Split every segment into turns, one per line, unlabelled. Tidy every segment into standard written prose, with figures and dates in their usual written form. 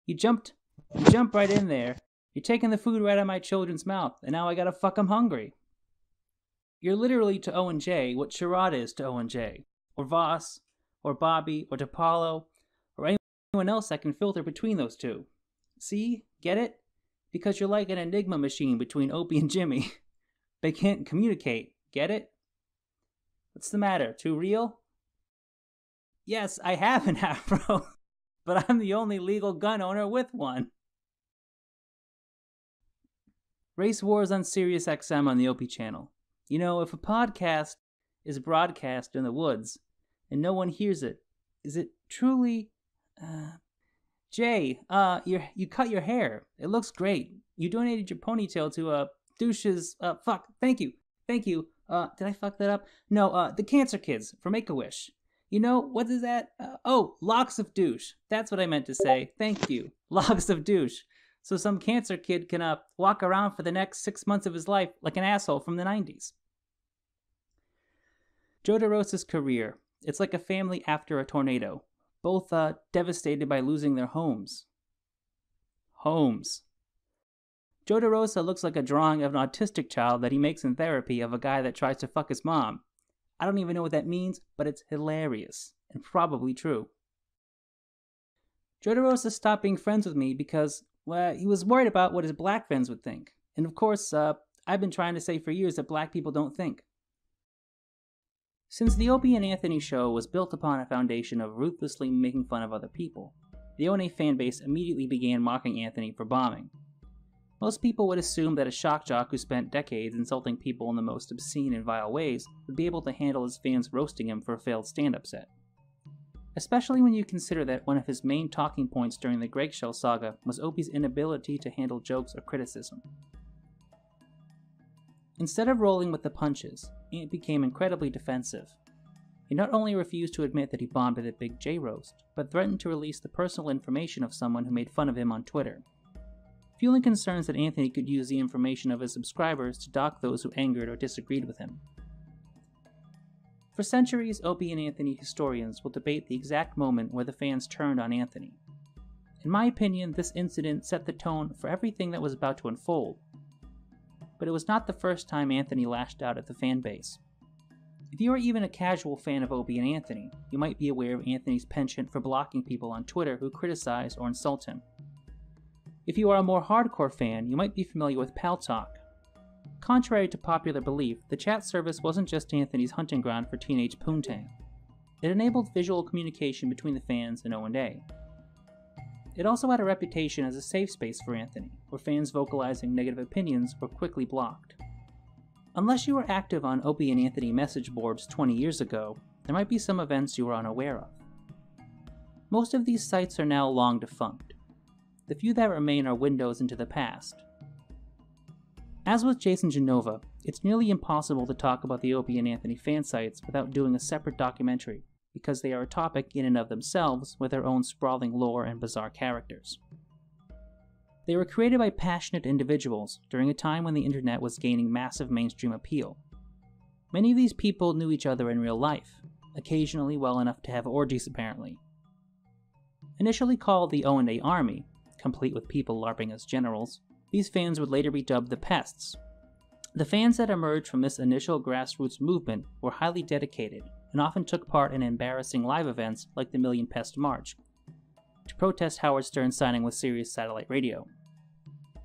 You jumped right in there. You're taking the food right out of my children's mouth, and now I gotta fuck 'em hungry. You're literally to Owen J what Sherrod is to Owen J, or Voss, or Bobby, or DePaulo, or anyone else that can filter between those two. See? Get it? Because you're like an enigma machine between Opie and Jimmy. They can't communicate. Get it? What's the matter? Too real? Yes, I have an afro, but I'm the only legal gun owner with one. Race Wars on Sirius XM on the Opie channel. You know, if a podcast is broadcast in the woods and no one hears it, is it truly... Jay, you cut your hair. It looks great. You donated your ponytail to, douches, thank you. Did I fuck that up? No, the Cancer Kids for Make-A-Wish. You know, what is that? Locks of douche. That's what I meant to say. Thank you. Locks of douche. So some cancer kid can, walk around for the next 6 months of his life like an asshole from the 90s. Joe DeRosa's career. It's like a family after a tornado. Both, devastated by losing their homes. Homes. Joe DeRosa looks like a drawing of an autistic child that he makes in therapy of a guy that tries to fuck his mom. I don't even know what that means, but it's hilarious, and probably true. Joe DeRosa stopped being friends with me because, well, he was worried about what his black friends would think. And of course, I've been trying to say for years that black people don't think. Since the Opie and Anthony show was built upon a foundation of ruthlessly making fun of other people, the ONA fanbase immediately began mocking Anthony for bombing. Most people would assume that a shock jock who spent decades insulting people in the most obscene and vile ways would be able to handle his fans roasting him for a failed stand-up set. Especially when you consider that one of his main talking points during the Greg Show saga was Opie's inability to handle jokes or criticism. Instead of rolling with the punches, Ant became incredibly defensive. He not only refused to admit that he bombed at a Big J roast, but threatened to release the personal information of someone who made fun of him on Twitter, fueling concerns that Anthony could use the information of his subscribers to dock those who angered or disagreed with him. For centuries, Opie and Anthony historians will debate the exact moment where the fans turned on Anthony. In my opinion, this incident set the tone for everything that was about to unfold. But it was not the first time Anthony lashed out at the fan base. If you are even a casual fan of Opie and Anthony, you might be aware of Anthony's penchant for blocking people on Twitter who criticize or insult him. If you are a more hardcore fan, you might be familiar with Pal Talk. Contrary to popular belief, the chat service wasn't just Anthony's hunting ground for teenage poontang. It enabled visual communication between the fans and O&A. It also had a reputation as a safe space for Anthony, where fans vocalizing negative opinions were quickly blocked. Unless you were active on Opie and Anthony message boards 20 years ago, there might be some events you were unaware of. Most of these sites are now long defunct. The few that remain are windows into the past. As with Jason Genova, it's nearly impossible to talk about the Opie and Anthony fan sites without doing a separate documentary, because they are a topic in and of themselves with their own sprawling lore and bizarre characters. They were created by passionate individuals during a time when the internet was gaining massive mainstream appeal. Many of these people knew each other in real life, occasionally well enough to have orgies apparently. Initially called the O&A Army, complete with people LARPing as generals, these fans would later be dubbed the Pests. The fans that emerged from this initial grassroots movement were highly dedicated and often took part in embarrassing live events like the Million Pest March, to protest Howard Stern signing with Sirius Satellite Radio.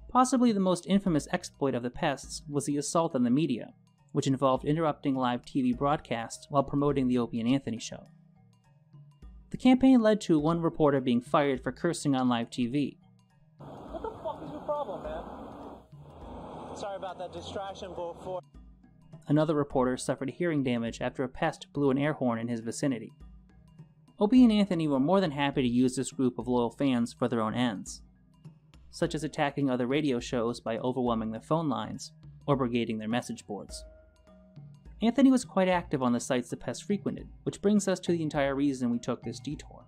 Possibly the most infamous exploit of the Pests was the assault on the media, which involved interrupting live TV broadcasts while promoting the Opie and Anthony show. The campaign led to one reporter being fired for cursing on live TV.
What the fuck is your problem, man? Sorry about that distraction before.
Another reporter suffered hearing damage after a pest blew an air horn in his vicinity. Opie and Anthony were more than happy to use this group of loyal fans for their own ends, such as attacking other radio shows by overwhelming their phone lines, or brigading their message boards. Anthony was quite active on the sites the Pest frequented, which brings us to the entire reason we took this detour.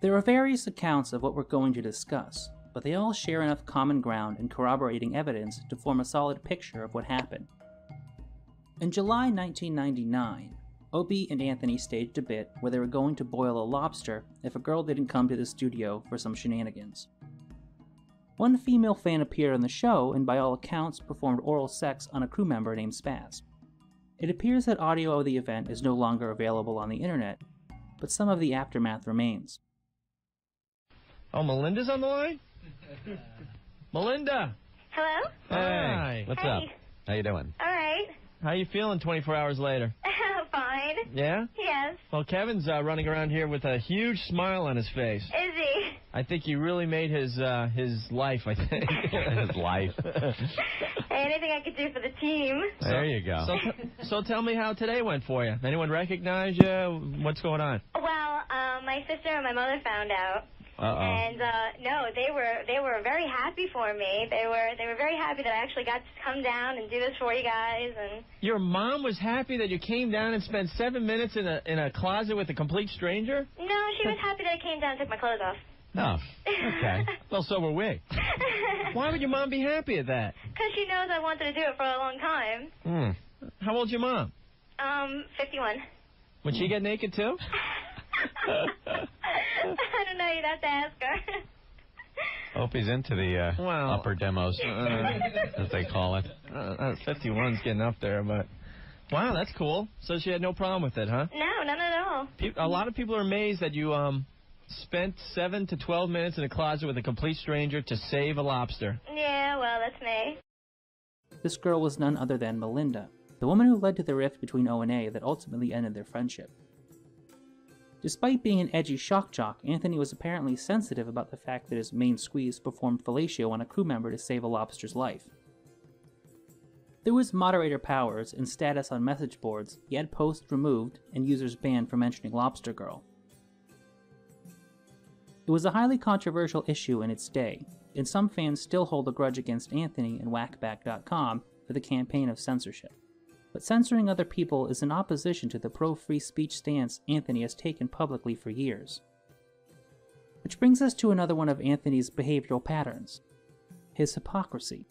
There are various accounts of what we're going to discuss, but they all share enough common ground and corroborating evidence to form a solid picture of what happened. In July 1999, Opie and Anthony staged a bit where they were going to boil a lobster if a girl didn't come to the studio for some shenanigans. One female fan appeared on the show and by all accounts performed oral sex on a crew member named Spaz. It appears that audio of the event is no longer available on the internet, but some of the aftermath remains.
Oh, Melinda's on the line? Melinda!
Hello?
Hey, what's up?
How you doing?
All right.
How you feeling 24 hours later?
Fine.
Yeah?
Yes.
Well, Kevin's running around here with a huge smile on his face.
Is he?
I think you really made his life, I think.
His life.
Hey, anything I could do for the team.
There you go.
So tell me how today went for you. Anyone recognize you? What's going on?
Well, my sister and my mother found out.
Uh-oh.
And no, they were very happy for me. They were very happy that I actually got to come down and do this for you guys. And
Your mom was happy that you came down and spent 7 minutes in a closet with a complete stranger?
no, she was happy that I came down and took my clothes off.
Oh, okay.
Well, so were we. Why would your mom be happy at that?
Because she knows I wanted to do it for a long time.
How old's your mom?
51.
Would she get naked too?
I don't know. You'd have to ask her.
Hope he's into the upper demos, as they call it.
51's getting up there, but... Wow, that's cool. So she had no problem with it, huh?
No, none at all.
A lot of people are amazed that you spent 7 to 12 minutes in a closet with a complete stranger to save a lobster.
Yeah, well, that's me.
This girl was none other than Melinda, the woman who led to the rift between O and A that ultimately ended their friendship. Despite being an edgy shock jock, Anthony was apparently sensitive about the fact that his main squeeze performed fellatio on a crew member to save a lobster's life. Through his moderator powers and status on message boards, he had posts removed and users banned for mentioning Lobster Girl. It was a highly controversial issue in its day, and some fans still hold a grudge against Anthony and Whackback.com for the campaign of censorship. But censoring other people is in opposition to the pro-free speech stance Anthony has taken publicly for years. Which brings us to another one of Anthony's behavioral patterns: his hypocrisy.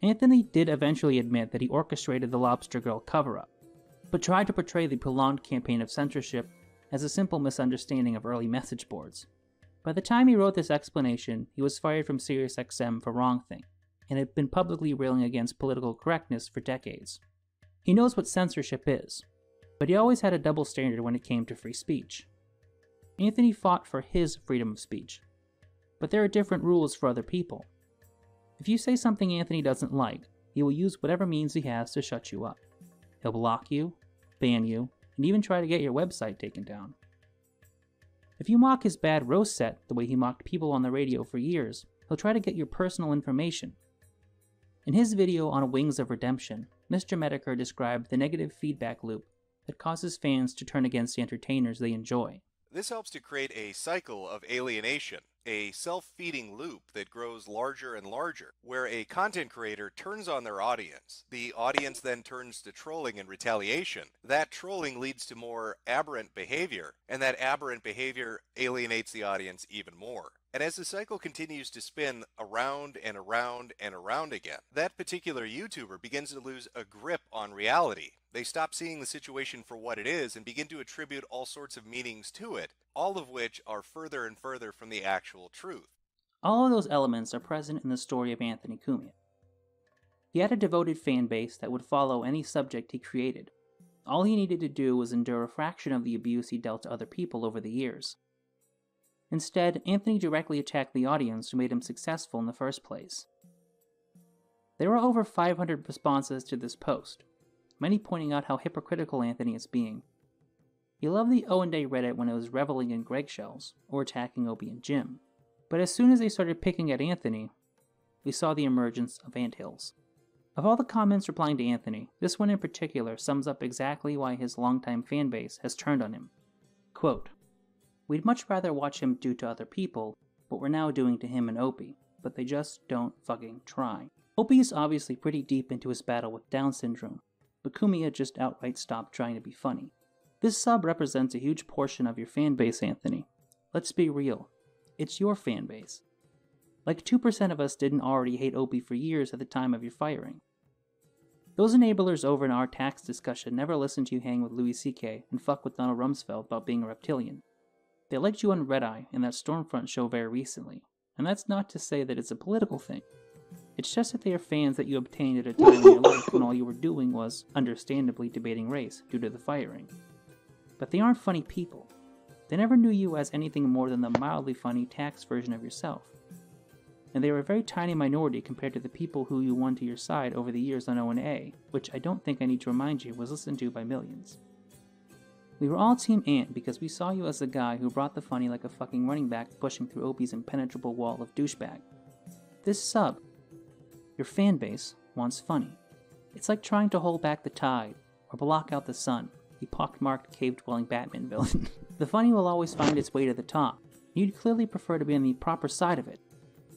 Anthony did eventually admit that he orchestrated the Lobster Girl cover-up, but tried to portray the prolonged campaign of censorship as a simple misunderstanding of early message boards. By the time he wrote this explanation, he was fired from SiriusXM for Wrong Thing, and had been publicly railing against political correctness for decades. He knows what censorship is, but he always had a double standard when it came to free speech. Anthony fought for his freedom of speech, but there are different rules for other people. If you say something Anthony doesn't like, he will use whatever means he has to shut you up. He'll block you, ban you, and even try to get your website taken down. If you mock his bad roast set the way he mocked people on the radio for years, he'll try to get your personal information. In his video on Wings of Redemption, Mr. Medicare described the negative feedback loop that causes fans to turn against the entertainers they enjoy.
This helps to create a cycle of alienation, a self-feeding loop that grows larger and larger, where a content creator turns on their audience. The audience then turns to trolling and retaliation. That trolling leads to more aberrant behavior, and that aberrant behavior alienates the audience even more. And as the cycle continues to spin around and around and around again, that particular YouTuber begins to lose a grip on reality. They stop seeing the situation for what it is and begin to attribute all sorts of meanings to it, all of which are further and further from the actual truth.
All of those elements are present in the story of Anthony Cumia. He had a devoted fan base that would follow any subject he created. All he needed to do was endure a fraction of the abuse he dealt to other people over the years. Instead, Anthony directly attacked the audience who made him successful in the first place. There were over 500 responses to this post, many pointing out how hypocritical Anthony is being. He loved the O&A Reddit when it was reveling in Greg shells, or attacking Opie and Jim. But as soon as they started picking at Anthony, we saw the emergence of anthills. Of all the comments replying to Anthony, this one in particular sums up exactly why his longtime fanbase has turned on him. Quote, "We'd much rather watch him do to other people what we're now doing to him and Opie, but they just don't fucking try." Opie is obviously pretty deep into his battle with Down syndrome, but Cumia just outright stopped trying to be funny. This sub represents a huge portion of your fanbase, Anthony. Let's be real. It's your fanbase. Like 2% of us didn't already hate Opie for years at the time of your firing. Those enablers over in our tax discussion never listened to you hang with Louis C.K. and fuck with Donald Rumsfeld about being a reptilian. They liked you on Red Eye in that Stormfront show very recently, and that's not to say that it's a political thing. It's just that they are fans that you obtained at a time in your life when all you were doing was, understandably, debating race due to the firing. But they aren't funny people. They never knew you as anything more than the mildly funny tax version of yourself. And they were a very tiny minority compared to the people who you won to your side over the years on O&A, which I don't think I need to remind you was listened to by millions. We were all Team Ant because we saw you as the guy who brought the funny like a fucking running back pushing through Opie's impenetrable wall of douchebag. This sub, your fan base, wants funny. It's like trying to hold back the tide, or block out the sun, a pockmarked cave-dwelling Batman villain. The funny will always find its way to the top. You'd clearly prefer to be on the proper side of it.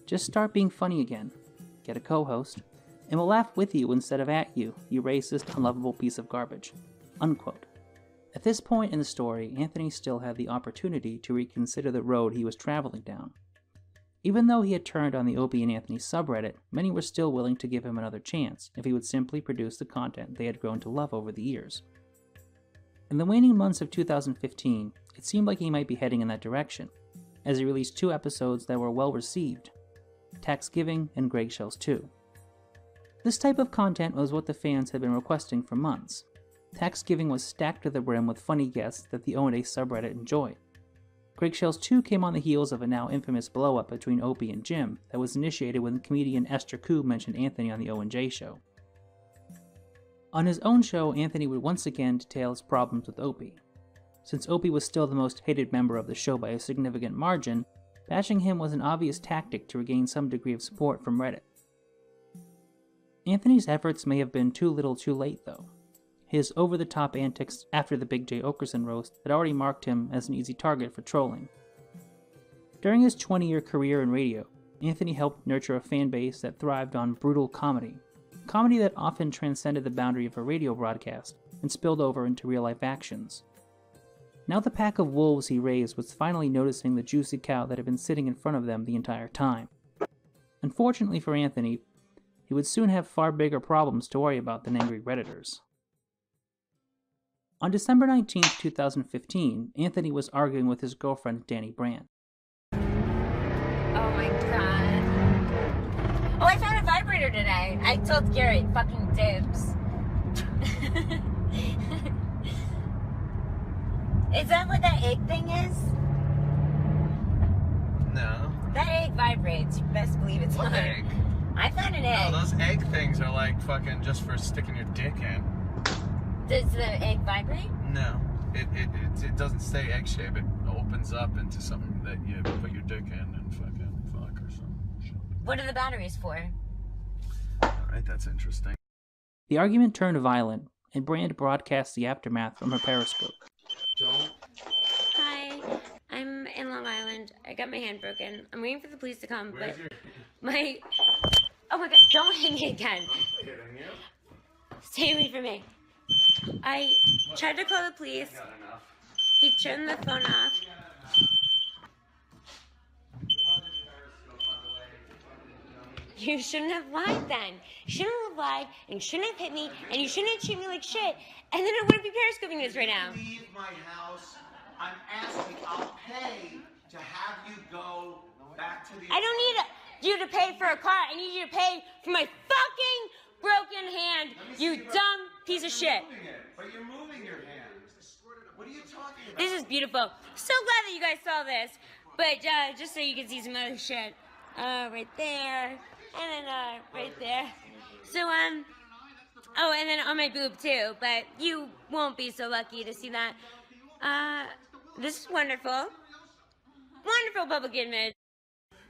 Just start being funny again, get a co-host, and we'll laugh with you instead of at you, you racist, unlovable piece of garbage. Unquote. At this point in the story, Anthony still had the opportunity to reconsider the road he was traveling down. Even though he had turned on the Opie and Anthony subreddit, many were still willing to give him another chance if he would simply produce the content they had grown to love over the years. In the waning months of 2015, it seemed like he might be heading in that direction, as he released 2 episodes that were well received, Taxgiving and Greg Shells 2. This type of content was what the fans had been requesting for months. Taxgiving was stacked to the brim with funny guests that the O&A subreddit enjoyed. Greg Shells 2 came on the heels of a now infamous blow-up between Opie and Jim that was initiated when comedian Esther Koo mentioned Anthony on the O&J show. On his own show, Anthony would once again detail his problems with Opie. Since Opie was still the most hated member of the show by a significant margin, bashing him was an obvious tactic to regain some degree of support from Reddit. Anthony's efforts may have been too little too late, though. His over-the-top antics after the Big J Okerson roast had already marked him as an easy target for trolling. During his 20-year career in radio, Anthony helped nurture a fan base that thrived on brutal comedy that often transcended the boundary of a radio broadcast and spilled over into real-life actions. Now the pack of wolves he raised was finally noticing the juicy cow that had been sitting in front of them the entire time. Unfortunately for Anthony, he would soon have far bigger problems to worry about than angry Redditors. On December 19, 2015, Anthony was arguing with his girlfriend, Danny Brandt.
Oh my god. Oh, I found a vibrator today. I told Garrett, fucking dibs. Is that what that egg thing is?
No.
That egg vibrates. You best believe it's
What
not.
egg?
I found an egg.
No, those egg things are like fucking just for sticking your dick in.
Does the egg vibrate?
No. It doesn't stay egg shape. It opens up into something that you put your dick in and fucking fuck or something.
What are the batteries for?
Alright, that's interesting.
The argument turned violent, and Brand broadcast the aftermath from her Periscope.
Hi, I'm in Long Island. I got my hand broken. I'm waiting for the police to come,
Where's
but
your...
my... Oh my god, don't hit me again.
hitting you?
Stay away from me. I tried to call the police. He turned the phone off. You shouldn't have lied then. You shouldn't have lied, and you shouldn't have hit me, and you shouldn't have treated me like shit, and then I wouldn't be periscoping this right now.
Leave my house. I'm asking. I'll pay to have you go back to the...
I don't need you to pay for a car. I need you to pay for my fucking broken hand, you dumb piece of shit.
But you're moving your hands. What are you talking about?
This is beautiful. So glad that you guys saw this. But just so you can see some other shit. Right there. And then right there. So oh, and then on my boob too, but you won't be so lucky to see that. This is wonderful. Wonderful public image.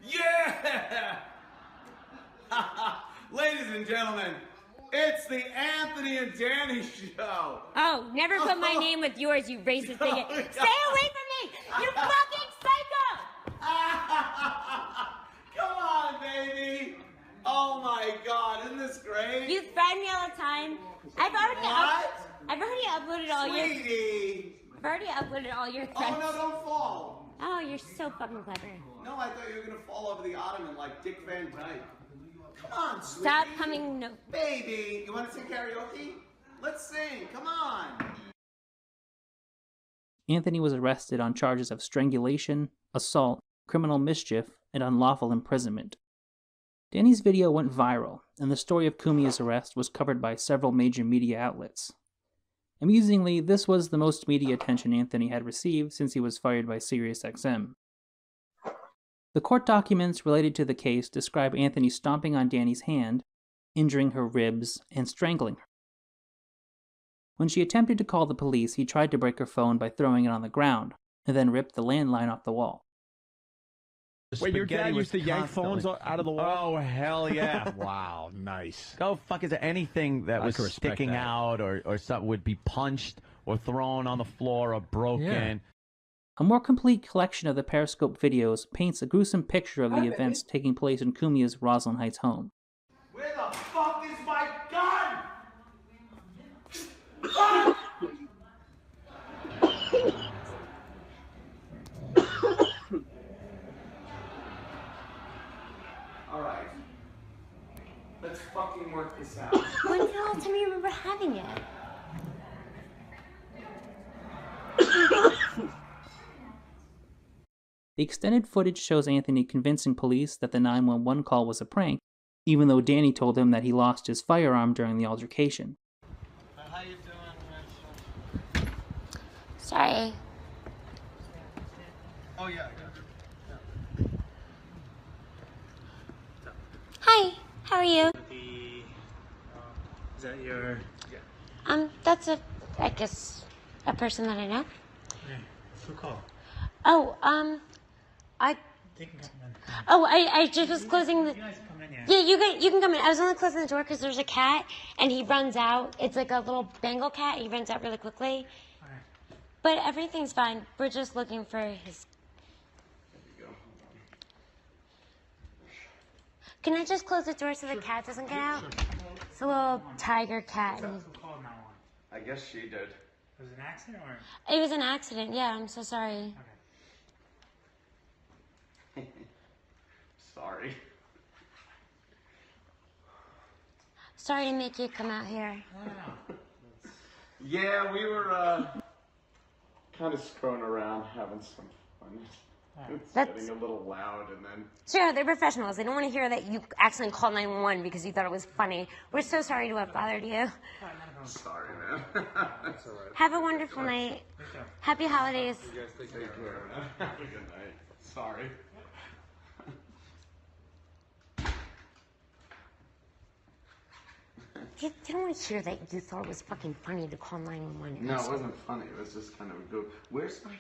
Yeah! Ladies and gentlemen, it's the Anthony and Danny show.
Oh, never put my name with yours, you racist bigot. Stay away from me, you fucking psycho!
Come on, baby. Oh my God, isn't this great?
You threaten me all the time. I've already uploaded all your...
Sweetie.
I've already uploaded all your threats.
Oh no, don't fall.
Oh, you're so fucking clever.
No, I thought you were gonna fall over the ottoman like Dick Van Dyke. Come on, sweetie.
Stop coming. No.
Baby, you want to sing karaoke? Let's sing. Come on.
Anthony was arrested on charges of strangulation, assault, criminal mischief, and unlawful imprisonment. Danny's video went viral, and the story of Kumia's arrest was covered by several major media outlets. Amusingly, this was the most media attention Anthony had received since he was fired by SiriusXM. The court documents related to the case describe Anthony stomping on Danny's hand, injuring her ribs, and strangling her. When she attempted to call the police, he tried to break her phone by throwing it on the ground, and then ripped the landline off the wall.
Wait, your dad used to yank phones out of the wall?
Oh, hell yeah.
Wow, nice.
Go fuck, is there anything that was sticking out or something would be punched or thrown on the floor or broken?
Yeah. A more complete collection of the Periscope videos paints a gruesome picture of the events taking place in Kumia's Roslyn Heights home.
Where the fuck is my gun? Ah! Alright. Let's fucking work this out.
When's the last time you remember having it?
The extended footage shows Anthony convincing police that the 911 call was a prank, even though Danny told him that he lost his firearm during the altercation.
How you doing?
Sorry.
Oh, yeah, I got it.
Hi, how are you?
Is that your...
That's I guess, a person that I know.
Yeah, who called?
Oh,
They can come in.
Oh, I just was closing the...
You guys come in, yeah.
Yeah, you can come in. I was only closing the door because there's a cat, and he runs out. It's like a little Bengal cat. He runs out really quickly.
All right.
But everything's fine. We're just looking for his...
There you go.
Can I just close the door so the cat doesn't get out? It's a little tiger cat.
Who called 911?
I guess she did.
Was it an accident or...
It was an accident. Yeah, I'm so sorry.
Okay.
Sorry.
Sorry to make you come out here.
No.
Yeah, we were kind of screwing around, having some fun. It's getting a little loud, and then...
Sure, they're professionals. They don't want to hear that you accidentally called 911 because you thought it was funny. We're so sorry to have bothered you.
Sorry, man. That's all right.
Have a wonderful night. Happy holidays.
You guys take care, man. Have a good night. Sorry.
They don't want to hear that you thought it was fucking funny to call 911.
No, it wasn't funny. It was just kind of a go. Where's my...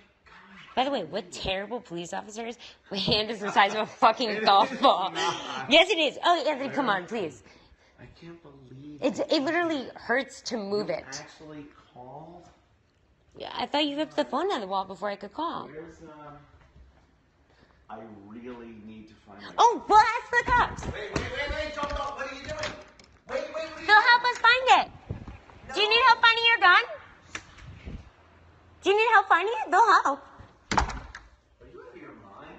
By the way, what terrible police officers? My hand is the size of a fucking golf ball. Yes, it is. Oh, Anthony, come on, please.
I can't believe
It literally hurts to move it.
actually called?
Yeah, I thought you ripped the phone out of the wall before I could call.
Where's, I really need to find my...
Oh, well, ask the cops.
Wait, don't go. What are you doing? Wait, what are you
They'll help us find it. Do you need help finding your gun? Do you need help finding it? They'll help.
Are you out of your mind?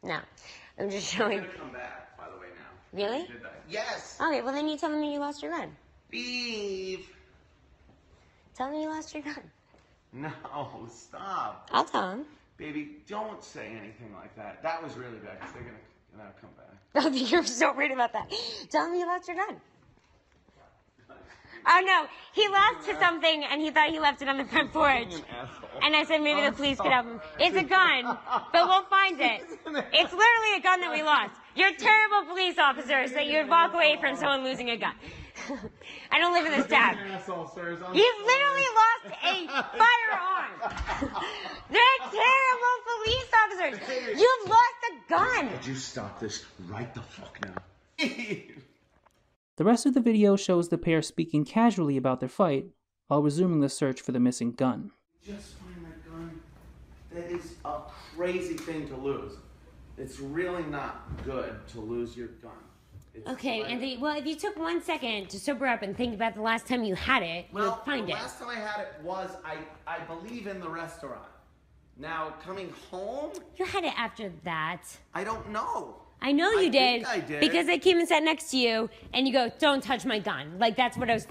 No, I'm just
I'm
showing.
gonna come back, by the way, now.
Really?
You did that.
Yes.
Okay, well then you tell them you lost your gun.
Beef.
Tell them you lost your gun.
No, stop.
I'll tell them.
Baby, don't say anything like that. That was really bad, because they're gonna come back.
Oh, you're so worried about that. Tell them you lost your gun. Oh no, he lost to something and he thought he left it on the front porch. And I said maybe the police could help him. It's a gun, but we'll find it. It's literally a gun that we lost. You're terrible police officers that you'd walk away from someone losing a gun. I don't live in this town. You literally lost a firearm. They're terrible police officers. You've lost a gun.
Could you stop this right the fuck now?
The rest of the video shows the pair speaking casually about their fight while resuming the search for the missing gun.
Just find that gun. That is a crazy thing to lose. It's really not good to lose your gun.
Okay, Anthony, well, if you took 1 second to sober up and think about the last time you had it, you would find
the
it.
last time I had it was, I believe, in the restaurant. Now, coming home?
You had it after that.
I don't know.
I know you did,
think I did.
because I came and sat next to you, and you go, "Don't touch my gun." Like that's what I was.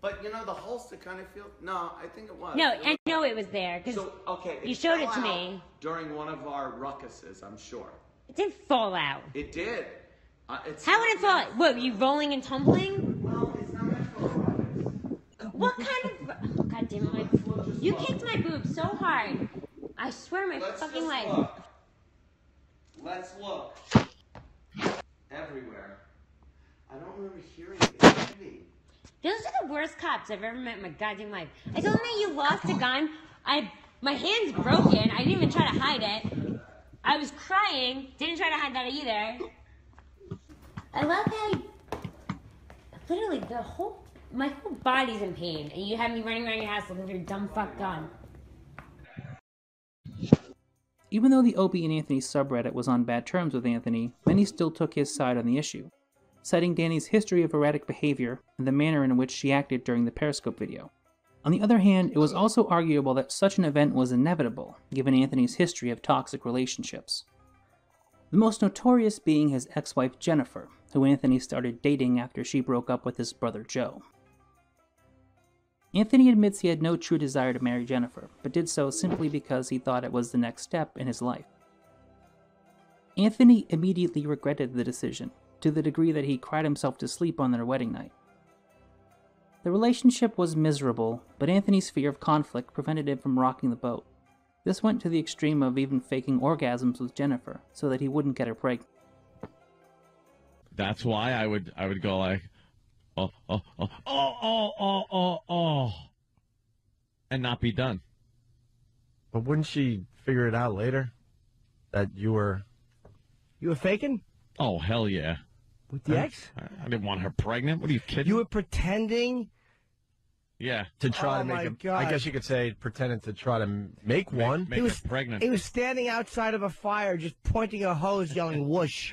But, you know, the holster kind of feels... No, I think it was.
No, I know it was there, because you showed it to me.
During one of our ruckuses, I'm sure.
It didn't fall out.
It did.
How would it fall out? What, you rolling and tumbling?
Well, it's not meant for ruckus.
What kind of... Oh, God damn it. You kicked my boobs so hard. I swear my fucking leg.
Let's look. Everywhere. I don't remember hearing it. Heavy.
Those are the worst cops I've ever met in my goddamn life. I told them that you lost a gun. My hand's broken. I didn't even try to hide it. I was crying. Didn't try to hide that either. I love how literally my whole body's in pain, and you have me running around your house looking for your dumb fuck gun.
Even though the Opie and Anthony subreddit was on bad terms with Anthony, many still took his side on the issue, citing Danny's history of erratic behavior and the manner in which she acted during the Periscope video. On the other hand, it was also arguable that such an event was inevitable, given Anthony's history of toxic relationships. The most notorious being his ex-wife Jennifer, who Anthony started dating after she broke up with his brother Joe. Anthony admits he had no true desire to marry Jennifer, but did so simply because he thought it was the next step in his life. Anthony immediately regretted the decision, to the degree that he cried himself to sleep on their wedding night. The relationship was miserable, but Anthony's fear of conflict prevented him from rocking the boat. This went to the extreme of even faking orgasms with Jennifer, so that he wouldn't get her pregnant.
That's why I would go like, oh, and not be done.
But wouldn't she figure it out later? That you were faking?
Oh, hell yeah.
With the ex?
I didn't want her pregnant. What are you kidding?
You were pretending?
Yeah.
To try to make
God.
I guess you could say pretending to try to make one.
Make her pregnant.
He was standing outside of a fire just pointing a hose yelling whoosh.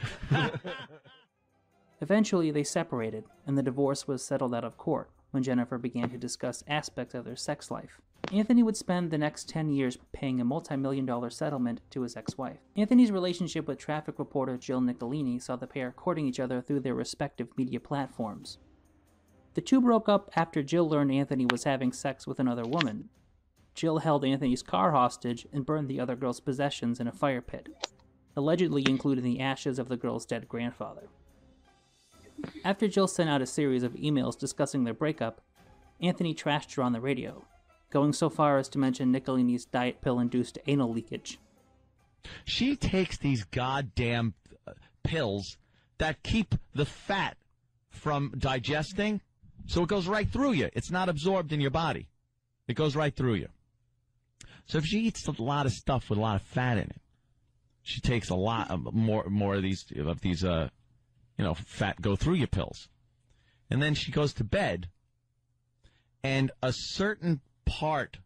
Eventually, they separated, and the divorce was settled out of court when Jennifer began to discuss aspects of their sex life. Anthony would spend the next 10 years paying a multi-million-dollar settlement to his ex-wife. Anthony's relationship with traffic reporter Jill Nicolini saw the pair courting each other through their respective media platforms. The two broke up after Jill learned Anthony was having sex with another woman. Jill held Anthony's car hostage and burned the other girl's possessions in a fire pit, allegedly including the ashes of the girl's dead grandfather. After Jill sent out a series of emails discussing their breakup, Anthony trashed her on the radio, going so far as to mention Nicolini's diet pill-induced anal leakage.
She takes these goddamn pills that keep the fat from digesting, so it goes right through you. It's not absorbed in your body. It goes right through you. So if she eats a lot of stuff with a lot of fat in it, she takes a lot of more of these fat go through you pills. And then she goes to bed, and a certain part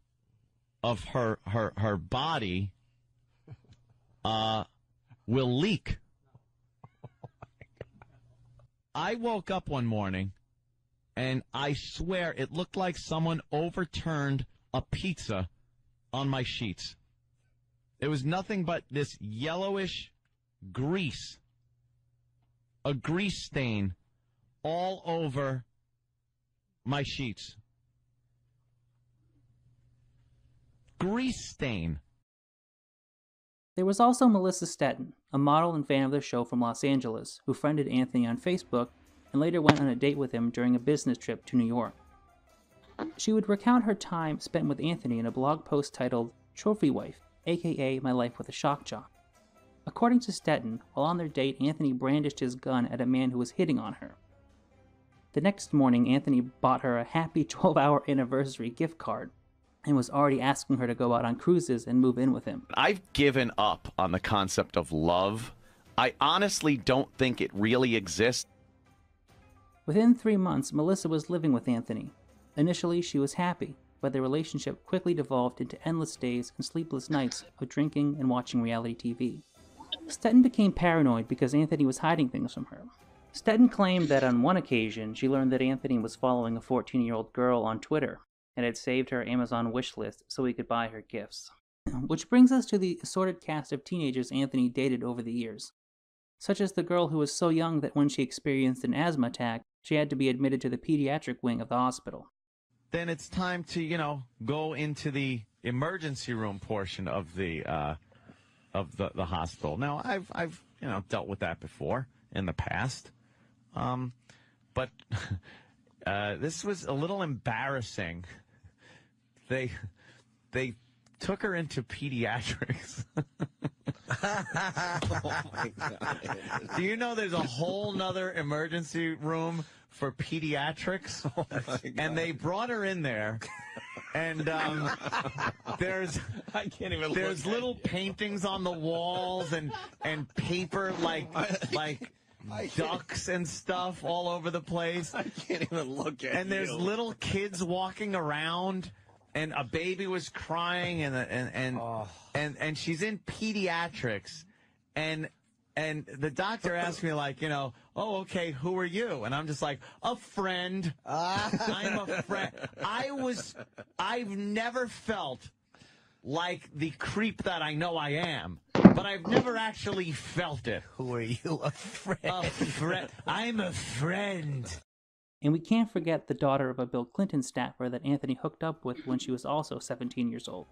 of her body will leak. I woke up one morning, and I swear it looked like someone overturned a pizza on my sheets. It was nothing but this yellowish grease, a grease stain all over my sheets. Grease stain.
There was also Melissa Stetton, a model and fan of the show from Los Angeles, who friended Anthony on Facebook and later went on a date with him during a business trip to New York. She would recount her time spent with Anthony in a blog post titled Trophy Wife, aka My Life with a Shock Jock. According to Stetton, while on their date, Anthony brandished his gun at a man who was hitting on her. The next morning, Anthony bought her a happy 12-hour anniversary gift card and was already asking her to go out on cruises and move in with him.
I've given up on the concept of love. I honestly don't think it really exists.
Within 3 months, Melissa was living with Anthony. Initially, she was happy, but their relationship quickly devolved into endless days and sleepless nights of drinking and watching reality TV. Stetton became paranoid because Anthony was hiding things from her. Stetton claimed that on one occasion, she learned that Anthony was following a 14-year-old girl on Twitter and had saved her Amazon wish list so he could buy her gifts. Which brings us to the assorted cast of teenagers Anthony dated over the years, such as the girl who was so young that when she experienced an asthma attack, she had to be admitted to the pediatric wing of the hospital.
then it's time to, you know, go into the emergency room portion of the hospital. Now, I've you know, dealt with that before in the past, but this was a little embarrassing. They took her into pediatrics.
Oh my God.
Do you know there's a whole nother emergency room for pediatrics?
Oh my God.
And they brought her in there, and there's
I can't even.
There's little paintings on the walls and paper like ducks and stuff all over the place.
I can't even look at.
And there's little kids walking around. And a baby was crying, and she's in pediatrics, and the doctor asked me, like, you know, oh, okay, who are you? And I'm just like, a friend. I'm a friend. I've never felt like the creep that I know I am, but I've never actually felt it.
Who are you? A friend.
A friend. I'm a friend.
And we can't forget the daughter of a Bill Clinton staffer that Anthony hooked up with when she was also 17 years old.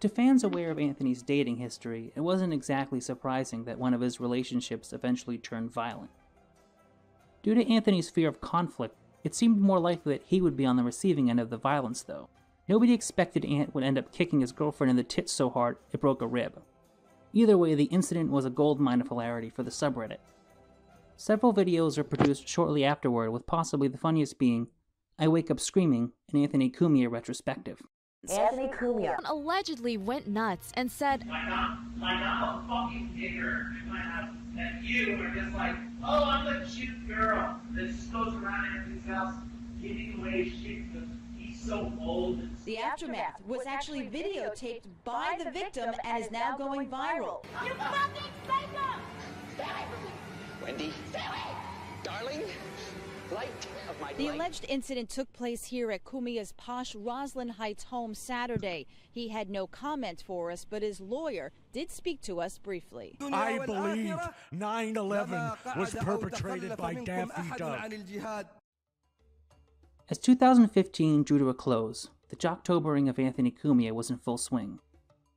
To fans aware of Anthony's dating history, it wasn't exactly surprising that one of his relationships eventually turned violent. Due to Anthony's fear of conflict, it seemed more likely that he would be on the receiving end of the violence, though. Nobody expected Ant would end up kicking his girlfriend in the tits so hard it broke a rib. Either way, the incident was a goldmine of hilarity for the subreddit. Several videos are produced shortly afterward, with possibly the funniest being I Wake Up Screaming, an Anthony Cumia retrospective.
Anthony Cumia allegedly went nuts and said,
like I'm a fucking digger, and you are just like, oh, I'm the cute girl that just goes around Anthony's house giving away shit because he's so old.
The aftermath was actually videotaped by the victim and is now going viral.
You fucking psycho! Stay away from me! Wendy, stay away! Darling, light of my
The
light.
alleged incident took place here at Cumia's posh Roslyn Heights home Saturday. He had no comment for us, but his lawyer did speak to us briefly.
I believe 9/11 was perpetrated by Daffy Duck.
As 2015 drew to a close, the Jocktobering of Anthony Cumia was in full swing.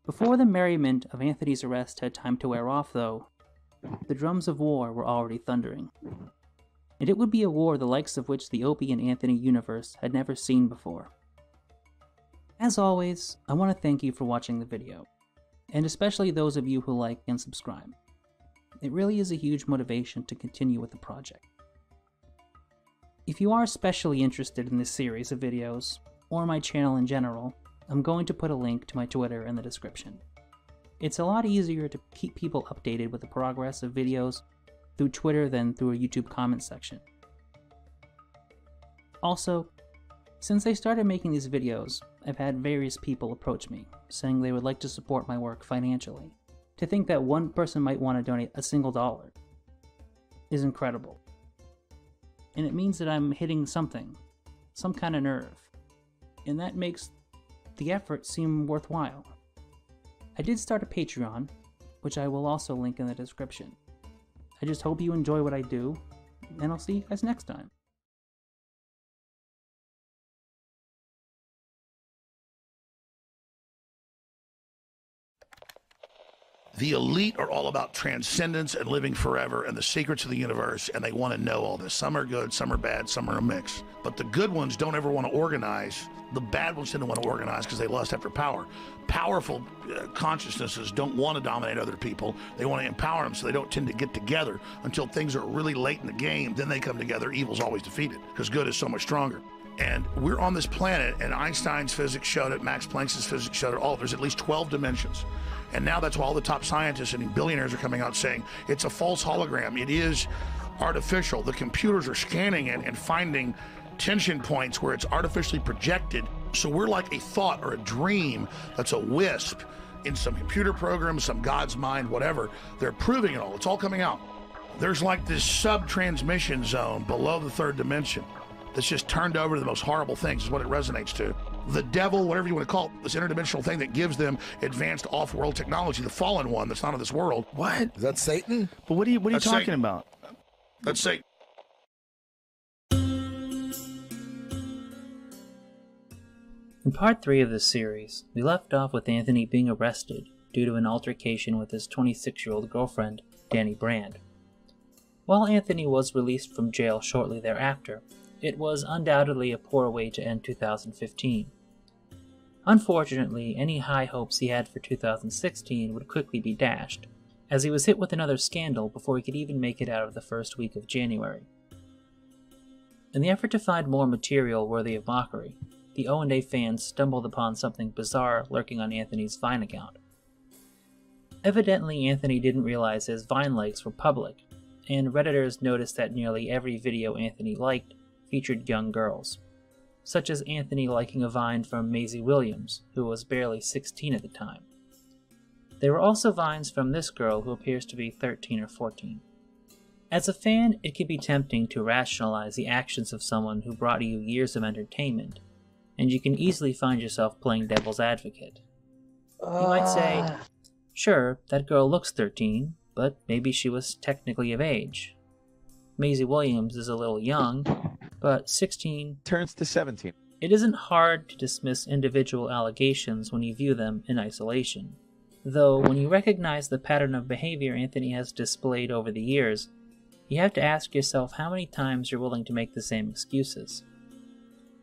Before the merriment of Anthony's arrest had time to wear off, though, the drums of war were already thundering. And it would be a war the likes of which the Opie and Anthony universe had never seen before. As always, I want to thank you for watching the video, and especially those of you who like and subscribe. It really is a huge motivation to continue with the project. If you are especially interested in this series of videos, or my channel in general, I'm going to put a link to my Twitter in the description. It's a lot easier to keep people updated with the progress of videos through Twitter than through a YouTube comment section. Also, since I started making these videos, I've had various people approach me, saying they would like to support my work financially. To think that one person might want to donate a single dollar is incredible. And it means that I'm hitting something, some kind of nerve, and that makes the effort seem worthwhile. I did start a Patreon, which I will also link in the description. I just hope you enjoy what I do, and I'll see you guys next time.
The elite are all about transcendence and living forever and the secrets of the universe, and they want to know all this. Some are good, some are bad, some are a mix. But the good ones don't ever want to organize. The bad ones tend to want to organize because they lust after power. Powerful consciousnesses don't want to dominate other people. They want to empower them, so they don't tend to get together until things are really late in the game. Then they come together. Evil's always defeated because good is so much stronger. And we're on this planet, and Einstein's physics showed it, Max Planck's physics showed it, there's at least 12 dimensions. And now that's why all the top scientists and billionaires are coming out saying it's a false hologram. It is artificial. The computers are scanning it and finding tension points where it's artificially projected. So we're like a thought or a dream that's a wisp in some computer program, some God's mind, whatever. They're proving it all. It's all coming out. There's like this sub-transmission zone below the third dimension that's just turned over to the most horrible things is what it resonates to. The devil, whatever you want to call it, this interdimensional thing that gives them advanced off-world technology, the fallen one that's not of this world.
What? Is that Satan?
But what are you talking
Satan.
about?
That's Satan.
In part 3 of this series, we left off with Anthony being arrested due to an altercation with his 26-year-old girlfriend, Danny Brand. While Anthony was released from jail shortly thereafter, it was undoubtedly a poor way to end 2015. Unfortunately, any high hopes he had for 2016 would quickly be dashed, as he was hit with another scandal before he could even make it out of the first week of January. In the effort to find more material worthy of mockery, the O&A fans stumbled upon something bizarre lurking on Anthony's Vine account. Evidently, Anthony didn't realize his Vine likes were public, and Redditors noticed that nearly every video Anthony liked featured young girls, such as Anthony liking a Vine from Maisie Williams, who was barely 16 at the time. There were also Vines from this girl who appears to be 13 or 14. As a fan, it can be tempting to rationalize the actions of someone who brought you years of entertainment, and you can easily find yourself playing devil's advocate. You might say, sure, that girl looks 13, but maybe she was technically of age. Maisie Williams is a little young, but 16
turns to 17.
It isn't hard to dismiss individual allegations when you view them in isolation. Though, when you recognize the pattern of behavior Anthony has displayed over the years, you have to ask yourself how many times you're willing to make the same excuses.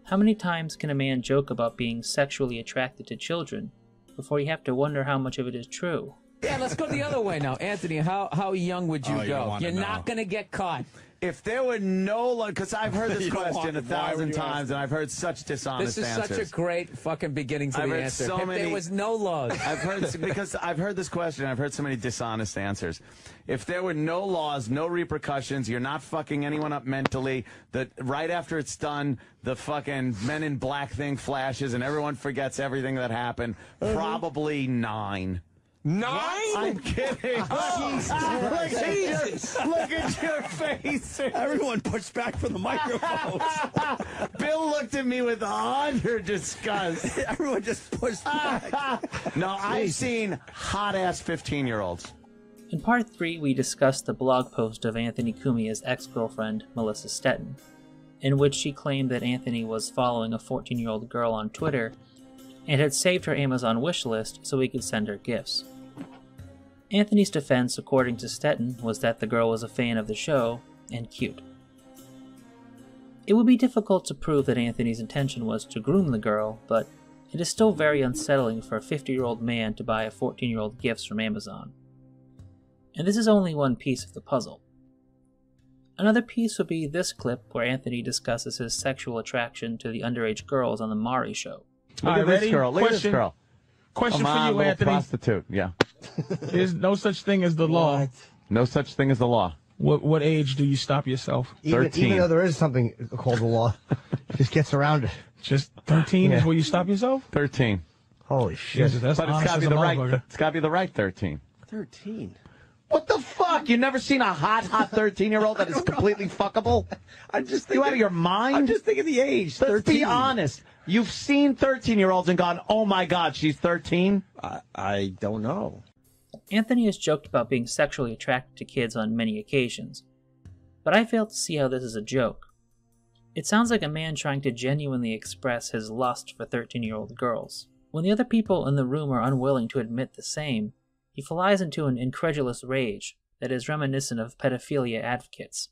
How many times can a man joke about being sexually attracted to children before you have to wonder how much of it is true?
Yeah, let's go the other way now. Anthony, how young would you go? You're not going to get caught.
If there were no, because I've heard this question 1,000 times, and I've heard such dishonest answers.
This is such a great fucking beginning to the answer.
So
if there was no laws.
I've heard this question, I've heard so many dishonest answers. If there were no laws, no repercussions, you're not fucking anyone up mentally, that right after it's done, the fucking Men in Black thing flashes and everyone forgets everything that happened, probably 9.
9?
I'm kidding.
Jesus.
Look at your face.
Everyone pushed back from the microphones.
Bill looked at me with utter disgust.
Everyone just pushed back.
No, I've seen hot-ass 15-year-olds.
In part 3, we discussed the blog post of Anthony Cumia's ex-girlfriend, Melissa Stetton, in which she claimed that Anthony was following a 14-year-old girl on Twitter and had saved her Amazon wish list so he could send her gifts. Anthony's defense, according to Stetton, was that the girl was a fan of the show and cute. It would be difficult to prove that Anthony's intention was to groom the girl, but it is still very unsettling for a 50-year-old man to buy a 14-year-old gifts from Amazon. And this is only one piece of the puzzle. Another piece would be this clip where Anthony discusses his sexual attraction to the underage girls on the Maury show.
Look at this girl. Look at this girl.
Question for you, Anthony.
Prostitute. Yeah.
There's no such thing as the law.
No such thing as the law.
What age do you stop yourself?
13.
Even though there is something called the law, it just gets around it.
Just 13 is where you stop yourself?
13.
Holy shit!
Jesus, that's
but it's got to be the right. It's got to be the right 13.
13.
What the fuck? You never seen a hot 13-year-old that is completely fuckable?
I'm just
thinking, you out of your mind?
I'm just thinking the age.
Let's be honest. You've seen 13-year-olds and gone, oh my God, she's 13?
I don't know.
Anthony has joked about being sexually attracted to kids on many occasions, but I fail to see how this is a joke. It sounds like a man trying to genuinely express his lust for 13-year-old girls. When the other people in the room are unwilling to admit the same, he flies into an incredulous rage that is reminiscent of pedophilia advocates.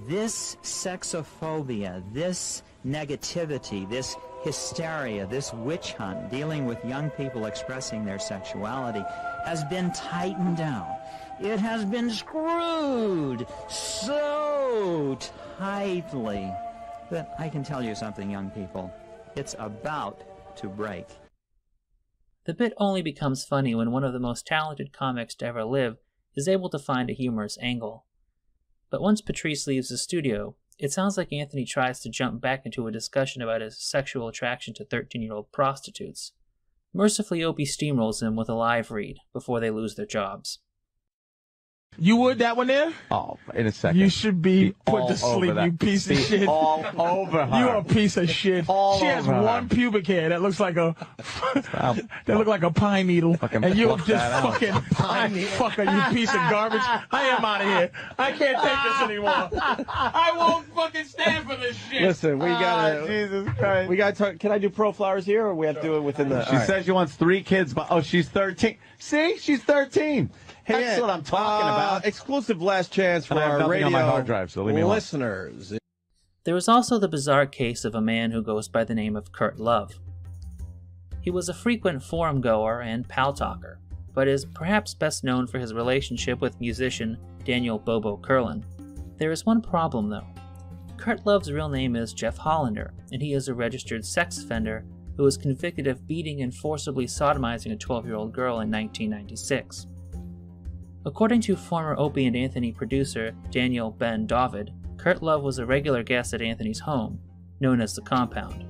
This sexophobia, this negativity, this hysteria, this witch hunt dealing with young people expressing their sexuality has been tightened down. It has been screwed so tightly that I can tell you something, young people, it's about to break.
The bit only becomes funny when one of the most talented comics to ever live is able to find a humorous angle. But once Patrice leaves the studio, it sounds like Anthony tries to jump back into a discussion about his sexual attraction to 13-year-old prostitutes. Mercifully, Opie steamrolls him with a live read before they lose their jobs.
You would that one there?
Oh, in a second.
You should be put
all
to sleep,
over that.
you piece of
Be
shit.
all over her.
You a piece of shit.
All
she has
over her.
one pubic hair that looks like a that look like a pine needle,
Fucking
and you
pluck
just
that out.
fucking fucker, you piece of garbage. I am out of here. I can't take this anymore. I won't fucking stand for this shit.
Listen, we gotta.
Jesus Christ.
We gotta talk. Can I do pro flowers here, or we have to do it within the?
She says she wants 3 kids, but she's 13. See, she's 13.
Hey,
That's what I'm talking about.
Exclusive last chance for
And I have
our
nothing
radio
on my hard drive, so leave me alone.
listeners.
There was also the bizarre case of a man who goes by the name of Kurt Love. He was a frequent forum goer and pal talker, but is perhaps best known for his relationship with musician Daniel Bobo Curlin. There is one problem though. Kurt Love's real name is Jeff Hollander, and he is a registered sex offender who was convicted of beating and forcibly sodomizing a 12-year-old girl in 1996. According to former Opie and Anthony producer Daniel Ben David, Kurt Love was a regular guest at Anthony's home, known as the Compound.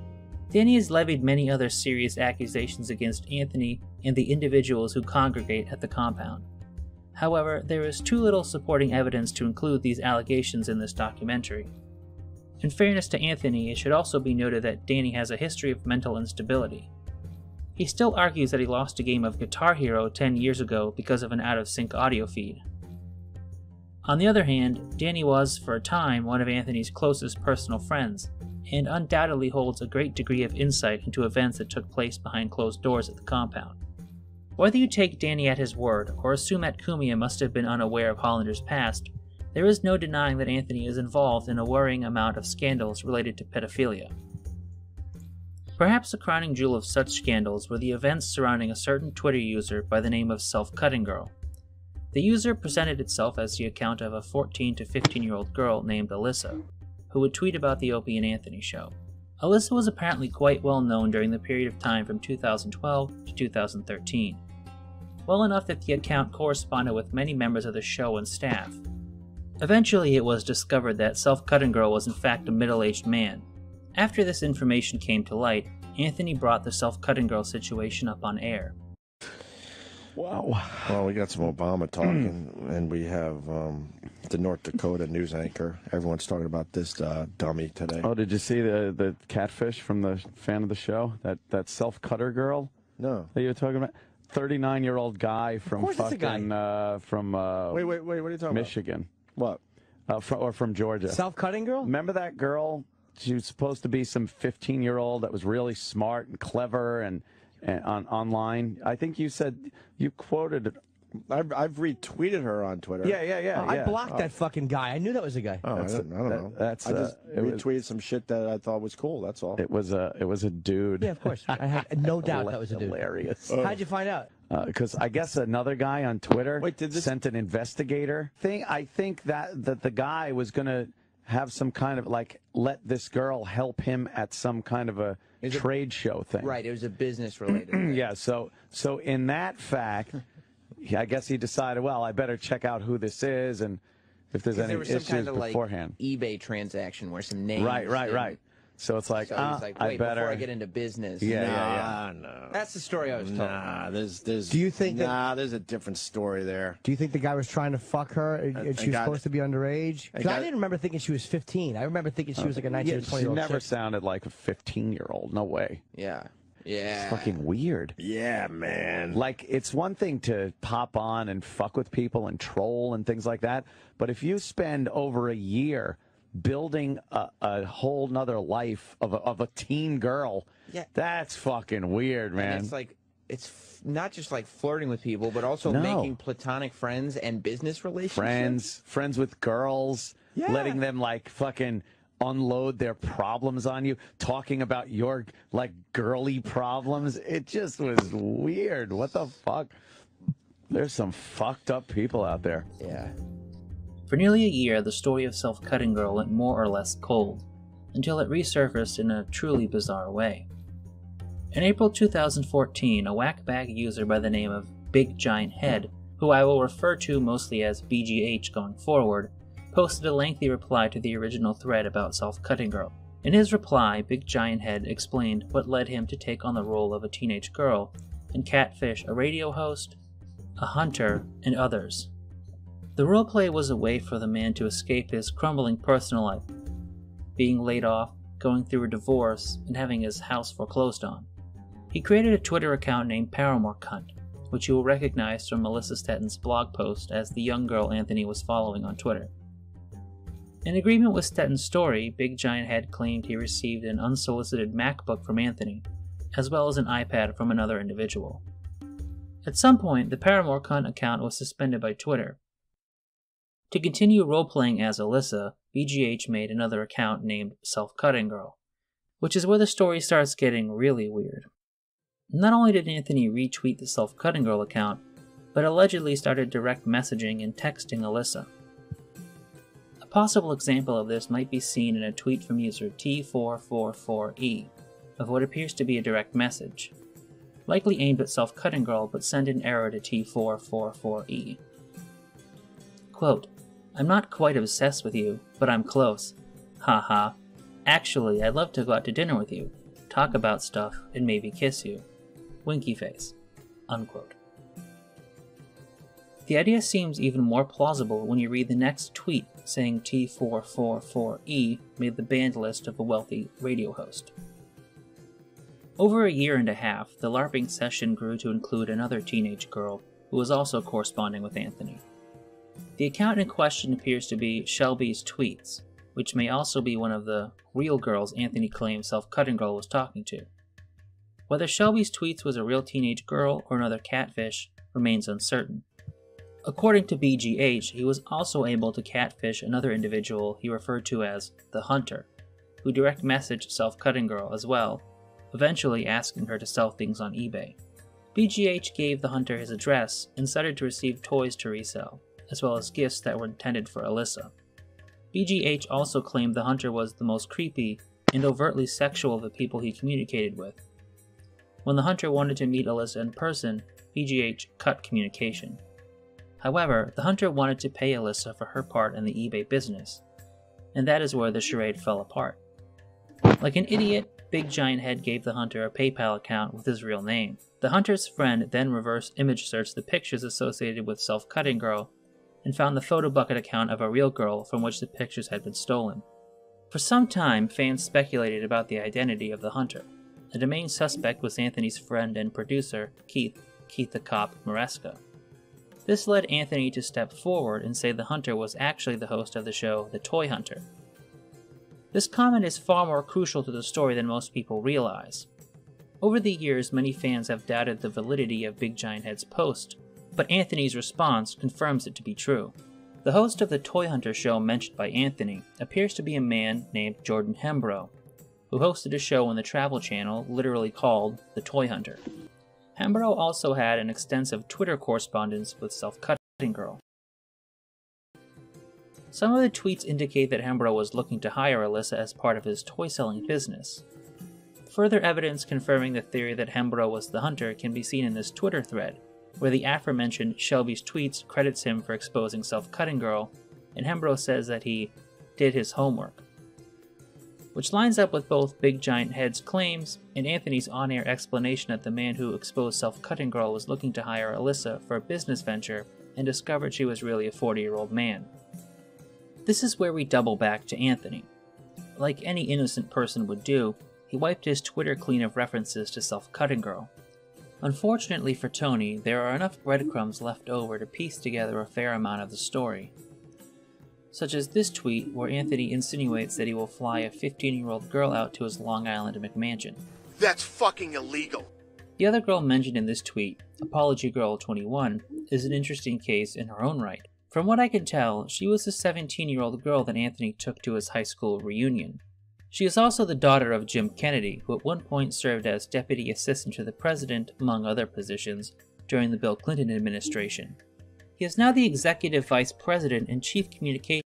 Danny has levied many other serious accusations against Anthony and the individuals who congregate at the Compound. However, there is too little supporting evidence to include these allegations in this documentary. In fairness to Anthony, it should also be noted that Danny has a history of mental instability. He still argues that he lost a game of Guitar Hero 10 years ago because of an out-of-sync audio feed. On the other hand, Danny was, for a time, one of Anthony's closest personal friends, and undoubtedly holds a great degree of insight into events that took place behind closed doors at the Compound. Whether you take Danny at his word, or assume that Kumia must have been unaware of Hollander's past, there is no denying that Anthony is involved in a worrying amount of scandals related to pedophilia. Perhaps the crowning jewel of such scandals were the events surrounding a certain Twitter user by the name of Self-Cutting Girl. The user presented itself as the account of a 14 to 15-year-old girl named Alyssa, who would tweet about the Opie and Anthony show. Alyssa was apparently quite well known during the period of time from 2012 to 2013, well enough that the account corresponded with many members of the show and staff. Eventually, it was discovered that Self-Cutting Girl was in fact a middle-aged man. After this information came to light, Anthony brought the Self-Cutting Girl situation up on air.
Wow. Well, we got some Obama talking, and we have the North Dakota news anchor. Everyone's talking about this dummy today.
Oh, did you see the catfish from the fan of the show? That Self-Cutter Girl?
No.
That you were talking about? 39-year-old guy from fucking from
Wait, what are you talking
Michigan.
about? What?
Or from Georgia.
Self-cutting girl?
Remember that girl? She was supposed to be some 15-year-old that was really smart and clever and online. I think you said you quoted it.
I've retweeted her on Twitter.
Yeah.
I blocked that fucking guy. I knew that was a guy.
Oh, I don't know.
I
just retweeted some shit that I thought was cool. That's all.
It was a dude.
Yeah, of course. I had no doubt that was a dude.
Hilarious.
How'd you find out?
Because I guess another guy on Twitter sent an investigator thing. I think that the guy was going to have some kind of let this girl help him at some kind of a trade show thing.
Right, it was a business related.
Yeah, so in that fact, I guess he decided, well, I better check out who this is and if there's any issues
kind of
beforehand.
eBay transaction where some names.
Right. So it's like,
So he's like, wait,
I better.
before I get into business.
Yeah.
No.
That's the story I was told.
Nah, there's.
Do you think
there's a different story there.
Do you think the guy was trying to fuck her and she was supposed to be underage? Because I didn't remember thinking she was 15. I remember thinking she was like a 19 or 20-year-old.
She never sounded like a 15-year-old. No way.
Yeah.
It's fucking weird.
Yeah, man.
Like, it's one thing to pop on and fuck with people and troll and things like that, but if you spend over a year building a whole nother life of a teen girl, that's fucking weird, man.
And it's like, it's not just like flirting with people, but also making platonic friends and business relationships.
Friends with girls, letting them like fucking unload their problems on you, talking about your like girly problems. It just was weird. What the fuck? There's some fucked up people out there.
Yeah.
For nearly a year, the story of Self-Cutting Girl went more or less cold, until it resurfaced in a truly bizarre way. In April 2014, a whackbag user by the name of Big Giant Head, who I will refer to mostly as BGH going forward, posted a lengthy reply to the original thread about Self-Cutting Girl. In his reply, Big Giant Head explained what led him to take on the role of a teenage girl and catfish a radio host, a hunter, and others. The roleplay was a way for the man to escape his crumbling personal life, being laid off, going through a divorce, and having his house foreclosed on. He created a Twitter account named Paranormal Cunt, which you will recognize from Melissa Stetton's blog post as the young girl Anthony was following on Twitter. In agreement with Stetton's story, Big Giant Head claimed he received an unsolicited MacBook from Anthony, as well as an iPad from another individual. At some point, the Paranormal Cunt account was suspended by Twitter. To continue role-playing as Alyssa, BGH made another account named Self-Cutting Girl, which is where the story starts getting really weird. Not only did Anthony retweet the Self-Cutting Girl account, but allegedly started direct messaging and texting Alyssa. A possible example of this might be seen in a tweet from user T444E of what appears to be a direct message, likely aimed at Self-Cutting Girl but sent an error to T444E. Quote, "I'm not quite obsessed with you, but I'm close. Haha. Actually, I'd love to go out to dinner with you, talk about stuff, and maybe kiss you. Winky face." Unquote. The idea seems even more plausible when you read the next tweet saying T444E made the banned list of a wealthy radio host. Over a year and a half, the LARPing session grew to include another teenage girl who was also corresponding with Anthony. The account in question appears to be Shelby's Tweets, which may also be one of the real girls Anthony claimed Self-Cutting Girl was talking to. Whether Shelby's Tweets was a real teenage girl or another catfish remains uncertain. According to BGH, he was also able to catfish another individual he referred to as the Hunter, who direct messaged Self-Cutting Girl as well, eventually asking her to sell things on eBay. BGH gave the Hunter his address and started to receive toys to resell, as well as gifts that were intended for Alyssa. BGH also claimed the Hunter was the most creepy and overtly sexual of the people he communicated with. When the Hunter wanted to meet Alyssa in person, BGH cut communication. However, the Hunter wanted to pay Alyssa for her part in the eBay business, and that is where the charade fell apart. Like an idiot, Big Giant Head gave the Hunter a PayPal account with his real name. The Hunter's friend then reverse image searched the pictures associated with Self-Cutting Girl and found the Photobucket account of a real girl from which the pictures had been stolen. For some time, fans speculated about the identity of the Hunter, and the main suspect was Anthony's friend and producer, Keith the Cop Maresca. This led Anthony to step forward and say the Hunter was actually the host of the show The Toy Hunter. This comment is far more crucial to the story than most people realize. Over the years, many fans have doubted the validity of Big Giant Head's post, but Anthony's response confirms it to be true. The host of the Toy Hunter show mentioned by Anthony appears to be a man named Jordan Hembrow, who hosted a show on the Travel Channel literally called The Toy Hunter. Hembrow also had an extensive Twitter correspondence with Self-Cutting Girl. Some of the tweets indicate that Hembrow was looking to hire Alyssa as part of his toy-selling business. Further evidence confirming the theory that Hembrow was the Hunter can be seen in this Twitter thread, where the aforementioned Shelby's Tweets credits him for exposing Self-Cutting Girl, and Hembrow says that he did his homework, which lines up with both Big Giant Head's claims and Anthony's on-air explanation that the man who exposed Self-Cutting Girl was looking to hire Alyssa for a business venture and discovered she was really a 40-year-old man. This is where we double back to Anthony. Like any innocent person would do, he wiped his Twitter clean of references to Self-Cutting Girl. Unfortunately for Tony, there are enough breadcrumbs left over to piece together a fair amount of the story. Such as this tweet where Anthony insinuates that he will fly a 15-year-old girl out to his Long Island McMansion.
That's fucking illegal.
The other girl mentioned in this tweet, Apology Girl 21, is an interesting case in her own right. From what I can tell, she was the 17-year-old girl that Anthony took to his high school reunion. She is also the daughter of Jim Kennedy, who at one point served as deputy assistant to the president, among other positions, during the Bill Clinton administration. He is now the executive vice president and chief communications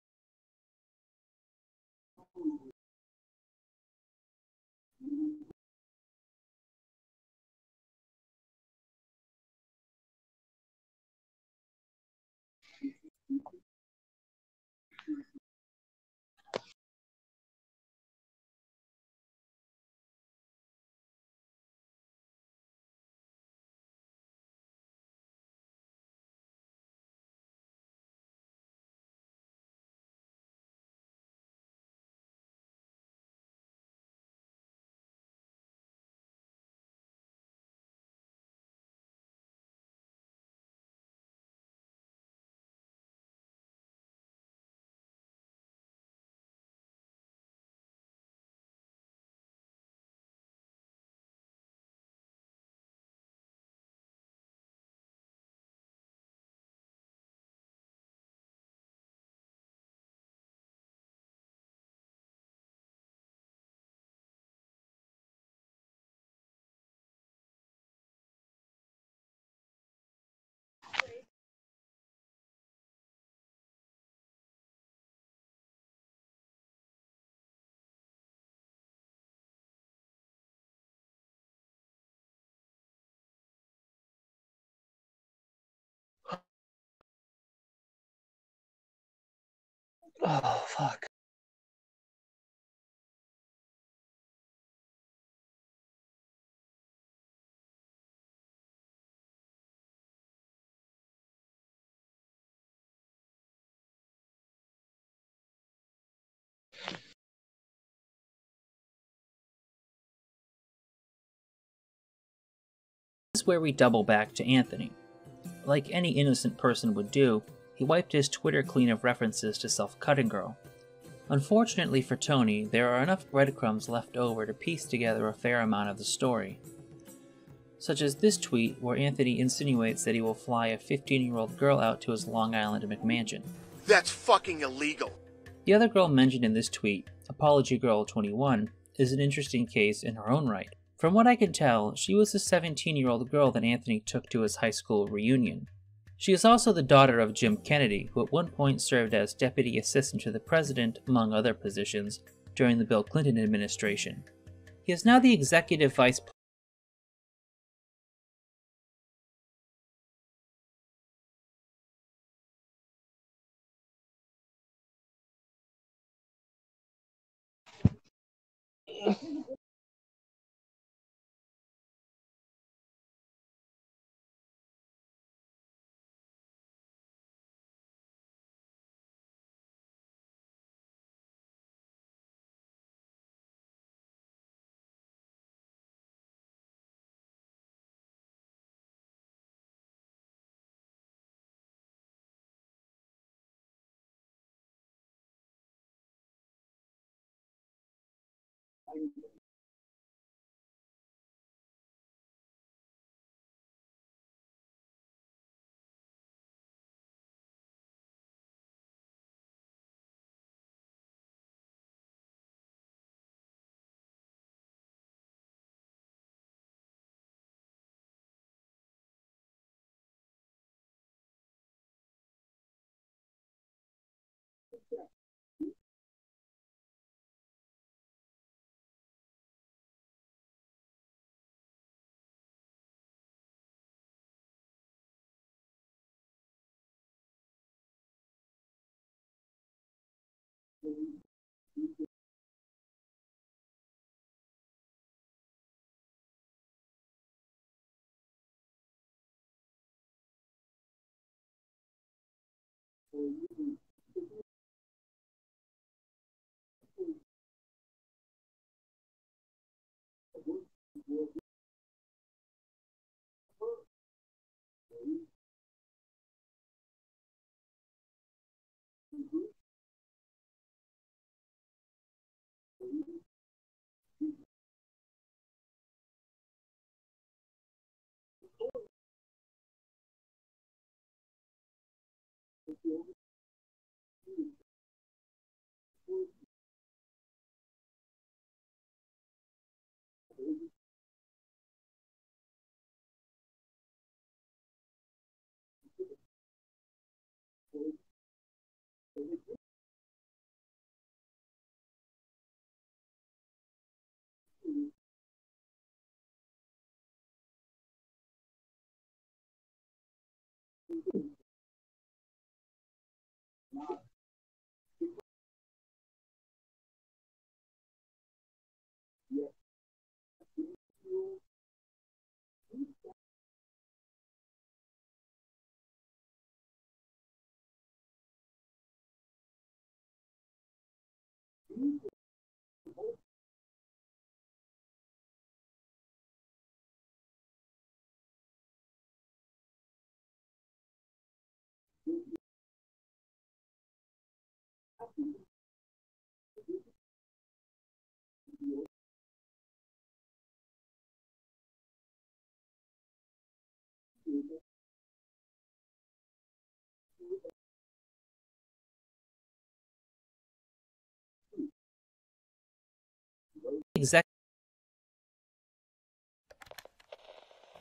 Oh, fuck. This is where we double back to Anthony. Like any innocent person would do, he wiped his Twitter clean of references to Self-Cutting Girl. Unfortunately for Tony, there are enough breadcrumbs left over to piece together a fair amount of the story. Such as this tweet where Anthony insinuates that he will fly a 15-year-old girl out to his Long Island McMansion.
That's fucking illegal.
The other girl mentioned in this tweet, Apology Girl 21, is an interesting case in her own right. From what I can tell, she was the 17-year-old girl that Anthony took to his high school reunion. She is also the daughter of Jim Kennedy, who at one point served as Deputy Assistant to the President, among other positions, during the Bill Clinton administration. He is now the Executive Vice President.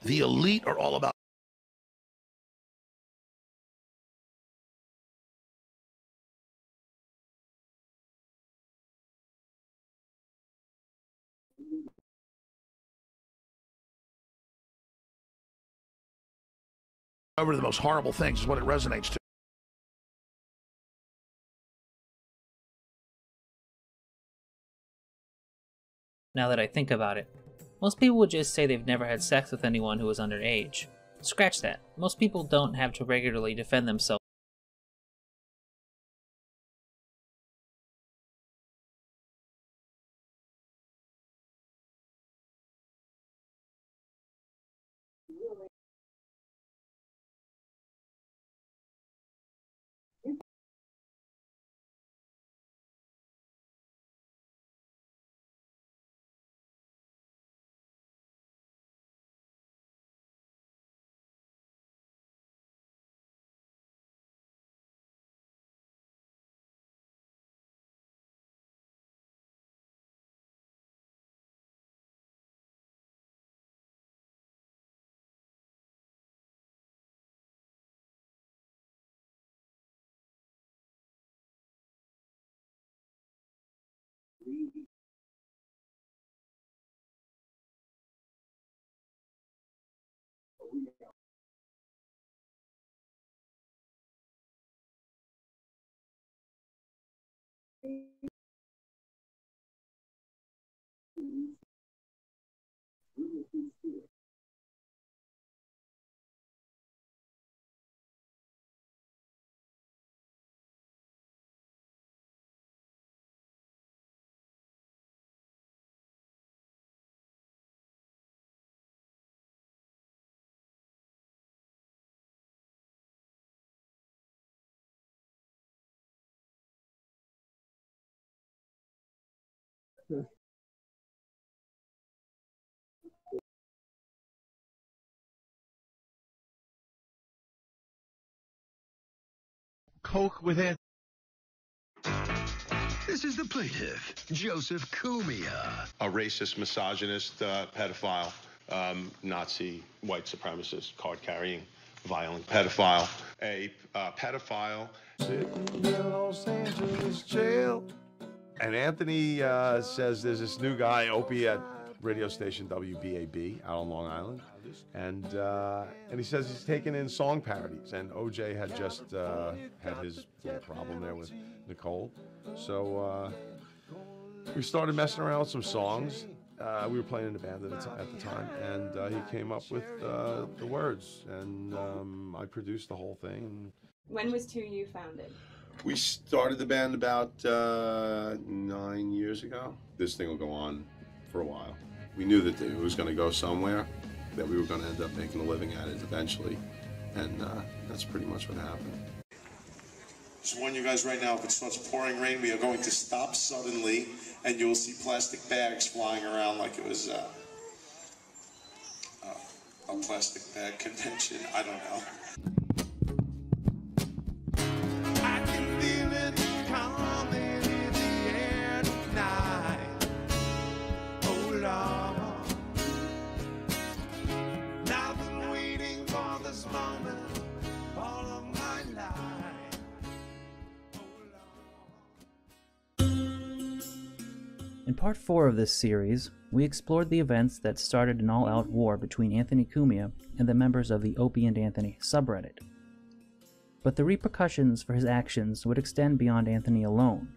The elite are all about over the most horrible things is what it resonates to.
now that I think about it. Most people would just say they've never had sex with anyone who was underage. Scratch that. Most people don't have to regularly defend themselves.
Coke with it. This is the plaintiff, Joseph Cumia.
A racist, misogynist, pedophile, Nazi, white supremacist, card-carrying, violent pedophile. A pedophile.
Sitting in Los Angeles jail. And Anthony says there's this new guy, Opie, at radio station WBAB out on Long Island. And he says he's taking in song parodies. And OJ had just had his little problem there with Nicole. So we started messing around with some songs. We were playing in a band at the time. And he came up with the words. And I produced the whole thing.
When was 2U founded?
We started the band about 9 years ago. This thing will go on for a while. We knew that it was going to go somewhere, that we were going to end up making a living at it eventually, and that's pretty much what happened.
Just warn you guys right now, if it starts pouring rain, we are going to stop suddenly, and you'll see plastic bags flying around like it was a plastic bag convention. I don't know.
In part 4 of this series, we explored the events that started an all-out war between Anthony Cumia and the members of the Opie and Anthony subreddit. But the repercussions for his actions would extend beyond Anthony alone.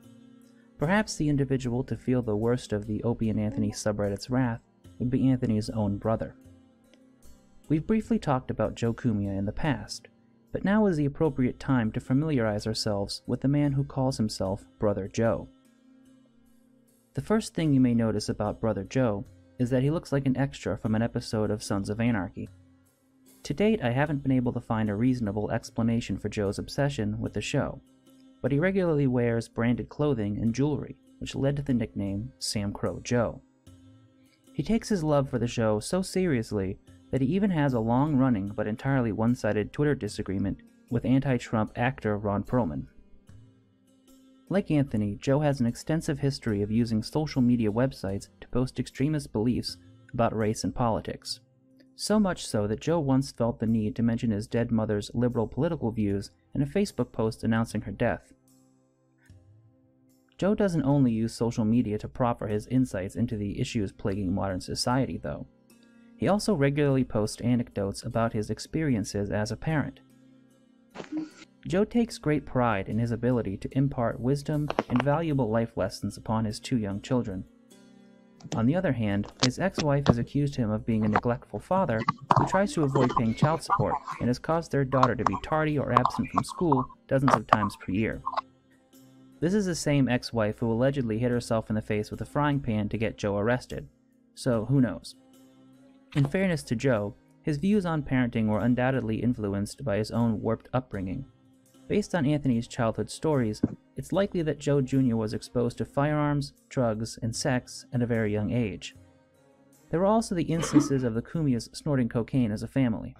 Perhaps the individual to feel the worst of the Opie and Anthony subreddit's wrath would be Anthony's own brother. We've briefly talked about Joe Cumia in the past, but now is the appropriate time to familiarize ourselves with the man who calls himself Brother Joe. The first thing you may notice about Brother Joe is that he looks like an extra from an episode of Sons of Anarchy. To date, I haven't been able to find a reasonable explanation for Joe's obsession with the show, but he regularly wears branded clothing and jewelry, which led to the nickname Sam Crow Joe. He takes his love for the show so seriously that he even has a long-running but entirely one-sided Twitter disagreement with anti-Trump actor Ron Perlman. Like Anthony, Joe has an extensive history of using social media websites to post extremist beliefs about race and politics. So much so that Joe once felt the need to mention his dead mother's liberal political views in a Facebook post announcing her death. Joe doesn't only use social media to proffer his insights into the issues plaguing modern society, though. He also regularly posts anecdotes about his experiences as a parent. Joe takes great pride in his ability to impart wisdom and valuable life lessons upon his two young children. On the other hand, his ex-wife has accused him of being a neglectful father who tries to avoid paying child support and has caused their daughter to be tardy or absent from school dozens of times per year. This is the same ex-wife who allegedly hit herself in the face with a frying pan to get Joe arrested, so who knows. In fairness to Joe, his views on parenting were undoubtedly influenced by his own warped upbringing. Based on Anthony's childhood stories, it's likely that Joe Jr. was exposed to firearms, drugs, and sex at a very young age. There were also the instances of the Kumiyas snorting cocaine as a family.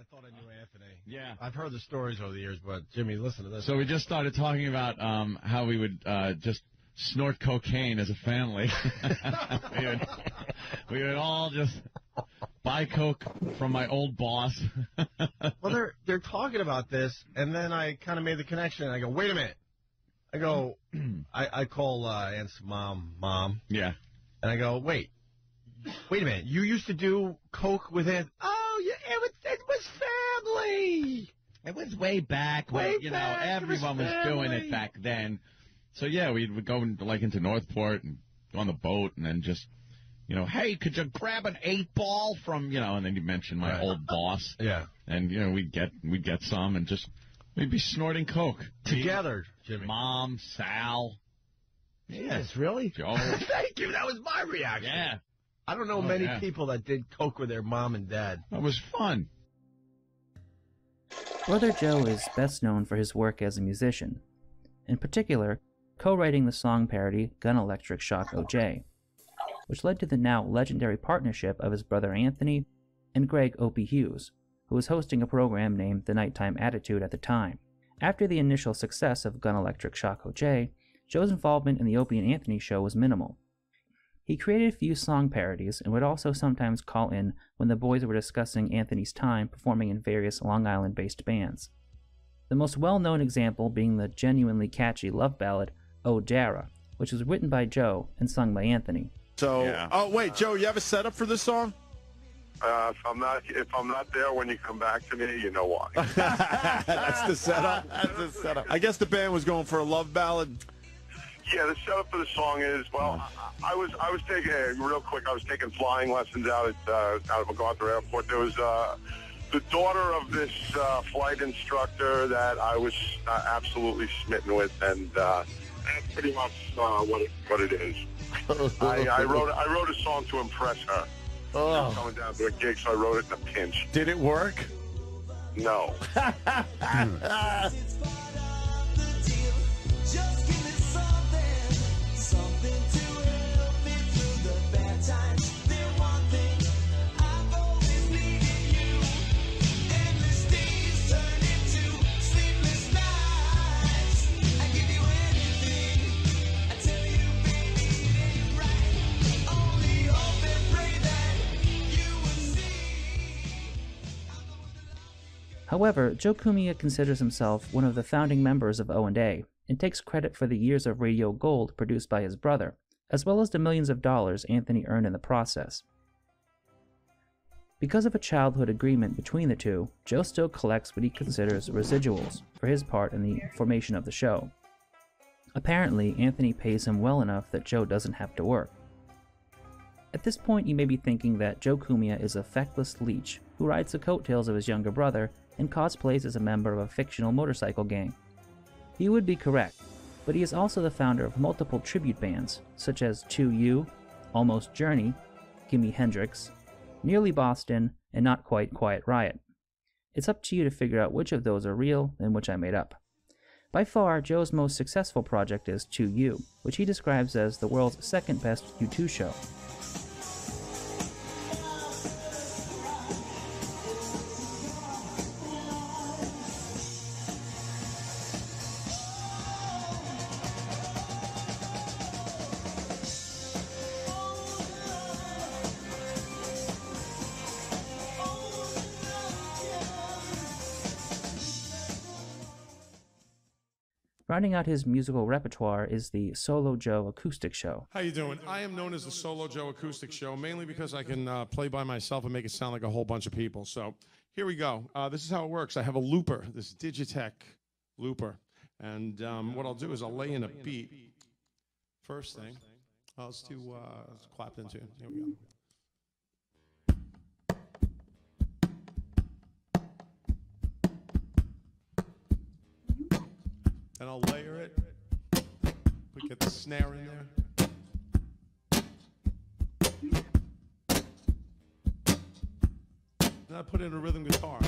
Yeah.
I've heard the stories over the years, but Jimmy, listen to this.
So we just started talking about how we would just snort cocaine as a family. we would all just buy coke from my old boss.
Well, they're talking about this, and then I kind of made the connection. I go, wait a minute. I go, I call Aunt's mom.
Yeah.
And I go, wait a minute. You used to do coke with Aunt? Oh, yeah, it was family.
It was way back when, everyone was doing it back then. So, yeah, we would go into Northport and go on the boat and then just, hey, could you grab an 8-ball from, and then you mention my old boss.
Yeah.
And, we'd get some and just, we'd be snorting coke.
Together, Jimmy.
Mom, Sal.
Yes, really?
Joe.
Thank you. That was my reaction.
Yeah.
I don't know many people that did coke with their mom and dad.
That was fun.
Brother Joe is best known for his work as a musician, in particular, co-writing the song parody Gun Electric Shock OJ, which led to the now legendary partnership of his brother Anthony and Greg Opie Hughes, who was hosting a program named The Nighttime Attitude at the time. After the initial success of Gun Electric Shock OJ, Joe's involvement in the Opie and Anthony show was minimal. He created a few song parodies and would also sometimes call in when the boys were discussing Anthony's time performing in various Long Island-based bands. The most well-known example being the genuinely catchy love ballad, Oh Dara, which was written by Joe and sung by Anthony.
So, oh wait, Joe, you have a setup for this song?
If I'm not there when you come back to me, you know why.
That's the setup. That's the setup. I guess the band was going for a love ballad.
Yeah, the setup for the song is I was taking real quick. I was taking flying lessons out of MacArthur Airport. There was the daughter of this flight instructor that I was absolutely smitten with, and that's pretty much what it is. I wrote a song to impress her.
Oh.
Coming down to a gig, so I wrote it in a pinch.
Did it work?
No.
However, Joe Kumiya considers himself one of the founding members of O&A and takes credit for the years of radio gold produced by his brother, as well as the millions of dollars Anthony earned in the process. Because of a childhood agreement between the two, Joe still collects what he considers residuals for his part in the formation of the show. Apparently, Anthony pays him well enough that Joe doesn't have to work. At this point, you may be thinking that Joe Kumiya is a feckless leech who rides the coattails of his younger brother and cosplays as a member of a fictional motorcycle gang. He would be correct, but he is also the founder of multiple tribute bands, such as 2U, Almost Journey, Gimme Hendrix, Nearly Boston, and Not Quite Quiet Riot. It's up to you to figure out which of those are real and which I made up. By far, Joe's most successful project is 2U, which he describes as the world's second best U2 show. Rounding out his musical repertoire is the Solo Joe Acoustic Show.
How you doing? I am known as the Solo Joe Acoustic Show, mainly because I can play by myself and make it sound like a whole bunch of people. So here we go. This is how it works. I have a looper, this Digitech looper. And what I'll do is I'll lay in a beat. First thing, Let's do Clapton tune. Here we go. And I'll layer it. We get the snare in there. Then I put in a rhythm guitar.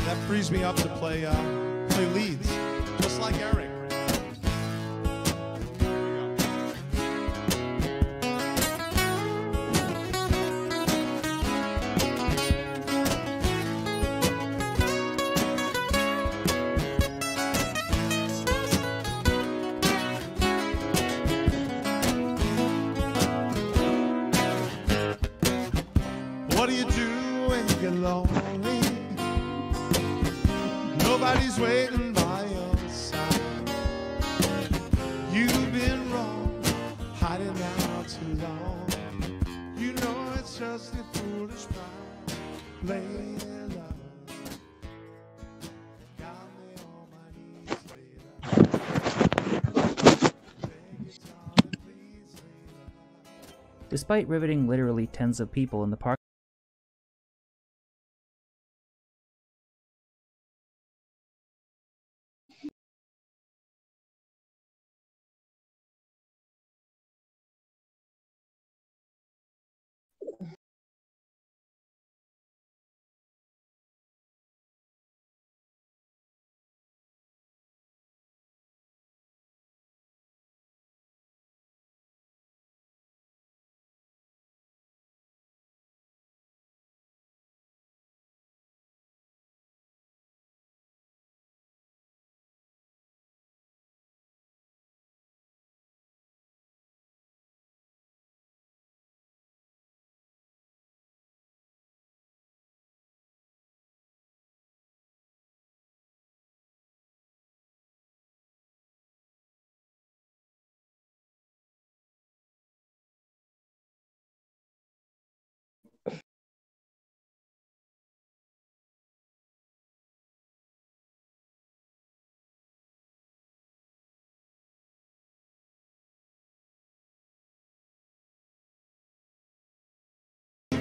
That frees me up to play leads, just like Eric. What do you do when you get lonely? Nobody's waiting by your side. You've been wrong, hiding out too long. You know it's just a foolish pride, playing love. Got me on my knees,
Despite riveting literally tens of people in the park,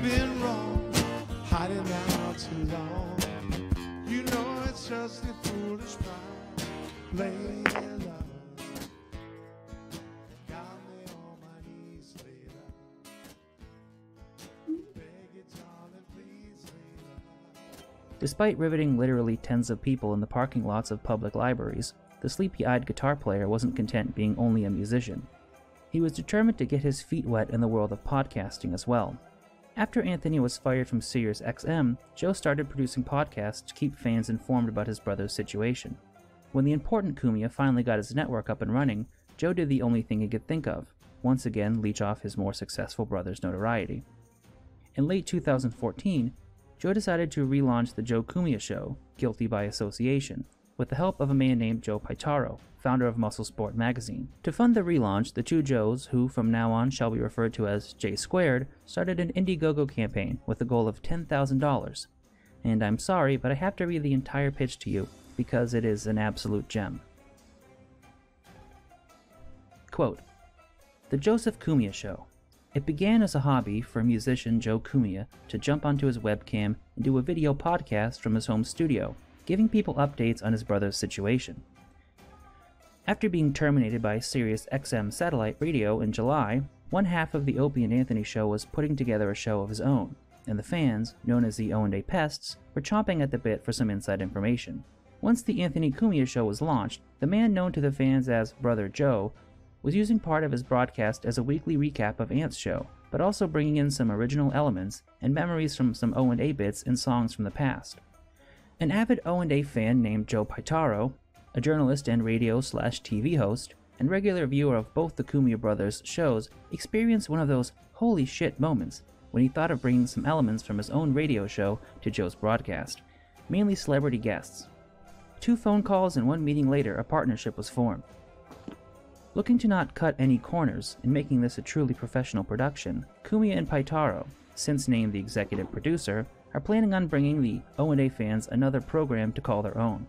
been wrong, hiding out too long. You know it's just a foolish pride, playing love. Got me on my knees, later. Beg you, darling, please, later.
Despite riveting literally tens of people in the parking lots of public libraries, the sleepy-eyed guitar player wasn't content being only a musician. He was determined to get his feet wet in the world of podcasting as well. After Anthony was fired from Sirius XM, Joe started producing podcasts to keep fans informed about his brother's situation. When the important Cumia finally got his network up and running, Joe did the only thing he could think of, once again leech off his more successful brother's notoriety. In late 2014, Joe decided to relaunch the Joe Cumia Show, Guilty by Association, with the help of a man named Joe Pitaro, founder of Muscle Sport magazine. To fund the relaunch, the two Joes, who from now on shall be referred to as J Squared, started an Indiegogo campaign with the goal of $10,000. And I'm sorry, but I have to read the entire pitch to you, because it is an absolute gem. Quote, "The Joseph Cumia Show. It began as a hobby for musician Joe Cumia to jump onto his webcam and do a video podcast from his home studio, giving people updates on his brother's situation. After being terminated by Sirius XM satellite radio in July, one half of the Opie and Anthony show was putting together a show of his own, and the fans, known as the O&A Pests, were chomping at the bit for some inside information. Once the Anthony Cumia show was launched, the man known to the fans as Brother Joe was using part of his broadcast as a weekly recap of Ant's show, but also bringing in some original elements and memories from some O&A bits and songs from the past. An avid O&A fan named Joe Pitaro, a journalist and radio/TV host, and regular viewer of both the Cumia brothers' shows, experienced one of those holy shit moments when he thought of bringing some elements from his own radio show to Joe's broadcast, mainly celebrity guests. 2 phone calls and 1 meeting later, a partnership was formed. Looking to not cut any corners in making this a truly professional production, Cumia and Pitaro, since named the executive producer, are planning on bringing the O&A fans another program to call their own.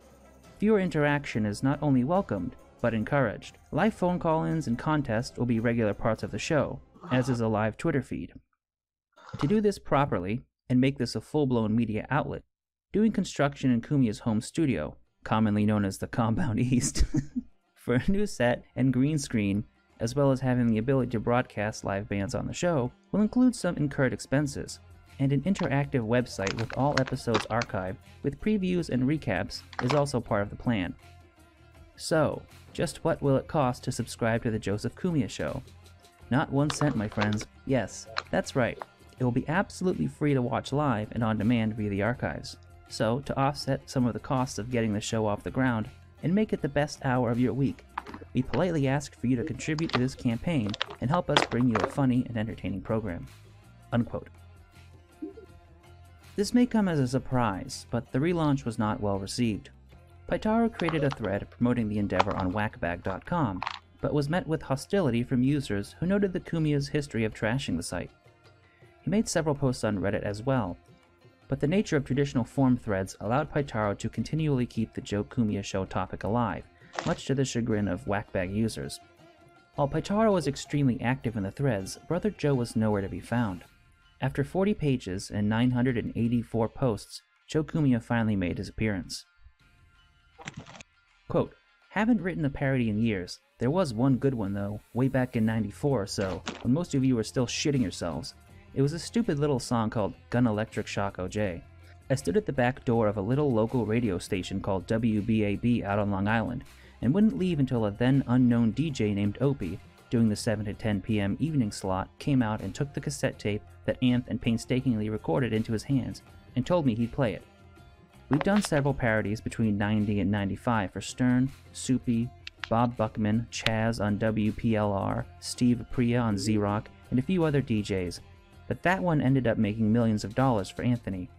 Viewer interaction is not only welcomed, but encouraged. Live phone call-ins and contests will be regular parts of the show, as is a live Twitter feed. To do this properly, and make this a full-blown media outlet, doing construction in Kumia's home studio, commonly known as the Compound East, for a new set and green screen, as well as having the ability to broadcast live bands on the show, will include some incurred expenses, and an interactive website with all episodes archived with previews and recaps is also part of the plan. So, just what will it cost to subscribe to the Joseph Kumia Show? Not 1 cent, my friends. Yes, that's right. It will be absolutely free to watch live and on demand via the archives. So, to offset some of the costs of getting the show off the ground and make it the best hour of your week, we politely ask for you to contribute to this campaign and help us bring you a funny and entertaining program." Unquote. This may come as a surprise, but the relaunch was not well received. Paitaro created a thread promoting the endeavor on whackbag.com, but was met with hostility from users who noted the Kumia's history of trashing the site. He made several posts on Reddit as well, but the nature of traditional forum threads allowed Paitaro to continually keep the Joe Kumia Show topic alive, much to the chagrin of whackbag users. While Paitaro was extremely active in the threads, Brother Joe was nowhere to be found. After 40 pages and 984 posts, Joe Kumia finally made his appearance. Quote, "Haven't written a parody in years. There was one good one though, way back in '94 or so, when most of you were still shitting yourselves. It was a stupid little song called Gun Electric Shock OJ. I stood at the back door of a little local radio station called WBAB out on Long Island, and wouldn't leave until a then unknown DJ named Opie, doing the 7 to 10 p.m. evening slot, came out and took the cassette tape that Anth and painstakingly recorded into his hands, and told me he'd play it. We've done several parodies between 90 and 95 for Stern, Soupy, Bob Buckman, Chaz on WPLR, Steve Apria on Z-Rock, and a few other DJs, but that one ended up making millions of dollars for Anthony.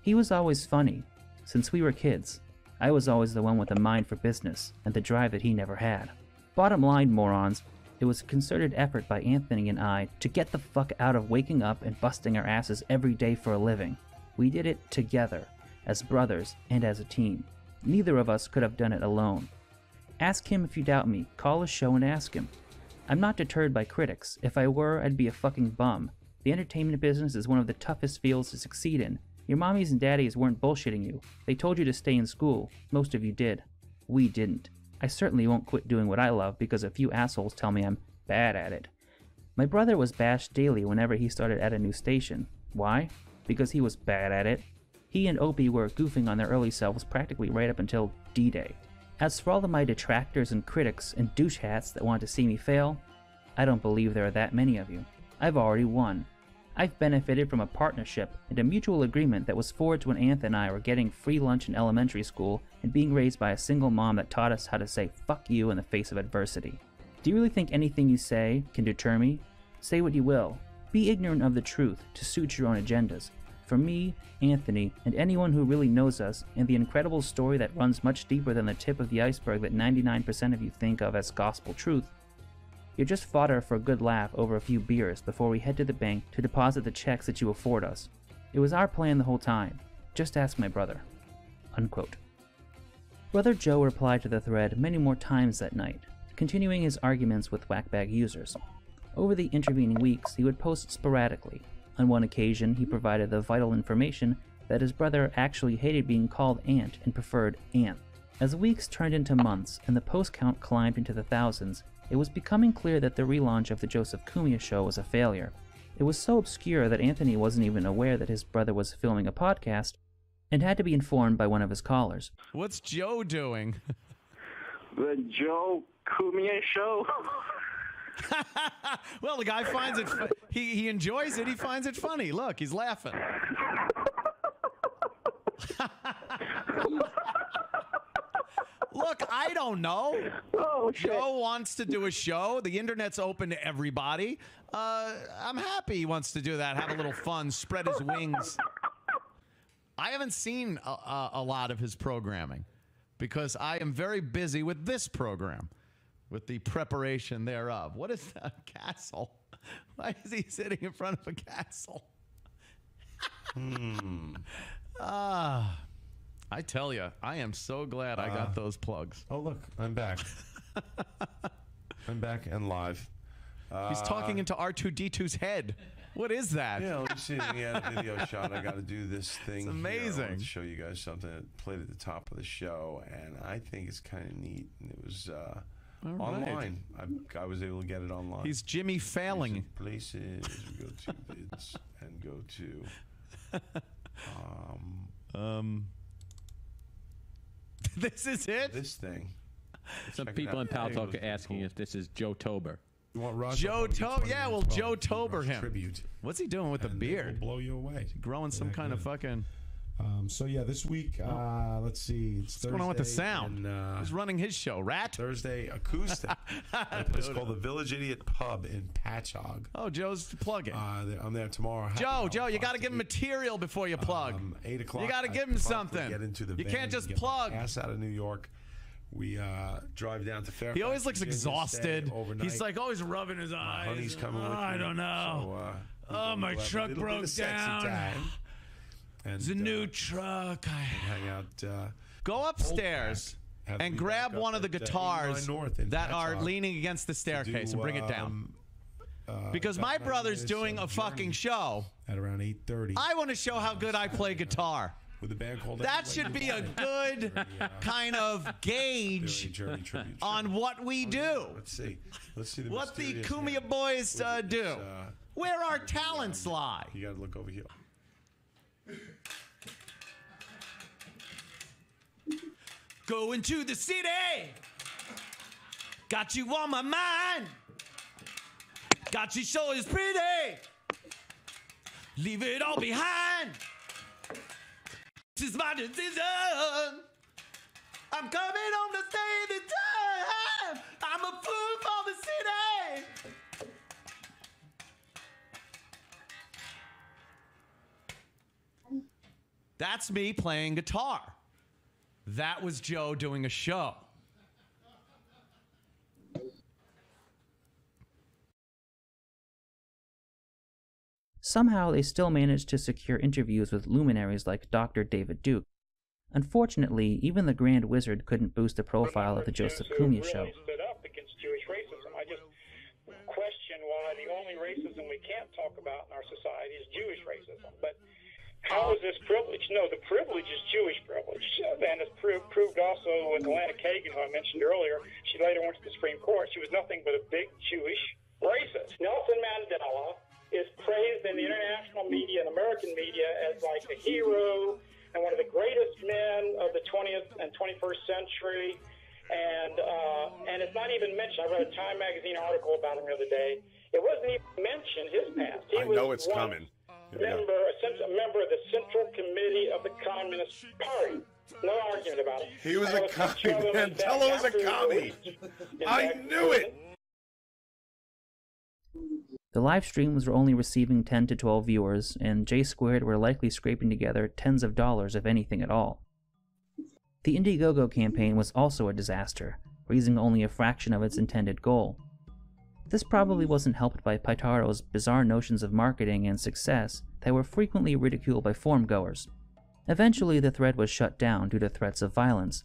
He was always funny. Since we were kids, I was always the one with a mind for business, and the drive that he never had. Bottom line, morons, it was a concerted effort by Anthony and I to get the fuck out of waking up and busting our asses every day for a living. We did it together, as brothers and as a team. Neither of us could have done it alone. Ask him if you doubt me. Call his show and ask him. I'm not deterred by critics. If I were, I'd be a fucking bum. The entertainment business is one of the toughest fields to succeed in. Your mommies and daddies weren't bullshitting you. They told you to stay in school. Most of you did. We didn't. I certainly won't quit doing what I love because a few assholes tell me I'm bad at it. My brother was bashed daily whenever he started at a new station. Why? Because he was bad at it. He and Opie were goofing on their early selves practically right up until D-Day. As for all of my detractors and critics and douche hats that want to see me fail, I don't believe there are that many of you. I've already won. I've benefited from a partnership and a mutual agreement that was forged when Anth and I were getting free lunch in elementary school and being raised by a single mom that taught us how to say fuck you in the face of adversity. Do you really think anything you say can deter me? Say what you will. Be ignorant of the truth to suit your own agendas. For me, Anthony, and anyone who really knows us, and the incredible story that runs much deeper than the tip of the iceberg that 99% of you think of as gospel truth, you're just fodder for a good laugh over a few beers before we head to the bank to deposit the checks that you afford us. It was our plan the whole time. Just ask my brother." Unquote. Brother Joe replied to the thread many more times that night, continuing his arguments with whackbag users. Over the intervening weeks, he would post sporadically. On one occasion, he provided the vital information that his brother actually hated being called Ant and preferred Anth. As weeks turned into months and the post count climbed into the thousands, it was becoming clear that the relaunch of the Joseph Kumia Show was a failure. It was so obscure that Anthony wasn't even aware that his brother was filming a podcast and had to be informed by one of his callers.
What's Joe doing?
The Joe Kumia Show.
Well, the guy finds it. He enjoys it. He finds it funny. Look, he's laughing. Look, I don't know.
Oh, shit.
Joe wants to do a show. The internet's open to everybody. I'm happy he wants to do that. Have a little fun. Spread his wings. I haven't seen a lot of his programming because I am very busy with this program, with the preparation thereof. What is that castle? Why is he sitting in front of a castle? I tell you, I am so glad I got those plugs.
Oh, look, I'm back. I'm back and live.
He's talking into R2-D2's head. What is that?
Yeah, let me see. We had a video shot. I got to do this thing.
It's amazing.
I want to show you guys something that played at the top of the show, and I think it's kind of neat. And it was online. I was able to get it online.
He's Jimmy Fallon.
Places. We go to vids and go to.
This is it?
This thing.
Some people in Pal Talk are asking if this is Joe Tober.
You want Roger?
Joe Tober? Yeah, well, Joe Tober him.
Tribute.
What's he doing with the beard?
Will blow you away.
Is he growing some kind of fucking...
So yeah, this week, let's see. It's
What's going on with the sound? Who's running his show? Rat?
Thursday acoustic. At a place called the Village Idiot Pub in Patchogue.
Oh, Joe's plugging.
I'm there tomorrow.
Joe, you got to give him material before you plug.
8 o'clock.
You got to give him something.
Get into the
you
van,
can't just
get
plug.
My ass out of New York. We drive down to Fairfax.
He always looks
Virginia,
exhausted.
overnight.
He's like always rubbing his eyes.
Honey's coming with me.
I don't know.
So,
my truck broke down. It's a new truck.
Hang out.
Go upstairs and grab one of the guitars that are leaning against the staircase and bring it down. Because my brother's doing a fucking show
at around 8:30.
I want to show how good I play guitar.
With a band called
that should be a good kind of gauge on what we do.
Let's see
what the Kumia boys do. Where our talents lie.
You got to look over here.
Going to the city. Got you on my mind. Got you so it's pretty. Leave it all behind. This is my decision. I'm coming home to stay the time. I'm a fool for the city. That's me playing guitar. That was Joe doing a show.
Somehow, they still managed to secure interviews with luminaries like Dr. David Duke. Unfortunately, even the Grand Wizard couldn't boost the profile of the Joseph Kumia show.
Stood up against Jewish racism. I just question why the only racism we can't talk about in our society is Jewish racism. But how is this privilege? No, the privilege is Jewish privilege. And it's proved also with Atlanta Kagan, who I mentioned earlier. She later went to the Supreme Court. She was nothing but a big Jewish racist. Nelson Mandela is praised in the international media and American media as like a hero and one of the greatest men of the 20th and 21st century. And it's not even mentioned. I read a Time magazine article about him the other day. It wasn't even mentioned, his past.
I know it's coming.
A member of the Central Committee of the Communist Party. No argument about it.
He was a commie, man. Tell him he was a commie. I knew it.
The live streams were only receiving 10 to 12 viewers, and J Squared were likely scraping together tens of dollars, if anything at all. The Indiegogo campaign was also a disaster, raising only a fraction of its intended goal. This probably wasn't helped by Paitaro's bizarre notions of marketing and success that were frequently ridiculed by forum-goers. Eventually, the thread was shut down due to threats of violence.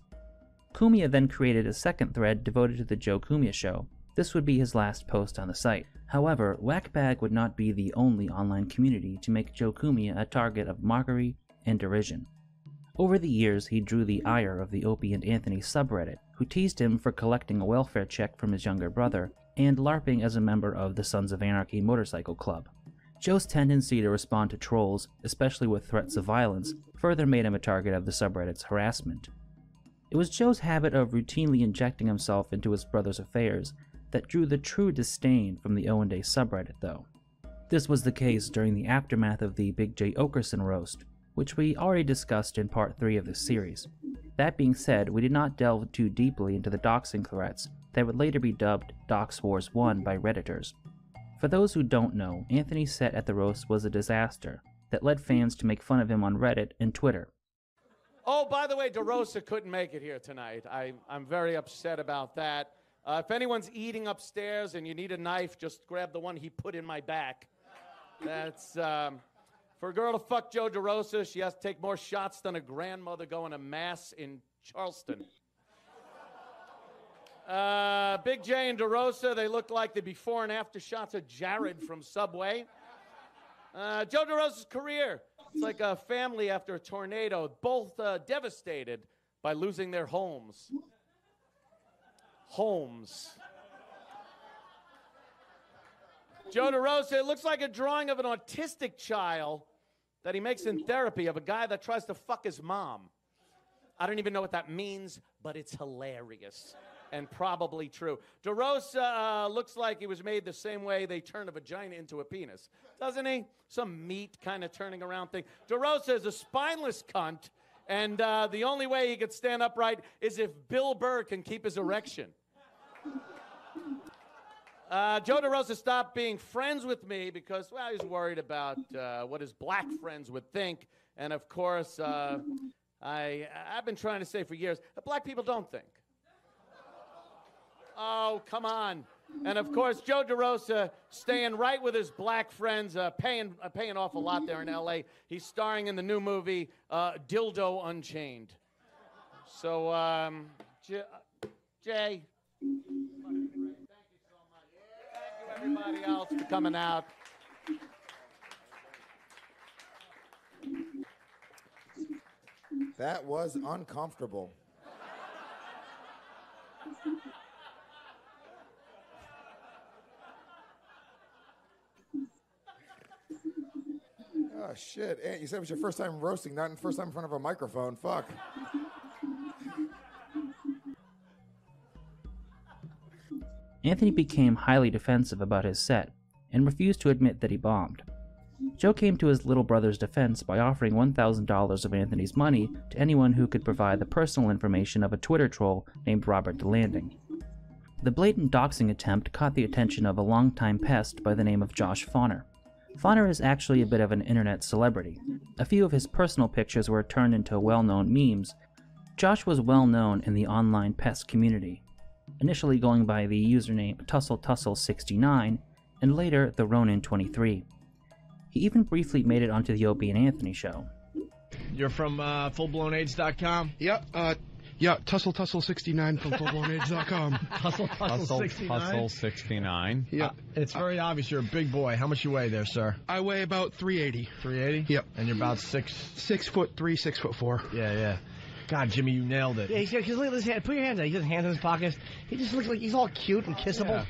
Kumia then created a second thread devoted to the Joe Kumia Show. This would be his last post on the site. However, Whackbag would not be the only online community to make Joe Kumia a target of mockery and derision. Over the years, he drew the ire of the Opie and Anthony subreddit, who teased him for collecting a welfare check from his younger brother and LARPing as a member of the Sons of Anarchy motorcycle club. Joe's tendency to respond to trolls, especially with threats of violence, further made him a target of the subreddit's harassment. It was Joe's habit of routinely injecting himself into his brother's affairs that drew the true disdain from the Owen Day subreddit, though. This was the case during the aftermath of the Big J Okerson roast, which we already discussed in part 3 of this series. That being said, we did not delve too deeply into the doxing threats that would later be dubbed Dox Wars 1 by Redditors. For those who don't know, Anthony's set at the roast was a disaster that led fans to make fun of him on Reddit and Twitter.
Oh, by the way, DeRosa couldn't make it here tonight. I'm very upset about that. If anyone's eating upstairs and you need a knife, just grab the one he put in my back. That's
For a girl to fuck Joe DeRosa, she has to take more shots than a grandmother going to mass in Charleston. Big J and DeRosa, they look like the before and after shots of Jared from Subway. Joe DeRosa's career, it's like a family after a tornado, both devastated by losing their homes. Joe DeRosa, it looks like a drawing of an autistic child that he makes in therapy of a guy that tries to fuck his mom. I don't even know what that means, but it's hilarious and probably true. DeRosa looks like he was made the same way they turn a vagina into a penis, doesn't he? Some meat kind of turning around thing. DeRosa is a spineless cunt, and the only way he could stand upright is if Bill Burr can keep his erection. Joe DeRosa stopped being friends with me because, well, he was worried about what his black friends would think. And, of course, I've been trying to say for years that black people don't think. Oh, come on. And, of course, Joe DeRosa staying right with his black friends, paying off a lot there in L.A. He's starring in the new movie Dildo Unchained. So, Jay. Everybody else for coming out.
That was uncomfortable. Oh, shit. Aunt, you said it was your first time roasting, not first time in front of a microphone. Fuck.
Anthony became highly defensive about his set and refused to admit that he bombed. Joe came to his little brother's defense by offering $1,000 of Anthony's money to anyone who could provide the personal information of a Twitter troll named Robert DeLanding. The blatant doxing attempt caught the attention of a longtime pest by the name of Josh Fauner. Fauner is actually a bit of an internet celebrity. A few of his personal pictures were turned into well-known memes. Josh was well known in the online pest community, initially going by the username TussleTussle69 and later the Ronin23. He even briefly made it onto the Opie and Anthony show.
You're from fullblownaids.com?
Yep, yeah, TussleTussle69 from fullblownaids.com.
TussleTussle69?
TussleTussle69.
Yeah.
It's very obvious you're a big boy. How much you weigh there, sir?
I weigh about 380.
380?
Yep.
And you're about 6'3",
6'4".
Yeah. God, Jimmy, you nailed it.
Yeah, because look at his hand. Put your hands out. He has hands in his pockets. He just looks like he's all cute and kissable.
Yeah.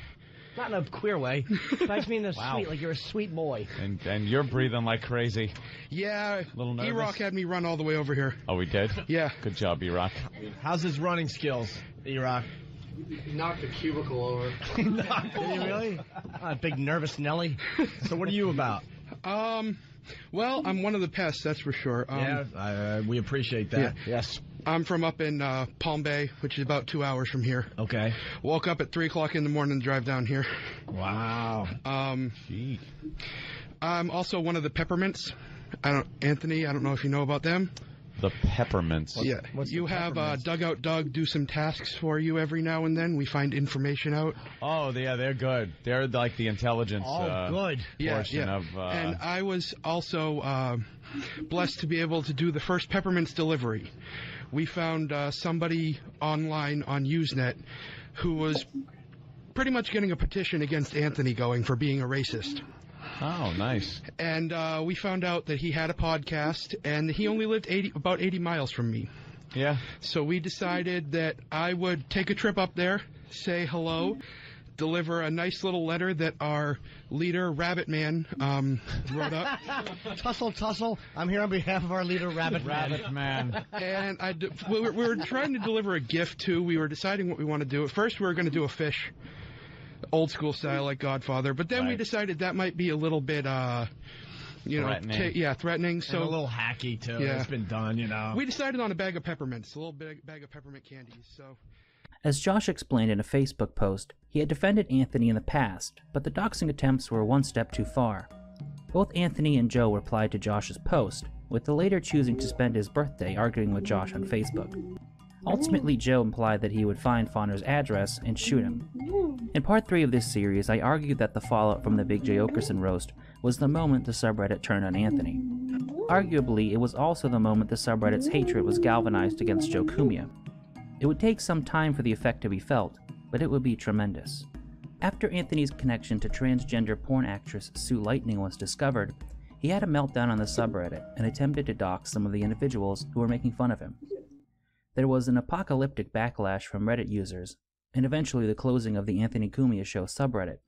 Not in a queer way. But I just mean in a
Wow.
sweet, like you're a sweet boy.
And you're breathing like crazy.
Yeah,
A little nervous?
E-Rock had me run all the way over here.
Oh, we did?
Yeah.
Good job, E-Rock.
How's his running skills, E-Rock?
Knocked the cubicle over.
Did he really? Big nervous Nelly.
So what are you about?
Well, I'm one of the pests, that's for sure.
We appreciate that.
Yeah.
Yes.
I'm from up in Palm Bay, which is about 2 hours from here.
Okay.
Woke up at 3 o'clock in the morning to drive down here.
Wow.
Gee.
I'm also one of the peppermints. Anthony, I don't know if you know about them.
The peppermints.
You have Dugout Doug do some tasks for you every now and then. We find information out.
Oh, yeah, they're good. They're like the intelligence portion of...
And I was also blessed to be able to do the first peppermints delivery. We found somebody online on Usenet who was pretty much getting a petition against Anthony going for being a racist.
Oh, nice.
And we found out that he had a podcast, and he only lived about 80 miles from me.
Yeah.
So we decided that I would take a trip up there, say hello, deliver a nice little letter that our leader, Rabbit Man, wrote up.
Tussle, I'm here on behalf of our leader, Rabbit
Man.
And we were trying to deliver a gift, too. We were deciding what we want to do. At first, we were going to do a fish. Old school style, like Godfather. But then we decided that might be a little bit,
threatening.
threatening. So
and a little hacky, too.
Yeah.
It's been done, you know.
We decided on a bag of peppermints, a little bag of peppermint candies. So,
As Josh explained in a Facebook post, he had defended Anthony in the past, but the doxing attempts were one step too far. Both Anthony and Joe replied to Josh's post, with the latter choosing to spend his birthday arguing with Josh on Facebook. Ultimately, Joe implied that he would find Fauner's address and shoot him. In part 3 of this series, I argued that the fallout from the Big J. Okerson roast was the moment the subreddit turned on Anthony. arguably it was also the moment the subreddit's hatred was galvanized against Joe Cumia. It would take some time for the effect to be felt, but it would be tremendous. After Anthony's connection to transgender porn actress Sue Lightning was discovered, he had a meltdown on the subreddit and attempted to dox some of the individuals who were making fun of him. There was an apocalyptic backlash from Reddit users, and eventually the closing of the Anthony Cumia Show subreddit.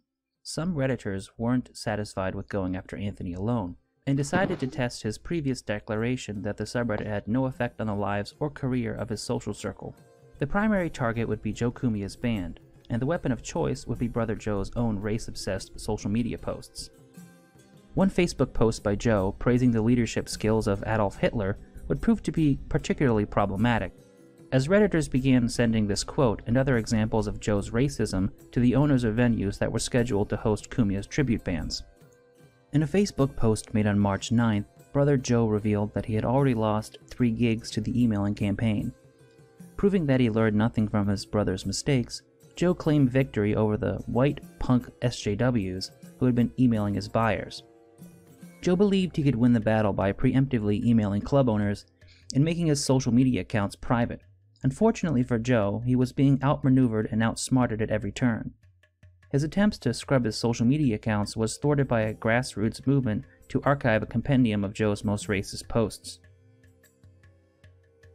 Some Redditors weren't satisfied with going after Anthony alone, and decided to test his previous declaration that the subreddit had no effect on the lives or career of his social circle. The primary target would be Joe Cumia's band, and the weapon of choice would be Brother Joe's own race-obsessed social media posts. One Facebook post by Joe praising the leadership skills of Adolf Hitler would prove to be particularly problematic, as Redditors began sending this quote and other examples of Joe's racism to the owners of venues that were scheduled to host Cumia's tribute bands. In a Facebook post made on March 9th, Brother Joe revealed that he had already lost 3 gigs to the emailing campaign. Proving that he learned nothing from his brother's mistakes, Joe claimed victory over the white punk SJWs who had been emailing his buyers. Joe believed he could win the battle by preemptively emailing club owners and making his social media accounts private. Unfortunately for Joe, he was being outmaneuvered and outsmarted at every turn. His attempts to scrub his social media accounts was thwarted by a grassroots movement to archive a compendium of Joe's most racist posts.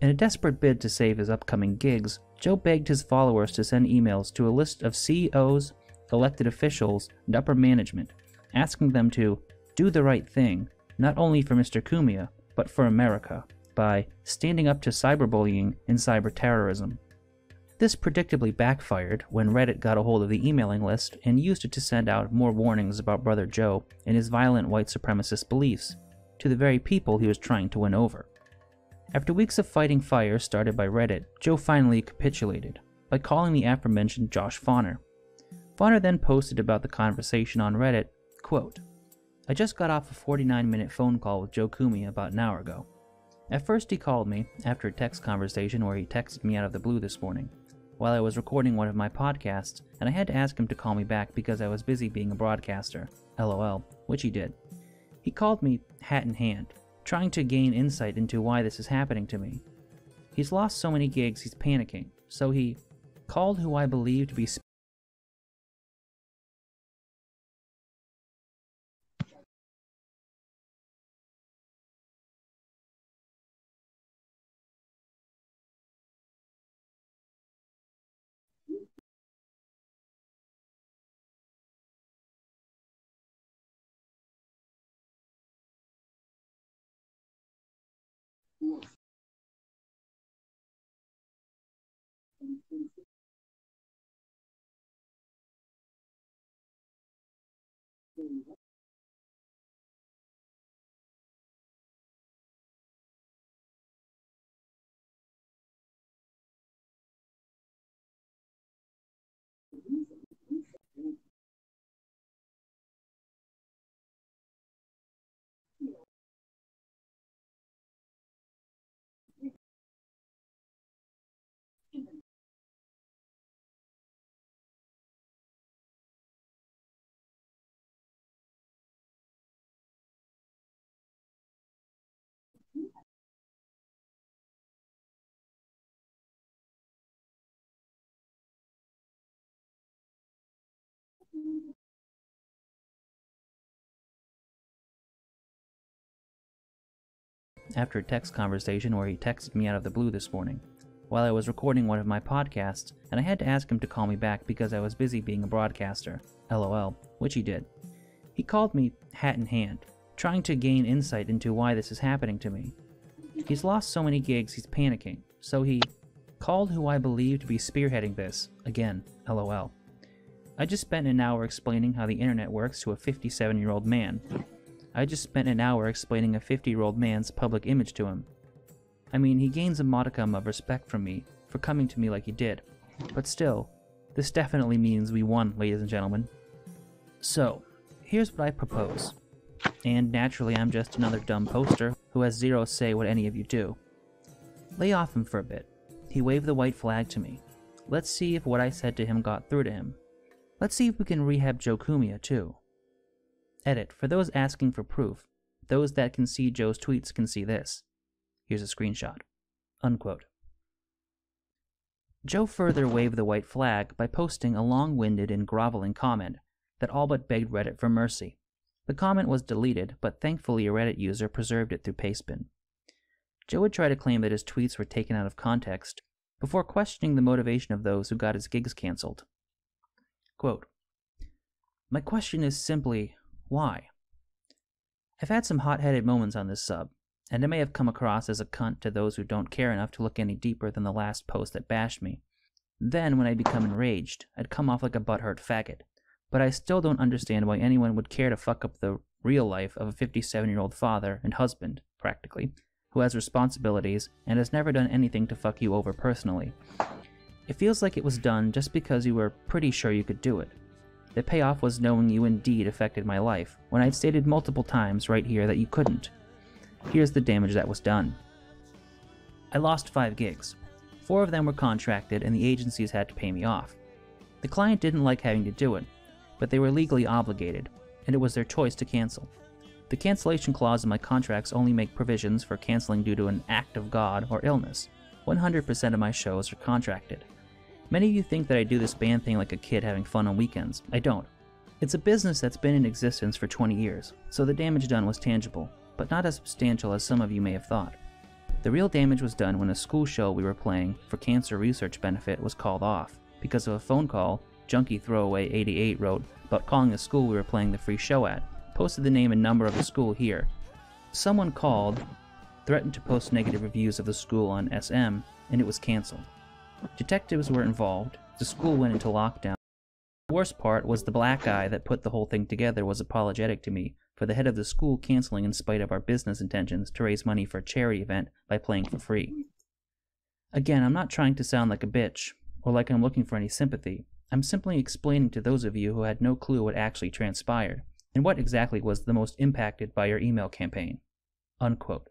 In a desperate bid to save his upcoming gigs, Joe begged his followers to send emails to a list of CEOs, elected officials, and upper management, asking them to do the right thing, not only for Mr. Cumia, but for America, by standing up to cyberbullying and cyberterrorism. This predictably backfired when Reddit got a hold of the emailing list and used it to send out more warnings about Brother Joe and his violent white supremacist beliefs to the very people he was trying to win over. After weeks of fighting fire started by Reddit, Joe finally capitulated by calling the aforementioned Josh Fauner. Fauner then posted about the conversation on Reddit, quote, "I just got off a 49-minute phone call with Joe Cumia about an hour ago. At first he called me, after a text conversation where he texted me out of the blue this morning, while I was recording one of my podcasts, and I had to ask him to call me back because I was busy being a broadcaster, LOL, which he did. He called me hat in hand, trying to gain insight into why this is happening to me. He's lost so many gigs he's panicking, so he called who I believe to be after a text conversation where he texted me out of the blue this morning, while I was recording one of my podcasts, and I had to ask him to call me back because I was busy being a broadcaster, LOL, which he did. He called me hat in hand, trying to gain insight into why this is happening to me. He's lost so many gigs he's panicking, so he called who I believe to be spearheading this, again, LOL. I just spent an hour explaining how the internet works to a 57-year-old man. I just spent an hour explaining a 50-year-old man's public image to him. I mean, he gains a modicum of respect from me for coming to me like he did, but still, this definitely means we won, ladies and gentlemen. So, here's what I propose. And naturally, I'm just another dumb poster who has zero say what any of you do. Lay off him for a bit. He waved the white flag to me. Let's see if what I said to him got through to him. Let's see if we can rehab Joe Cumia, too. Edit, for those asking for proof, those that can see Joe's tweets can see this. Here's a screenshot. Unquote. Joe further waved the white flag by posting a long-winded and groveling comment that all but begged Reddit for mercy. The comment was deleted, but thankfully a Reddit user preserved it through Pastebin. Joe would try to claim that his tweets were taken out of context, before questioning the motivation of those who got his gigs canceled. Quote, "My question is simply, why? I've had some hot-headed moments on this sub, and I may have come across as a cunt to those who don't care enough to look any deeper than the last post that bashed me. Then, when I become enraged, I'd come off like a butthurt faggot. But I still don't understand why anyone would care to fuck up the real life of a 57-year-old father and husband, practically, who has responsibilities and has never done anything to fuck you over personally. It feels like it was done just because you were pretty sure you could do it. The payoff was knowing you indeed affected my life, when I'd stated multiple times right here that you couldn't. Here's the damage that was done. I lost 5 gigs. 4 of them were contracted and the agencies had to pay me off. The client didn't like having to do it, but they were legally obligated, and it was their choice to cancel. The cancellation clause in my contracts only make provisions for canceling due to an act of God or illness. 100% of my shows are contracted. Many of you think that I do this band thing like a kid having fun on weekends. I don't. It's a business that's been in existence for 20 years, so the damage done was tangible, but not as substantial as some of you may have thought. The real damage was done when a school show we were playing for cancer research benefit was called off, because of a phone call Junkie Throwaway 88 wrote about calling the school we were playing the free show at, posted the name and number of the school here. Someone called, threatened to post negative reviews of the school on SM, and it was canceled. Detectives were involved, the school went into lockdown. The worst part was the black guy that put the whole thing together was apologetic to me for the head of the school canceling in spite of our business intentions to raise money for a charity event by playing for free. Again, I'm not trying to sound like a bitch, or like I'm looking for any sympathy. I'm simply explaining to those of you who had no clue what actually transpired, and what exactly was the most impacted by your email campaign." Unquote.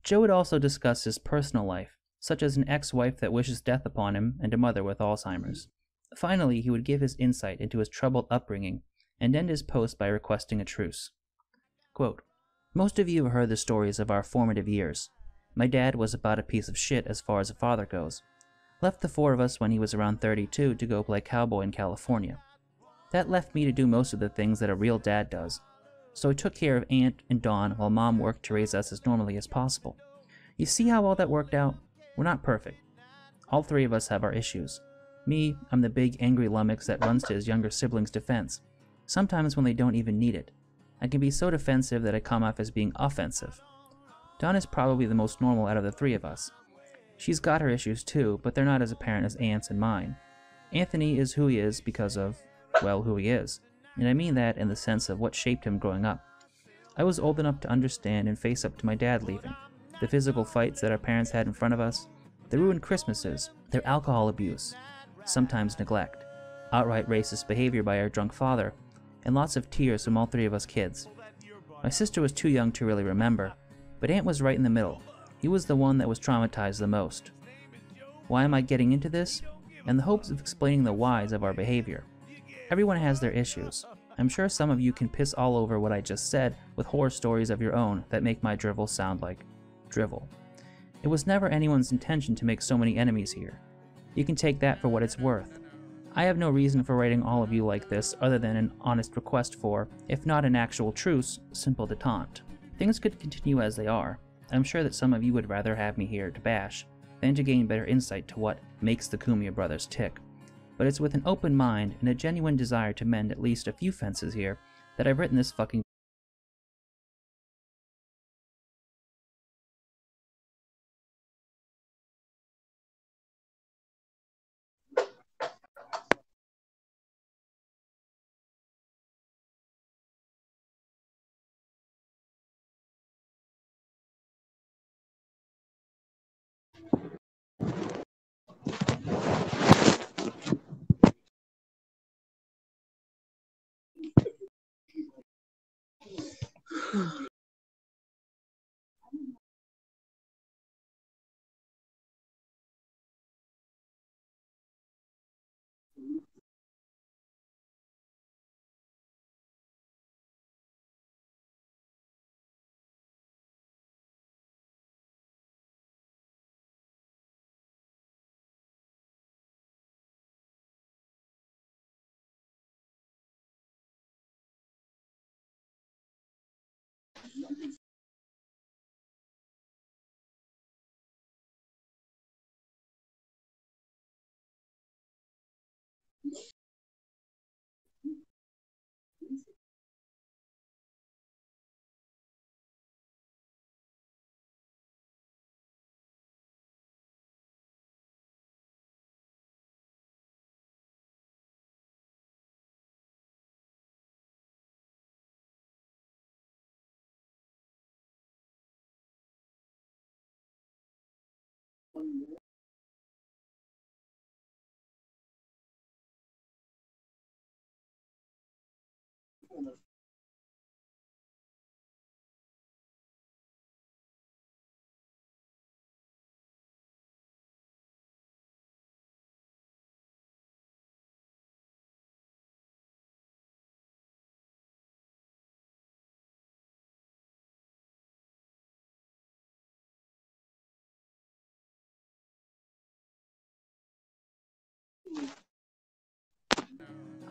Joe would also discuss his personal life, such as an ex-wife that wishes death upon him and a mother with Alzheimer's. Finally, he would give his insight into his troubled upbringing, and end his post by requesting a truce. Quote, "Most of you have heard the stories of our formative years. My dad was about a piece of shit as far as a father goes. Left the 4 of us when he was around 32 to go play cowboy in California. That left me to do most of the things that a real dad does. So I took care of Aunt and Dawn while Mom worked to raise us as normally as possible. You see how all that worked out? We're not perfect. All 3 of us have our issues. Me, I'm the big angry lummox that runs to his younger sibling's defense, sometimes when they don't even need it. I can be so defensive that I come off as being offensive. Dawn is probably the most normal out of the 3 of us. She's got her issues too, but they're not as apparent as Aunt's and mine. Anthony is who he is because of, well, who he is. And I mean that in the sense of what shaped him growing up. I was old enough to understand and face up to my dad leaving, the physical fights that our parents had in front of us, the ruined Christmases, their alcohol abuse, sometimes neglect, outright racist behavior by our drunk father, and lots of tears from all 3 of us kids. My sister was too young to really remember, but Aunt was right in the middle. He was the one that was traumatized the most. Why am I getting into this? In the hopes of explaining the whys of our behavior. Everyone has their issues. I'm sure some of you can piss all over what I just said with horror stories of your own that make my drivel sound like drivel. It was never anyone's intention to make so many enemies here. You can take that for what it's worth. I have no reason for writing all of you like this other than an honest request for, if not an actual truce, simple detente. Things could continue as they are. I'm sure that some of you would rather have me here to bash than to gain better insight to what makes the Cumia brothers tick. But it's with an open mind and a genuine desire to mend at least a few fences here that I've written this fucking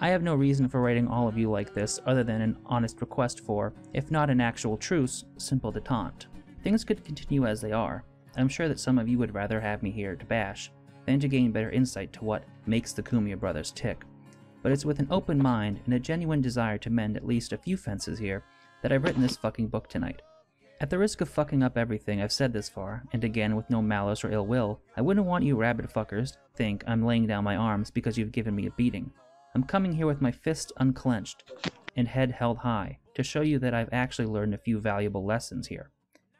I have no reason for writing all of you like this other than an honest request for, if not an actual truce, simple detente. Things could continue as they are. I'm sure that some of you would rather have me here to bash than to gain better insight to what makes the Cumia brothers tick. But it's with an open mind and a genuine desire to mend at least a few fences here that I've written this fucking book tonight. At the risk of fucking up everything I've said this far, and again with no malice or ill will, I wouldn't want you rabid fuckers to think I'm laying down my arms because you've given me a beating. I'm coming here with my fists unclenched and head held high to show you that I've actually learned a few valuable lessons here,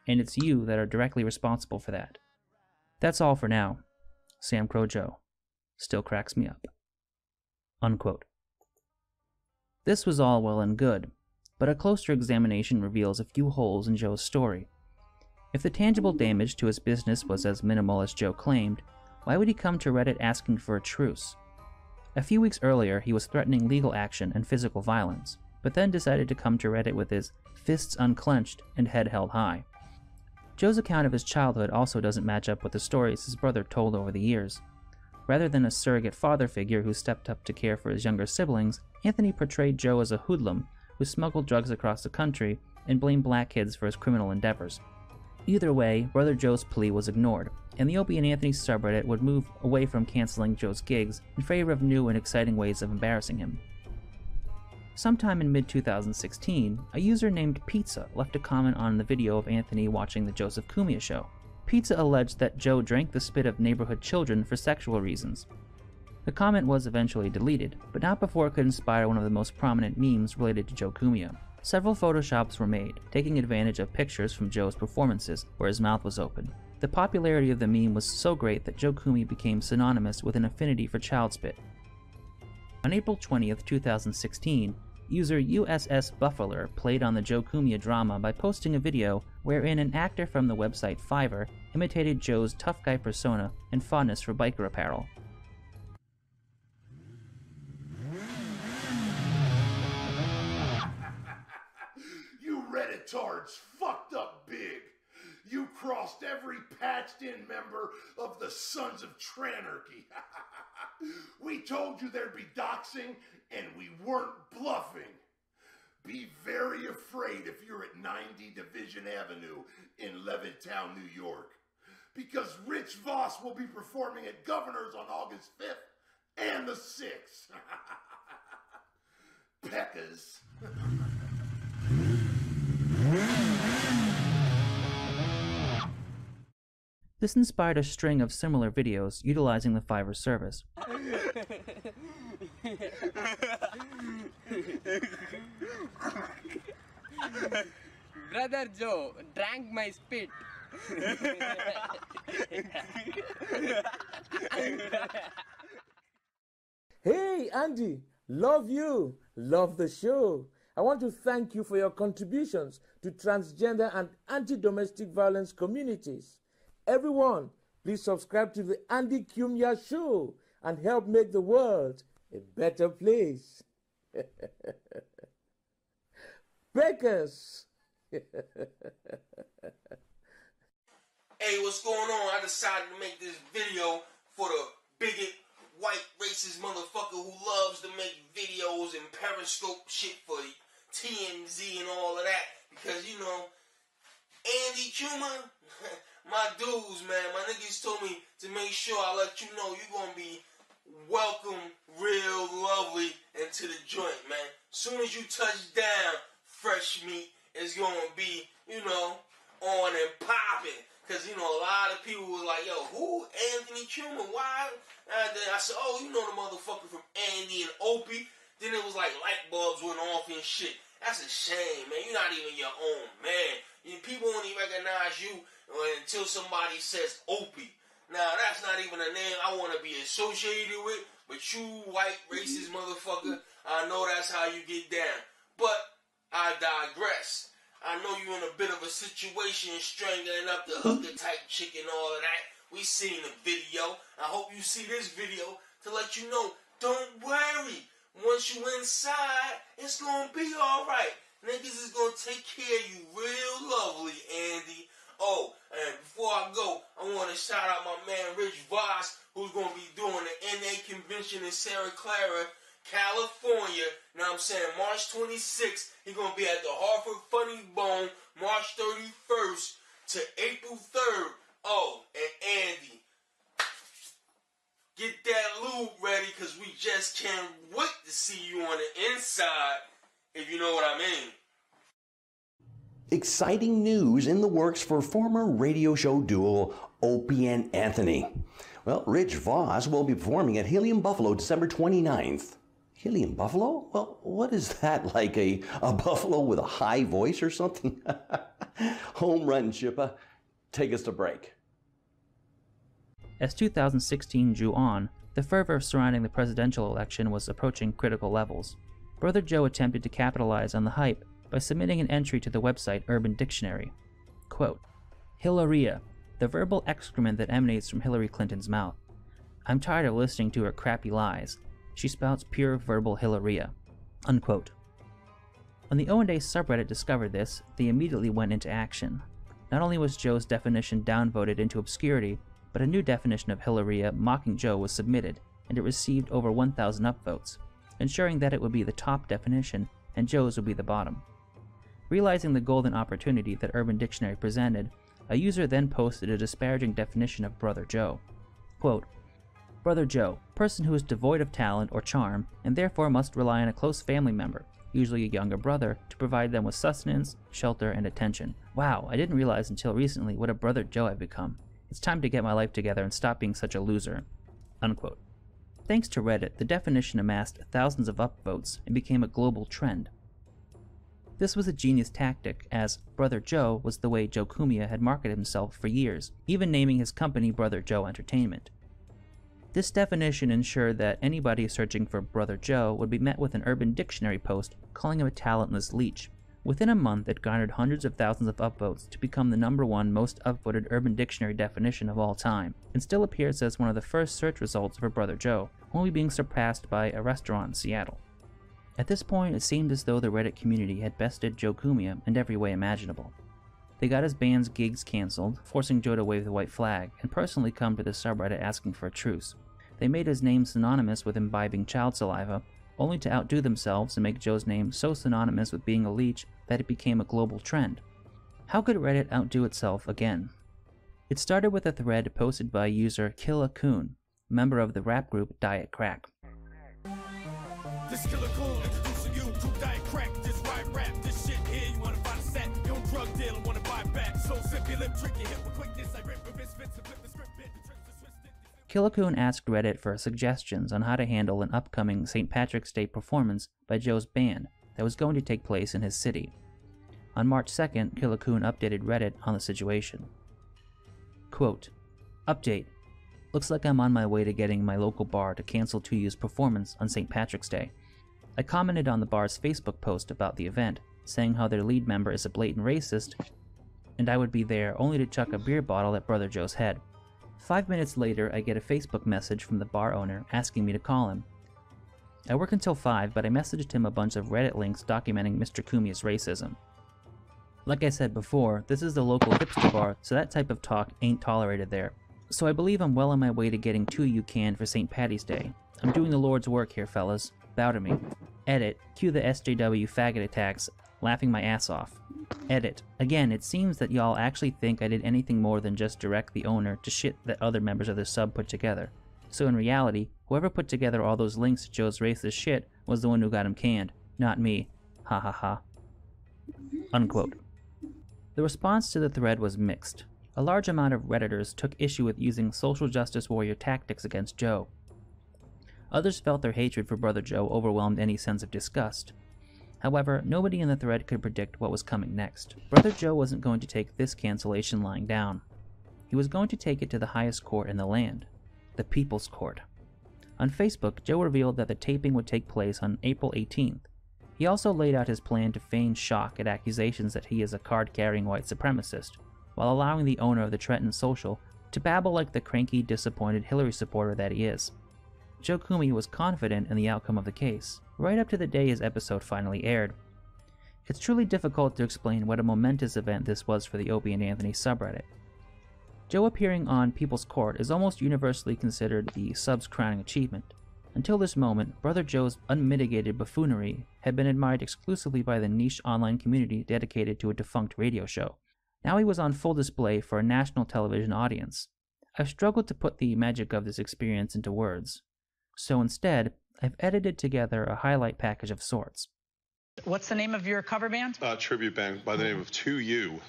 and it's you that are directly responsible for that. That's all for now. Sam Crow Joe. Still cracks me up. Unquote. This was all well and good, but a closer examination reveals a few holes in Joe's story. If the tangible damage to his business was as minimal as Joe claimed, why would he come to Reddit asking for a truce? A few weeks earlier, he was threatening legal action and physical violence, but then decided to come to Reddit with his fists unclenched and head held high. Joe's account of his childhood also doesn't match up with the stories his brother told over the years. Rather than a surrogate father figure who stepped up to care for his younger siblings, Anthony portrayed Joe as a hoodlum who smuggled drugs across the country and blamed black kids for his criminal endeavors. Either way, Brother Joe's plea was ignored, and the Opie and Anthony subreddit would move away from canceling Joe's gigs in favor of new and exciting ways of embarrassing him. Sometime in mid-2016, a user named Pizza left a comment on the video of Anthony watching the Joseph Cumia show. Pizza alleged that Joe drank the spit of neighborhood children for sexual reasons. The comment was eventually deleted, but not before it could inspire one of the most prominent memes related to Joe Cumia. Several photoshops were made, taking advantage of pictures from Joe's performances where his mouth was open. The popularity of the meme was so great that Joe Cumia became synonymous with an affinity for child spit. On April 20th, 2016, user USS Buffler played on the Joe Cumia drama by posting a video wherein an actor from the website Fiverr imitated Joe's tough guy persona and fondness for biker apparel.
You Redditards fucked up big. You crossed every patched-in member of the Sons of Tranarchy. We told you there'd be doxing, and we weren't bluffing. Be very afraid if you're at 90 Division Avenue in Levittown, New York, because Rich Voss will be performing at Governor's on August 5th and the 6th. Peckers.
This inspired a string of similar videos utilizing the Fiverr service.
Brother Joe drank my spit.
Hey, Andy, love you. Love the show. I want to thank you for your contributions to transgender and anti-domestic violence communities. Everyone, please subscribe to the Andy Cumia Show and help make the world a better place. Breakers!
Hey, what's going on? I decided to make this video for the bigot, white, racist motherfucker who loves to make videos and Periscope shit for TMZ and all of that. because, you know, Andy Chuma, my dudes, man, my niggas told me to make sure I let you know you're going to be welcome real lovely into the joint, man. Soon as you touch down, fresh meat is going to be, you know, on and popping. Because, you know, a lot of people was like, yo, who? Anthony Truman? Why? And then I said, oh, you know the motherfucker from Andy and Opie. Then it was like light bulbs went off and shit. That's a shame, man. You're not even your own man. People won't even recognize you until somebody says Opie. Now, that's not even a name I want to be associated with. But you white racist motherfucker, I know that's how you get down. But I digress. I know you're in a bit of a situation strangling up the hooker type chick and all of that. We seen the video. I hope you see this video to let you know, don't worry. Once you inside, it's going to be all right. Niggas is going to take care of you real lovely, Andy. Oh, and before I go, I want to shout out my man Rich Voss, who's going to be doing the NA convention in Santa Clara, California. Now I'm saying March 26th, he's going to be at the Hartford Funny Bone, March 31st to April 3rd. Oh, and Andy, get that lube ready, because we just can't wait to see you on the inside, if you know what I mean.
Exciting news in the works for former radio show duo Opie and Anthony. Well, Rich Voss will be performing at Helium Buffalo December 29th. Helium Buffalo? Well, what is that, like a buffalo with a high voice or something? Home run, Chippa. Take us to break.
As 2016 drew on, the fervor surrounding the presidential election was approaching critical levels. Brother Joe attempted to capitalize on the hype by submitting an entry to the website Urban Dictionary. Quote, Hilaria, the verbal excrement that emanates from Hillary Clinton's mouth. I'm tired of listening to her crappy lies. She spouts pure verbal Hilaria. Unquote. When the O&A subreddit discovered this, they immediately went into action. Not only was Joe's definition downvoted into obscurity, but a new definition of Hilaria mocking Joe was submitted, and it received over 1,000 upvotes, ensuring that it would be the top definition and Joe's would be the bottom. Realizing the golden opportunity that Urban Dictionary presented, a user then posted a disparaging definition of Brother Joe. Quote, Brother Joe, person who is devoid of talent or charm, and therefore must rely on a close family member, usually a younger brother, to provide them with sustenance, shelter, and attention. Wow, I didn't realize until recently what a Brother Joe I've become. It's time to get my life together and stop being such a loser. Unquote. Thanks to Reddit, the definition amassed thousands of upvotes and became a global trend. This was a genius tactic, as Brother Joe was the way Joe Cumia had marketed himself for years, even naming his company Brother Joe Entertainment. This definition ensured that anybody searching for Brother Joe would be met with an Urban Dictionary post calling him a talentless leech. Within a month, it garnered hundreds of thousands of upvotes to become the #1 most upvoted Urban Dictionary definition of all time, and still appears as one of the first search results for Brother Joe, only being surpassed by a restaurant in Seattle. At this point, it seemed as though the Reddit community had bested Joe Cumia in every way imaginable. They got his band's gigs cancelled, forcing Joe to wave the white flag, and personally come to the subreddit asking for a truce. They made his name synonymous with imbibing child saliva, only to outdo themselves and make Joe's name so synonymous with being a leech that it became a global trend. How could Reddit outdo itself again? It started with a thread posted by user Killa Coon, member of the rap group Diet Crack.
This Killer Coon introducing you to Diet Crack, this right rap, this shit here, you wanna buy the set, you don't drug deal and wanna buy back, so sip your lip, trick your hip with quickness, I rip with misfits and flip the script, bit, the tricks, the twist,
Killa Coon asked Reddit for suggestions on how to handle an upcoming St. Patrick's Day performance by Joe's band that was going to take place in his city. On March 2nd, Killa Coon updated Reddit on the situation. Quote, Update. Looks like I'm on my way to getting my local bar to cancel 2U's performance on St. Patrick's Day. I commented on the bar's Facebook post about the event, saying how their lead member is a blatant racist, and I would be there only to chuck a beer bottle at Brother Joe's head. 5 minutes later, I get a Facebook message from the bar owner asking me to call him. I work until 5, but I messaged him a bunch of Reddit links documenting Mr. Cumia's racism. Like I said before, this is the local hipster bar, so that type of talk ain't tolerated there. So I believe I'm well on my way to getting 2U canned for St. Patty's Day. I'm doing the Lord's work here, fellas. Bow to me. Edit. Cue the SJW faggot attacks laughing my ass off. Edit. Again, it seems that y'all actually think I did anything more than just direct the owner to shit that other members of the sub put together. So in reality, whoever put together all those links to Joe's racist shit was the one who got him canned, not me. Ha ha ha. Unquote. The response to the thread was mixed. A large amount of Redditors took issue with using social justice warrior tactics against Joe. Others felt their hatred for Brother Joe overwhelmed any sense of disgust. However, nobody in the thread could predict what was coming next. Brother Joe wasn't going to take this cancellation lying down. He was going to take it to the highest court in the land, the People's Court. On Facebook, Joe revealed that the taping would take place on April 18th. He also laid out his plan to feign shock at accusations that he is a card-carrying white supremacist, while allowing the owner of the Trenton Social to babble like the cranky, disappointed Hillary supporter that he is. Joe Kumi was confident in the outcome of the case, right up to the day his episode finally aired. It's truly difficult to explain what a momentous event this was for the Opie and Anthony subreddit. Joe appearing on People's Court is almost universally considered the sub's crowning achievement. Until this moment, Brother Joe's unmitigated buffoonery had been admired exclusively by the niche online community dedicated to a defunct radio show. Now he was on full display for a national television audience. I've struggled to put the magic of this experience into words. So instead, I've edited together a highlight package of sorts.
What's the name of your cover band?
Tribute band by the name of 2U.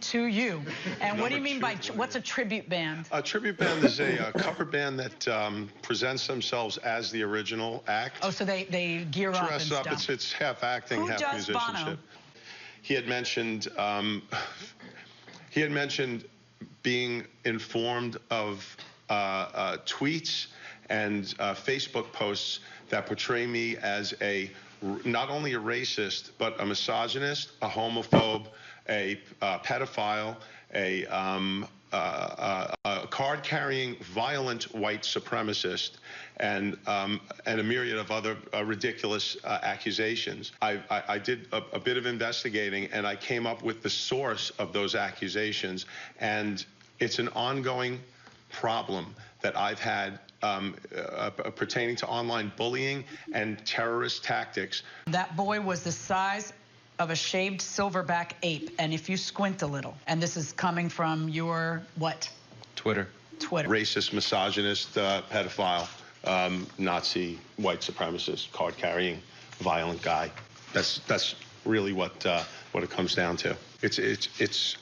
2U. And what do you mean by, what's a tribute band?
A tribute band is a cover band that presents themselves as the original act.
Oh, so they gear up and
Dress up.
stuff.
It's half acting,
Who
half
does
musicianship.
Bono?
He had mentioned being informed of tweets and Facebook posts that portray me as not only a racist, but a misogynist, a homophobe, a pedophile, a card-carrying, violent white supremacist, and a myriad of other ridiculous accusations. I did a bit of investigating, and I came up with the source of those accusations, and it's an ongoing problem that I've had pertaining to online bullying and terrorist tactics.
That boy was the size of a shaved silverback ape, and if you squint a little, and this is coming from your what?
Twitter. Racist, misogynist, pedophile, Nazi, white supremacist, card-carrying, violent guy. That's really what it comes down to. It's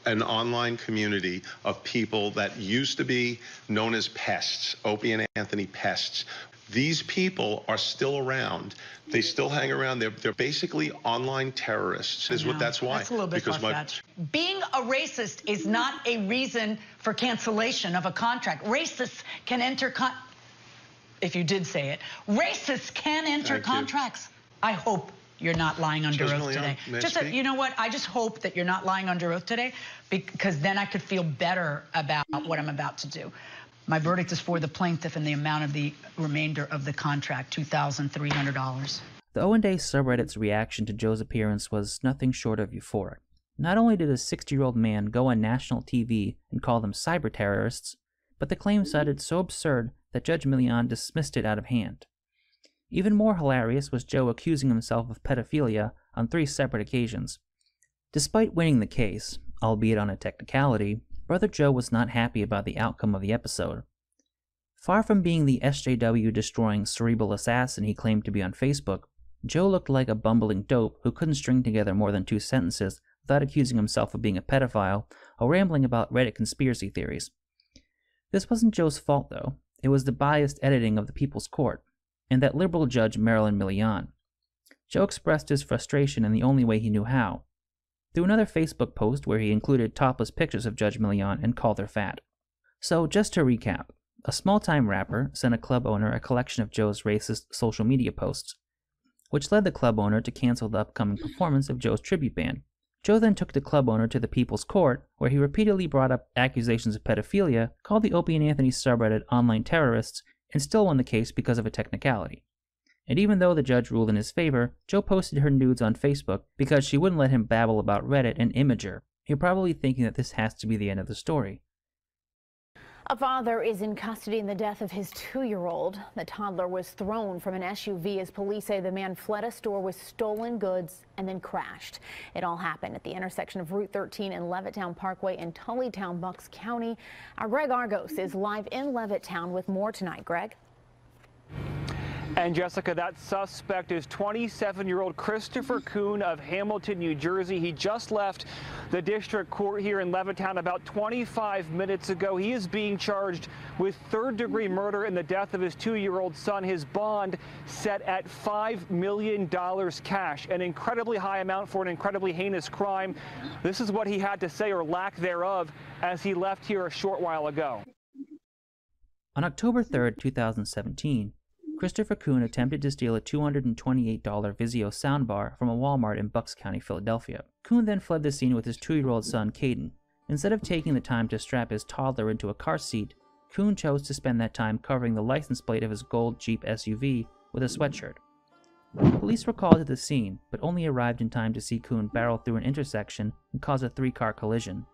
an online community of people that used to be known as pests, Opie and Anthony pests. These people are still around. They still hang around. They're basically online terrorists. That's why.
That's a little bit far-fetched. Being a racist is not a reason for cancellation of a contract. Racists can enter if you did say it, racists can enter contracts. I hope you're not lying under oath today. You know what? I just hope that you're not lying under oath today, because then I could feel better about what I'm about to do. My verdict is for the plaintiff and the amount of the remainder of the contract, $2,300.
The Owen Day subreddit's reaction to Joe's appearance was nothing short of euphoric. Not only did a 60-year-old man go on national TV and call them cyber terrorists, but the claim sounded so absurd that Judge Milian dismissed it out of hand. Even more hilarious was Joe accusing himself of pedophilia on 3 separate occasions. Despite winning the case, albeit on a technicality, Brother Joe was not happy about the outcome of the episode. Far from being the SJW-destroying cerebral assassin he claimed to be on Facebook, Joe looked like a bumbling dope who couldn't string together more than 2 sentences without accusing himself of being a pedophile or rambling about Reddit conspiracy theories. This wasn't Joe's fault, though. It was the biased editing of the People's Court, and that liberal judge Marilyn Milian. Joe expressed his frustration in the only way he knew how, through another Facebook post where he included topless pictures of Judge Milian and called her fat. So, just to recap, a small-time rapper sent a club owner a collection of Joe's racist social media posts, which led the club owner to cancel the upcoming performance of Joe's tribute band. Joe then took the club owner to the People's Court, where he repeatedly brought up accusations of pedophilia, called the Opie and Anthony subreddit online terrorists, and still won the case because of a technicality. And even though the judge ruled in his favor, Joe posted her nudes on Facebook because she wouldn't let him babble about Reddit and Imager. You're probably thinking that this has to be the end of the story.
A father is in custody in the death of his 2-year-old. The toddler was thrown from an SUV as police say the man fled a store with stolen goods and then crashed. It all happened at the intersection of Route 13 and Levittown Parkway in Tullytown, Bucks County. Our Greg Argos is live in Levittown with more tonight. Greg?
And Jessica, that suspect is 27-year-old Christopher Kuhn of Hamilton, New Jersey. He just left the district court here in Levittown about 25 minutes ago. He is being charged with third-degree murder in the death of his 2-year-old son. His bond set at $5 million cash, an incredibly high amount for an incredibly heinous crime. This is what he had to say, or lack thereof, as he left here a short while ago.
On October 3rd, 2017, Christopher Kuhn attempted to steal a $228 Vizio soundbar from a Walmart in Bucks County, Philadelphia. Kuhn then fled the scene with his 2-year-old son, Caden. Instead of taking the time to strap his toddler into a car seat, Kuhn chose to spend that time covering the license plate of his gold Jeep SUV with a sweatshirt. Police were called to the scene, but only arrived in time to see Kuhn barrel through an intersection and cause a 3-car collision.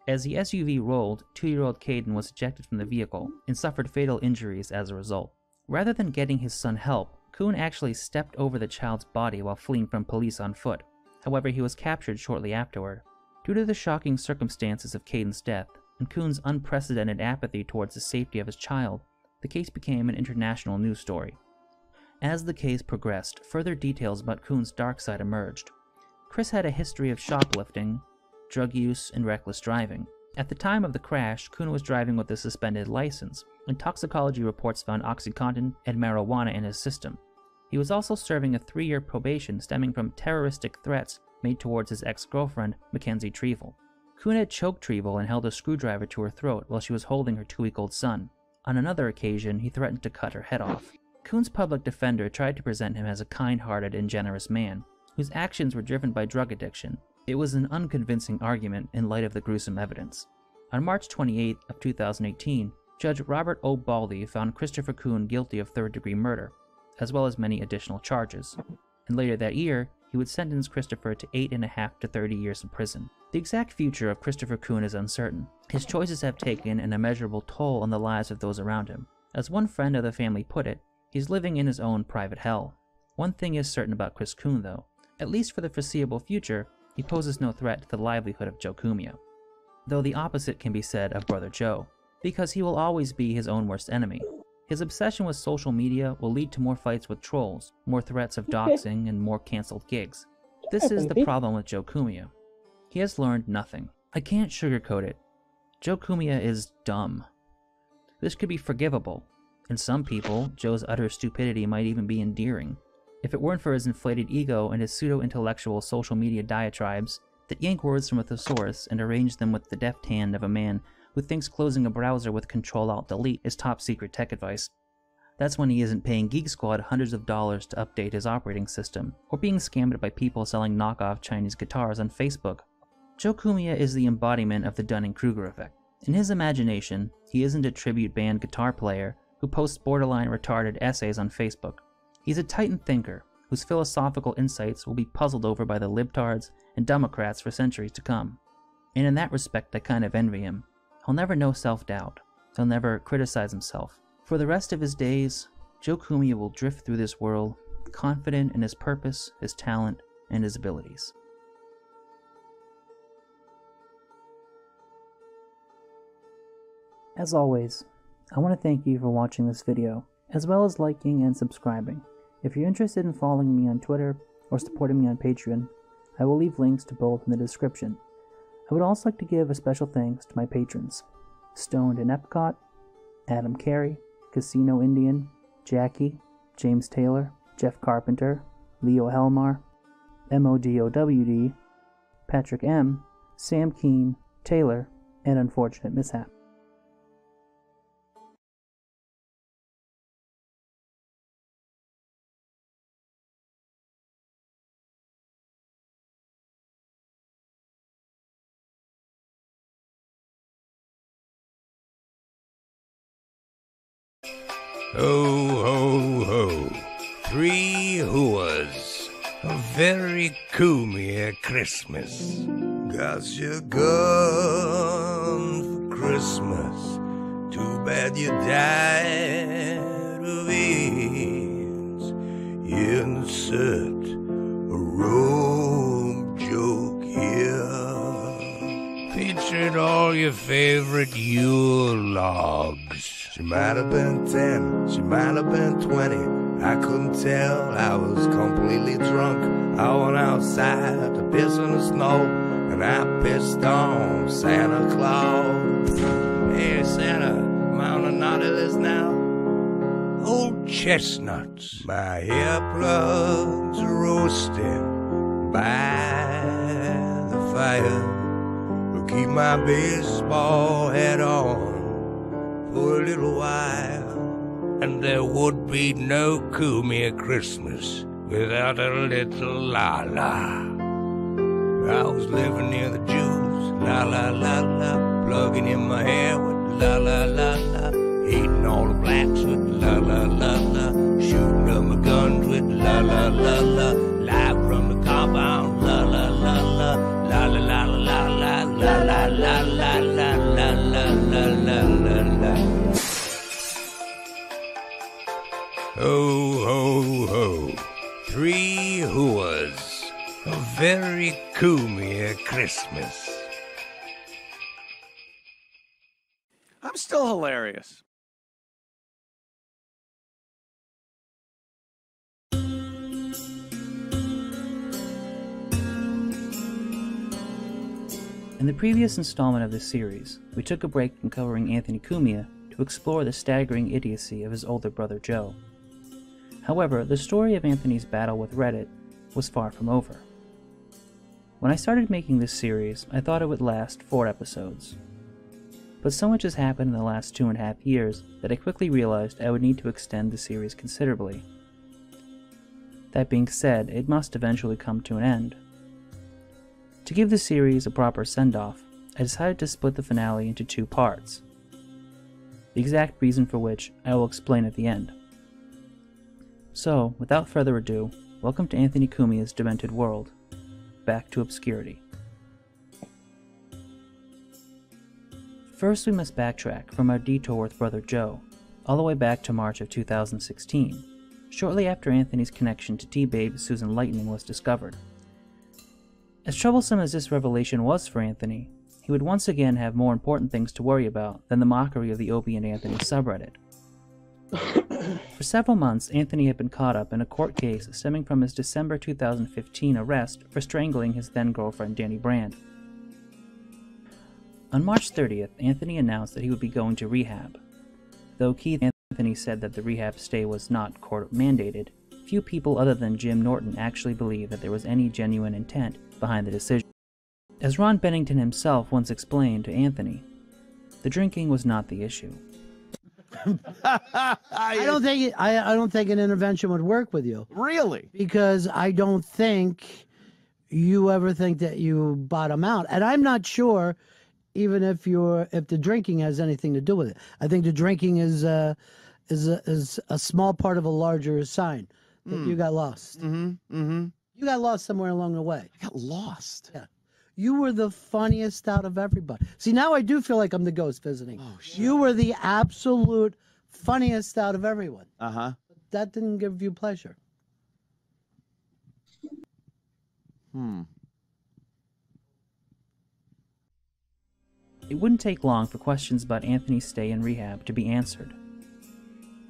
As the SUV rolled, 2-year-old Caden was ejected from the vehicle and suffered fatal injuries as a result. Rather than getting his son help, Kuhn actually stepped over the child's body while fleeing from police on foot. However, he was captured shortly afterward. Due to the shocking circumstances of Caden's death and Kuhn's unprecedented apathy towards the safety of his child, the case became an international news story. As the case progressed, further details about Kuhn's dark side emerged. Chris had a history of shoplifting, drug use, and reckless driving. At the time of the crash, Kuhn was driving with a suspended license, and toxicology reports found OxyContin and marijuana in his system. He was also serving a 3-year probation stemming from terroristic threats made towards his ex-girlfriend, Mackenzie Trevel. Kuhn had choked Trevel and held a screwdriver to her throat while she was holding her 2-week-old son. On another occasion, he threatened to cut her head off. Kuhn's public defender tried to present him as a kind-hearted and generous man, whose actions were driven by drug addiction. It was an unconvincing argument in light of the gruesome evidence. On March 28 of 2018, Judge Robert O. Baldy found Christopher Kuhn guilty of third-degree murder, as well as many additional charges. And later that year, he would sentence Christopher to 8.5 to 30 years in prison. The exact future of Christopher Kuhn is uncertain. His choices have taken an immeasurable toll on the lives of those around him. As one friend of the family put it, he's living in his own private hell. One thing is certain about Chris Kuhn, though. At least for the foreseeable future, he poses no threat to the livelihood of Joe Cumia. Though the opposite can be said of Brother Joe, because he will always be his own worst enemy. His obsession with social media will lead to more fights with trolls, more threats of doxing, and more cancelled gigs. This is the problem with Joe Cumia. He has learned nothing. I can't sugarcoat it. Joe Cumia is dumb. This could be forgivable. In some people, Joe's utter stupidity might even be endearing. If it weren't for his inflated ego and his pseudo-intellectual social media diatribes that yank words from a thesaurus and arrange them with the deft hand of a man who thinks closing a browser with Control-Alt-Delete is top-secret tech advice. That's when he isn't paying Geek Squad hundreds of dollars to update his operating system, or being scammed by people selling knockoff Chinese guitars on Facebook. Joe Cumia is the embodiment of the Dunning-Kruger effect. In his imagination, he isn't a tribute band guitar player who posts borderline retarded essays on Facebook. He's a titan thinker whose philosophical insights will be puzzled over by the libtards and Democrats for centuries to come. And in that respect, I kind of envy him. He'll never know self-doubt. He'll never criticize himself. For the rest of his days, Joe Cumia will drift through this world, confident in his purpose, his talent, and his abilities. As always, I want to thank you for watching this video, as well as liking and subscribing. If you're interested in following me on Twitter or supporting me on Patreon, I will leave links to both in the description. I would also like to give a special thanks to my patrons: Stoned in Epcot, Adam Carey, Casino Indian, Jackie, James Taylor, Jeff Carpenter, Leo Helmar, MODOWD, Patrick M, Sam Keene, Taylor, and Unfortunate Mishap.
Ho, ho, ho. 3 hooahs. A very Cumia Christmas. Got you gone for Christmas. bad you died of AIDS. Insert a robe joke here. Featured all your favorite Yule logs. She might have been 10, she might have been 20. I couldn't tell, I was completely drunk. I went outside to piss in the snow, and I pissed on Santa Claus. Hey Santa, am I on a naughty list now? Old chestnuts, my hair plugs roasting by the fire. Will keep my baseball hat on for a little while. And there would be no Kumi Christmas without a little la-la. I was living near the Jews, la-la-la-la, plugging in my hair with la-la-la-la, hating all the blacks with la-la-la-la, shooting up my guns with la-la-la-la, live from the compound, la-la-la-la, la-la-la-la-la-la-la-la-la-la-la-la-la-la. Ho, ho, ho, 3 hooahs, a very Kumi Christmas.
I'm still hilarious.
In the previous installment of this series, we took a break from covering Anthony Cumia to explore the staggering idiocy of his older brother Joe. However, the story of Anthony's battle with Reddit was far from over. When I started making this series, I thought it would last 4 episodes. But so much has happened in the last 2.5 years that I quickly realized I would need to extend the series considerably. That being said, it must eventually come to an end. To give the series a proper send-off, I decided to split the finale into 2 parts. The exact reason for which I will explain at the end. So, without further ado, welcome to Anthony Cumia's Demented World. Back to obscurity. First, we must backtrack from our detour with brother Joe, all the way back to March of 2016, shortly after Anthony's connection to T-Babe Susan Lightning was discovered. As troublesome as this revelation was for Anthony, he would once again have more important things to worry about than the mockery of the Opie and Anthony subreddit. For several months, Anthony had been caught up in a court case stemming from his December 2015 arrest for strangling his then-girlfriend Danny Brand. On March 30th, Anthony announced that he would be going to rehab. Though Keith Anthony said that the rehab stay was not court-mandated, few people other than Jim Norton actually believed that there was any genuine intent behind the decision. As Ron Bennington himself once explained to Anthony, the drinking was not the issue.
I don't think an intervention would work with you.
Really?
Because I don't think you ever think that you bottom out. And I'm not sure even if the drinking has anything to do with it. I think the drinking is a small part of a larger sign that you got lost. You got lost somewhere along the way.
I got lost?
Yeah. You were the funniest out of everybody. See, now I do feel like I'm the ghost visiting. Oh, shit. You were the absolute funniest out of everyone.
Uh-huh.
That didn't give you pleasure.
It wouldn't take long for questions about Anthony's stay in rehab to be answered.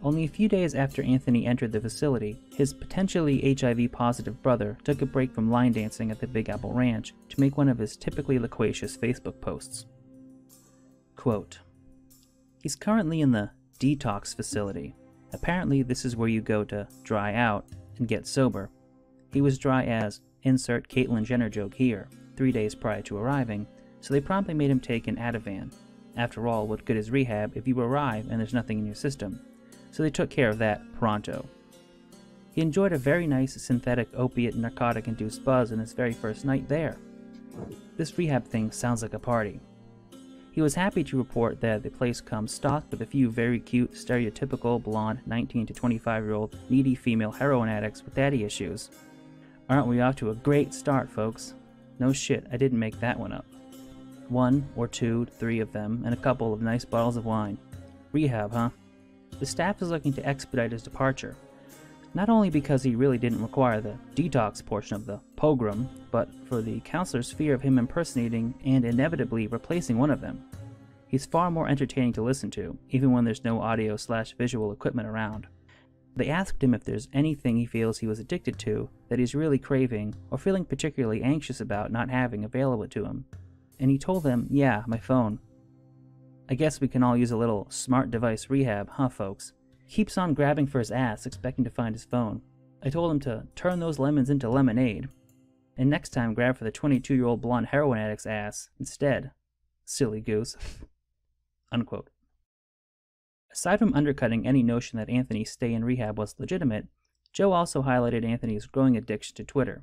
Only a few days after Anthony entered the facility, his potentially HIV-positive brother took a break from line dancing at the Big Apple Ranch to make one of his typically loquacious Facebook posts. Quote, "He's currently in the detox facility. Apparently this is where you go to dry out and get sober. He was dry as, insert Caitlyn Jenner joke here, 3 days prior to arriving, so they promptly made him take an Ativan. After all, what good is rehab if you arrive and there's nothing in your system? So they took care of that pronto. He enjoyed a very nice synthetic opiate narcotic-induced buzz in his very first night there. This rehab thing sounds like a party. He was happy to report that the place comes stocked with a few very cute, stereotypical blonde 19 to 25-year-old needy female heroin addicts with daddy issues. Aren't we off to a great start, folks? No shit, I didn't make that one up. 1 or 2, 3 of them, and a couple of nice bottles of wine. Rehab, huh? The staff is looking to expedite his departure. Not only because he really didn't require the detox portion of the pogrom, but for the counselor's fear of him impersonating and inevitably replacing one of them. He's far more entertaining to listen to, even when there's no audio/visual equipment around. They asked him if there's anything he feels he was addicted to that he's really craving or feeling particularly anxious about not having available to him. And he told them, yeah, my phone. I guess we can all use a little smart device rehab, huh, folks? Keeps on grabbing for his ass, expecting to find his phone. I told him to turn those lemons into lemonade. And next time grab for the 22-year-old blonde heroin addict's ass instead. Silly goose. Unquote. Aside from undercutting any notion that Anthony's stay in rehab was legitimate, Joe also highlighted Anthony's growing addiction to Twitter.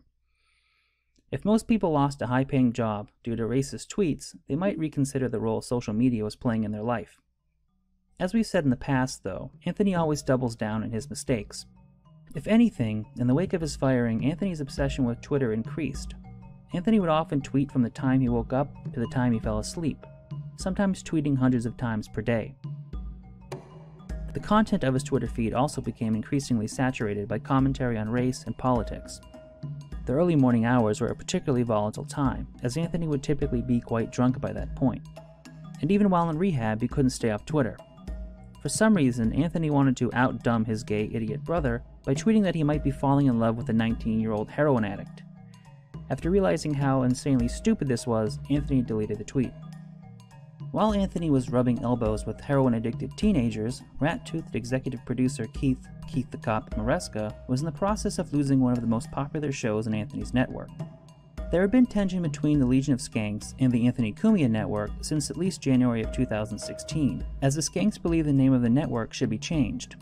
If most people lost a high-paying job due to racist tweets, they might reconsider the role social media was playing in their life. As we've said in the past, though, Anthony always doubles down on his mistakes. If anything, in the wake of his firing, Anthony's obsession with Twitter increased. Anthony would often tweet from the time he woke up to the time he fell asleep, sometimes tweeting hundreds of times per day. The content of his Twitter feed also became increasingly saturated by commentary on race and politics. The early morning hours were a particularly volatile time, as Anthony would typically be quite drunk by that point. And even while in rehab, he couldn't stay off Twitter. For some reason, Anthony wanted to outdumb his gay idiot brother by tweeting that he might be falling in love with a 19-year-old heroin addict. After realizing how insanely stupid this was, Anthony deleted the tweet. While Anthony was rubbing elbows with heroin-addicted teenagers, rat-toothed executive producer Keith the Cop Maresca was in the process of losing one of the most popular shows on Anthony's network. There had been tension between the Legion of Skanks and the Anthony Cumia network since at least January of 2016, as the Skanks believed the name of the network should be changed.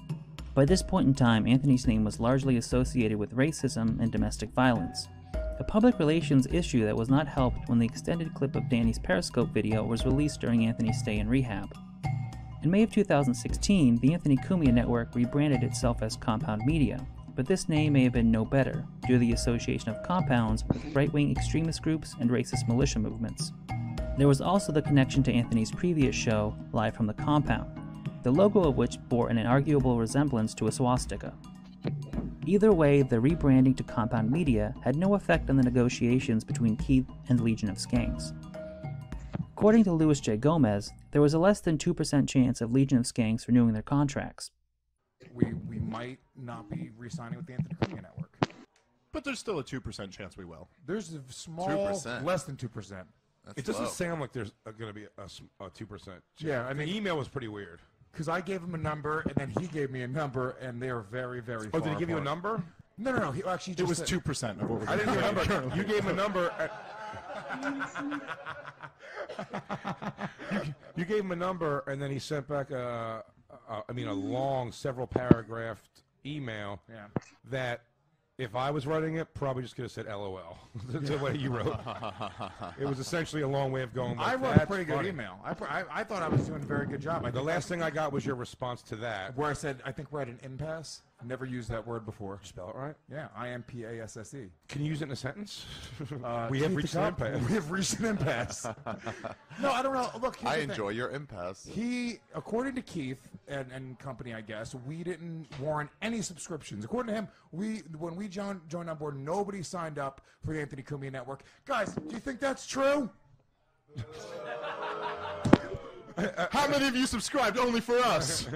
By this point in time, Anthony's name was largely associated with racism and domestic violence. A public relations issue that was not helped when the extended clip of Danny's Periscope video was released during Anthony's stay in rehab. In May of 2016, the Anthony Cumia network rebranded itself as Compound Media, but this name may have been no better due to the association of compounds with right-wing extremist groups and racist militia movements. There was also the connection to Anthony's previous show, Live from the Compound, the logo of which bore an inarguable resemblance to a swastika. Either way, the rebranding to Compound Media had no effect on the negotiations between Keith and the Legion of Skanks. According to Louis J. Gomez, there was a less than 2% chance of Legion of Skanks renewing their contracts.
We might not be re-signing with the Anthony Cumia network.
But there's still a 2% chance we will.
There's a small,
2%.
less than 2%.
It doesn't sound like there's going to be a 2% chance.
Yeah, I mean,
the email was pretty weird.
Because I gave him a number, and then he gave me a number, and they are very, very far
did he give you a
apart.
number?
No. He actually just
It was
said,
2% of what we're
I didn't give a number.
You gave him a number.
You gave him a number, and then he sent back a long, several paragraphed email that, if I was writing it, probably just could have said LOL. The way you wrote. It was essentially a long way of going. I wrote a pretty good email. I thought I was doing a very good job.
The last thing I got was your response to that.
Where I said, I think we're at an impasse. Never used that word before.
Spell it right?
Yeah, IMPASSE.
Can you use it in a sentence?
We have reached an impasse. We have reached an impasse. No, I don't know. Look,
I enjoy your impasse.
According to Keith and company, I guess, we didn't warrant any subscriptions. According to him, when we joined on board, nobody signed up for the Anthony Cumia network. Guys, do you think that's true?
How many of you subscribed only for us?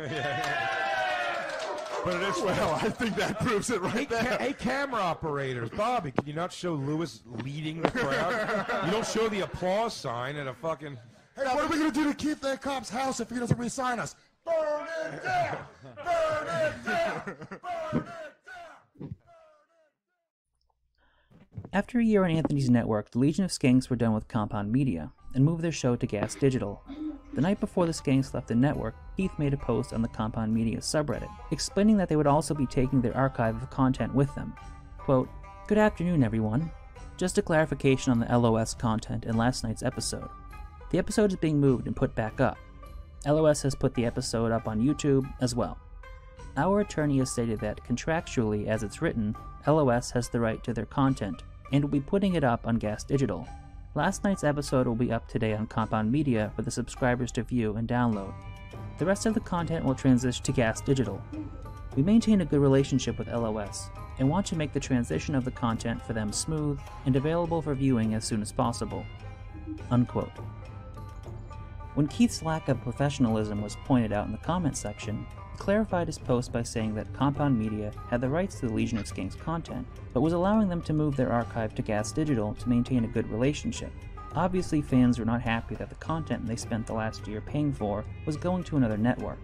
But it is well. I think that proves it right there.
Hey, camera operators, Bobby, can you not show Lewis leading the crowd? You don't show the applause sign at a fucking. Hey, what are we gonna do to keep that cop's house if he doesn't re-sign us? Burn it down! Burn it down! Burn it down!
After a year on Anthony's network, the Legion of Skanks were done with Compound Media and moved their show to Gas Digital. The night before the Skanks left the network, Keith made a post on the Compound Media subreddit, explaining that they would also be taking their archive of content with them. Quote, "Good afternoon, everyone. Just a clarification on the LOS content in last night's episode. The episode is being moved and put back up. LOS has put the episode up on YouTube as well. Our attorney has stated that contractually, as it's written, LOS has the right to their content and will be putting it up on Gas Digital. Last night's episode will be up today on Compound Media for the subscribers to view and download. The rest of the content will transition to Gas Digital. We maintain a good relationship with LOS and want to make the transition of the content for them smooth and available for viewing as soon as possible." Unquote. When Keith's lack of professionalism was pointed out in the comment section, he clarified his post by saying that Compound Media had the rights to the Legion of Skanks content, but was allowing them to move their archive to Gas Digital to maintain a good relationship. Obviously, fans were not happy that the content they spent the last year paying for was going to another network.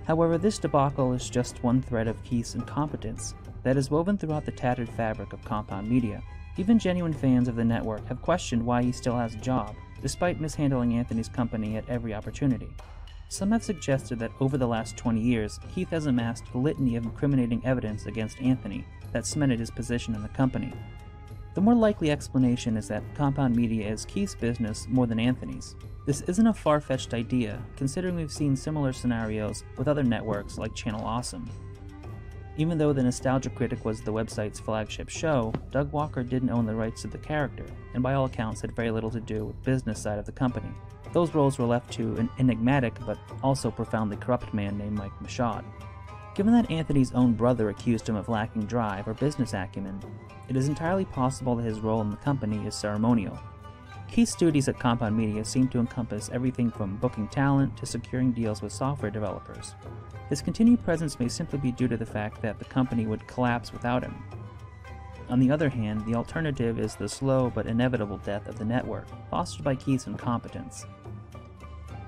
However, this debacle is just one thread of Keith's incompetence that is woven throughout the tattered fabric of Compound Media. Even genuine fans of the network have questioned why he still has a job, despite mishandling Anthony's company at every opportunity. Some have suggested that over the last 20 years, Keith has amassed a litany of incriminating evidence against Anthony that cemented his position in the company. The more likely explanation is that Compound Media is Keith's business more than Anthony's. This isn't a far-fetched idea, considering we've seen similar scenarios with other networks like Channel Awesome. Even though The Nostalgia Critic was the website's flagship show, Doug Walker didn't own the rights to the character, and by all accounts had very little to do with the business side of the company. Those roles were left to an enigmatic but also profoundly corrupt man named Mike Michaud. Given that Anthony's own brother accused him of lacking drive or business acumen, it is entirely possible that his role in the company is ceremonial. Keith's duties at Compound Media seem to encompass everything from booking talent to securing deals with software developers. His continued presence may simply be due to the fact that the company would collapse without him. On the other hand, the alternative is the slow but inevitable death of the network, fostered by Keith's incompetence.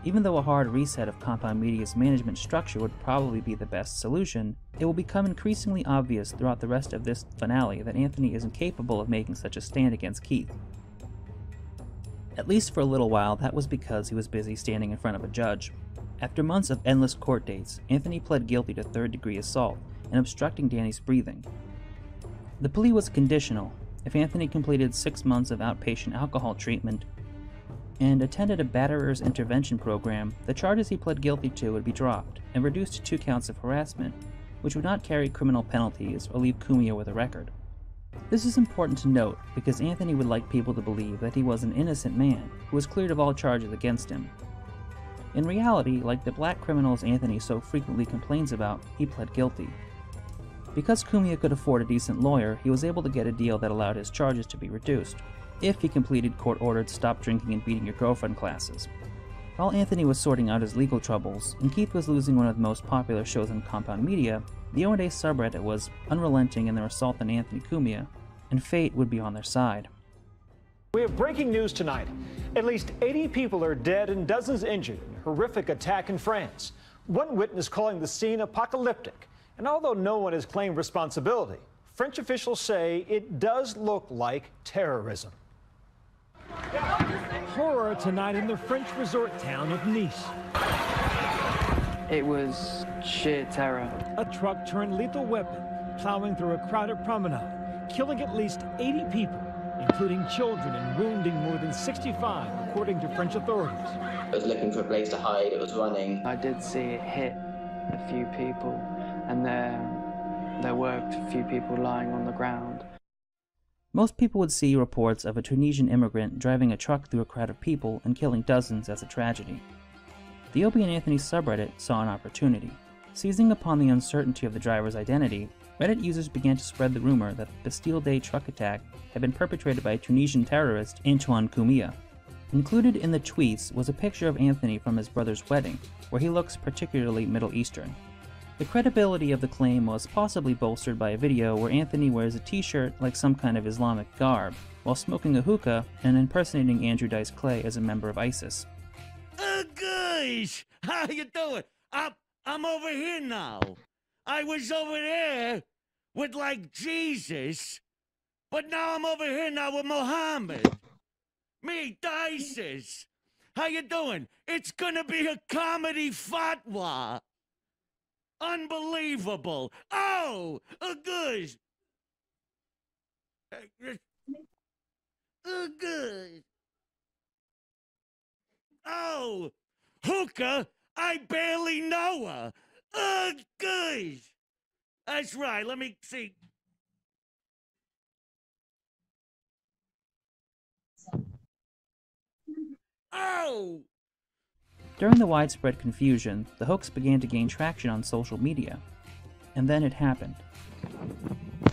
Even though a hard reset of Compound Media's management structure would probably be the best solution, it will become increasingly obvious throughout the rest of this finale that Anthony isn't capable of making such a stand against Keith. At least for a little while, that was because he was busy standing in front of a judge. After months of endless court dates, Anthony pled guilty to third-degree assault and obstructing Danny's breathing. The plea was conditional. If Anthony completed 6 months of outpatient alcohol treatment and attended a batterer's intervention program, the charges he pled guilty to would be dropped and reduced to 2 counts of harassment, which would not carry criminal penalties or leave Kumio with a record. This is important to note because Anthony would like people to believe that he was an innocent man who was cleared of all charges against him. In reality, like the black criminals Anthony so frequently complains about, he pled guilty. Because Kumio could afford a decent lawyer, he was able to get a deal that allowed his charges to be reduced, if he completed court-ordered stop drinking and beating your girlfriend classes. While Anthony was sorting out his legal troubles, and Keith was losing one of the most popular shows on Compound Media, the O&A subreddit was unrelenting in their assault on Anthony Cumia, and fate would be on their side.
We have breaking news tonight. At least 80 people are dead and dozens injured in a horrific attack in France. One witness calling the scene apocalyptic. And although no one has claimed responsibility, French officials say it does look like terrorism. Horror tonight in the French resort town of Nice.
It was sheer terror.
A truck turned lethal weapon, plowing through a crowded promenade, killing at least 80 people, including children, and wounding more than 65, according to French authorities.
It was looking for a place to hide, it was running.
I did see it hit a few people, and there were a few people lying on the ground.
Most people would see reports of a Tunisian immigrant driving a truck through a crowd of people and killing dozens as a tragedy. The Opie and Anthony subreddit saw an opportunity. Seizing upon the uncertainty of the driver's identity, Reddit users began to spread the rumor that the Bastille Day truck attack had been perpetrated by Tunisian terrorist Antoine Cumia. Included in the tweets was a picture of Anthony from his brother's wedding, where he looks particularly Middle Eastern. The credibility of the claim was possibly bolstered by a video where Anthony wears a t-shirt like some kind of Islamic garb, while smoking a hookah and impersonating Andrew Dice Clay as a member of ISIS.
Guys, how you doing? I'm over here now. I was over there with like Jesus, but now I'm over here now with Muhammad. Me, ISIS. How you doing? It's gonna be a comedy fatwa. Unbelievable. Oh, good. Good. Oh, hookah, I barely know her. Good. That's right, let me see. Oh,
During the widespread confusion, the hoax began to gain traction on social media. And then it happened.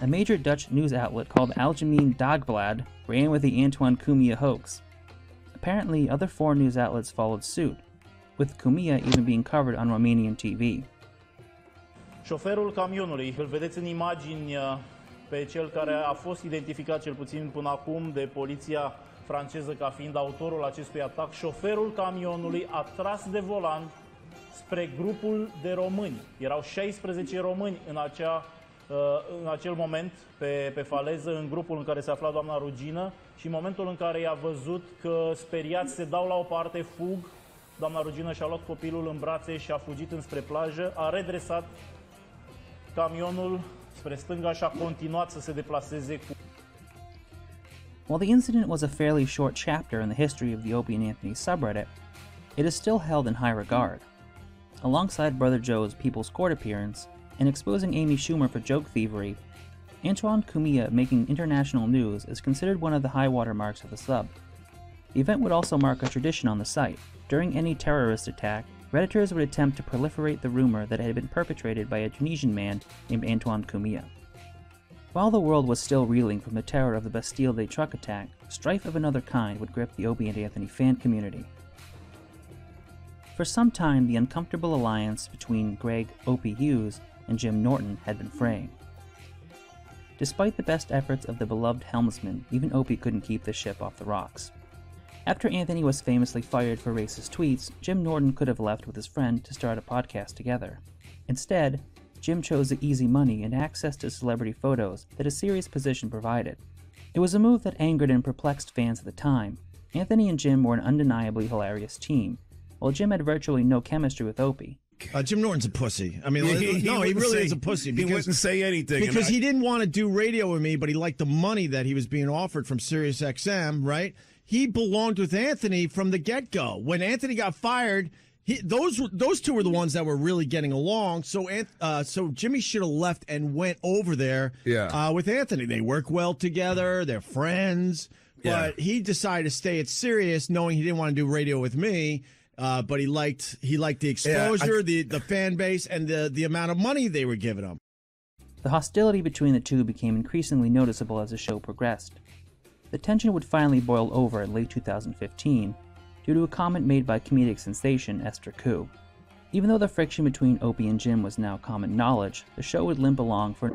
A major Dutch news outlet called Algemeen Dagblad ran with the Antoine Cumia hoax. Apparently, other foreign news outlets followed suit, with Cumia even being covered on Romanian TV.
Șoferul camionului, îl vedeți în imagini pe cel care a fost identificat cel puțin până acum de poliția franceză ca fiind autorul acestui atac. Șoferul camionului a tras de volan spre grupul de români. Erau 16 români în acel moment pe faleză, în grupul în care se afla doamna Rugină, și în momentul în care i-a văzut că speriați se dau la o parte, fug, doamna Rugină și-a luat copilul în brațe și a fugit înspre plajă, a redresat camionul spre stânga și a continuat să se deplaseze cu...
While the incident was a fairly short chapter in the history of the Opie and Anthony subreddit, it is still held in high regard. Alongside Brother Joe's People's Court appearance and exposing Amy Schumer for joke thievery, Antoine Cumia making international news is considered one of the high water marks of the sub. The event would also mark a tradition on the site. During any terrorist attack, Redditors would attempt to proliferate the rumor that it had been perpetrated by a Tunisian man named Antoine Cumia. While the world was still reeling from the terror of the Bastille Day truck attack, strife of another kind would grip the Opie and Anthony fan community. For some time, the uncomfortable alliance between Greg Opie Hughes and Jim Norton had been fraying. Despite the best efforts of the beloved helmsman, even Opie couldn't keep the ship off the rocks. After Anthony was famously fired for racist tweets, Jim Norton could have left with his friend to start a podcast together. Instead, Jim chose the easy money and access to celebrity photos that a serious position provided. It was a move that angered and perplexed fans at the time. Anthony and Jim were an undeniably hilarious team, while Jim had virtually no chemistry with Opie.
Jim Norton's a pussy. I mean, no, he really is a pussy.
He wouldn't say anything.
Because he didn't want to do radio with me, but he liked the money that he was being offered from Sirius XM, right? He belonged with Anthony from the get-go. When Anthony got fired, those two were the ones that were really getting along. So Jimmy should have left and went over there with Anthony. They work well together. They're friends. But he decided to stay at Sirius, knowing he didn't want to do radio with me. But he liked the exposure, the fan base, and the amount of money they were giving him.
The hostility between the two became increasingly noticeable as the show progressed. The tension would finally boil over in late 2015 due to a comment made by comedic sensation Esther Koo. Even though the friction between Opie and Jim was now common knowledge, the show would limp along for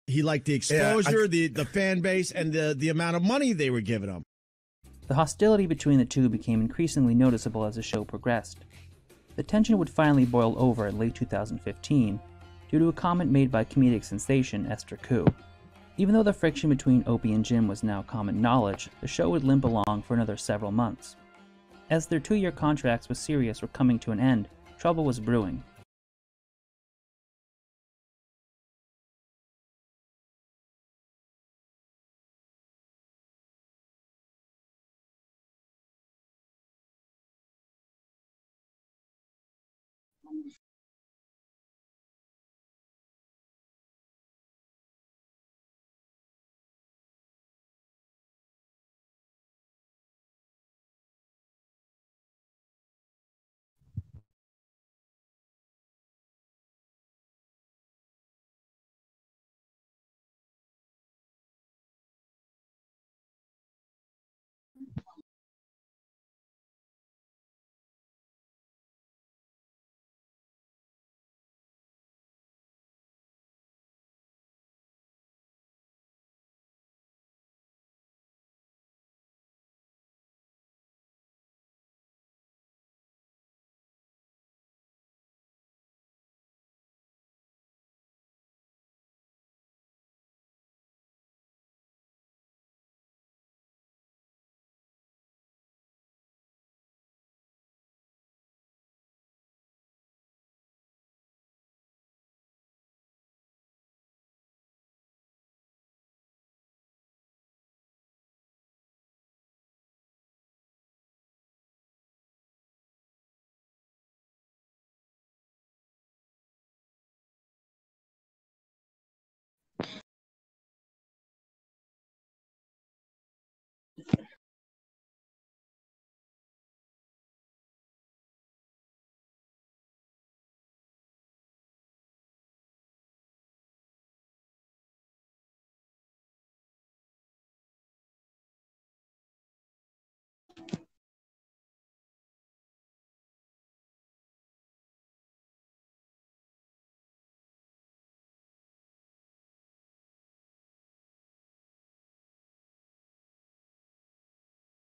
He liked the exposure, the fan base, and the amount of money they were giving him.
The hostility between the two became increasingly noticeable as the show progressed. The tension would finally boil over in late 2015 due to a comment made by comedic sensation Esther Koo. Even though the friction between Opie and Jim was now common knowledge, the show would limp along for another several months. As their 2-year contracts with Sirius were coming to an end, trouble was brewing.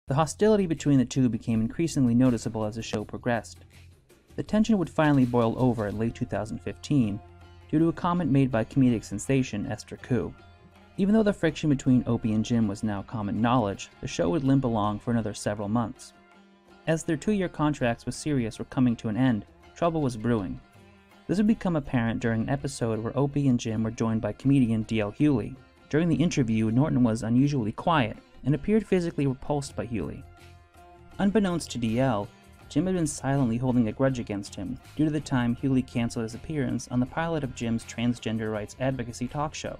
The hostility between the two became increasingly noticeable as the show progressed. The tension would finally boil over in late 2015 due to a comment made by comedic sensation Esther Koo. Even though the friction between Opie and Jim was now common knowledge, the show would limp along for another several months. As their 2-year contracts with Sirius were coming to an end, trouble was brewing. This would become apparent during an episode where Opie and Jim were joined by comedian D.L. Hewley. During the interview, Norton was unusually quiet and appeared physically repulsed by Hewley. Unbeknownst to DL, Jim had been silently holding a grudge against him due to the time Hewley canceled his appearance on the pilot of Jim's transgender rights advocacy talk show.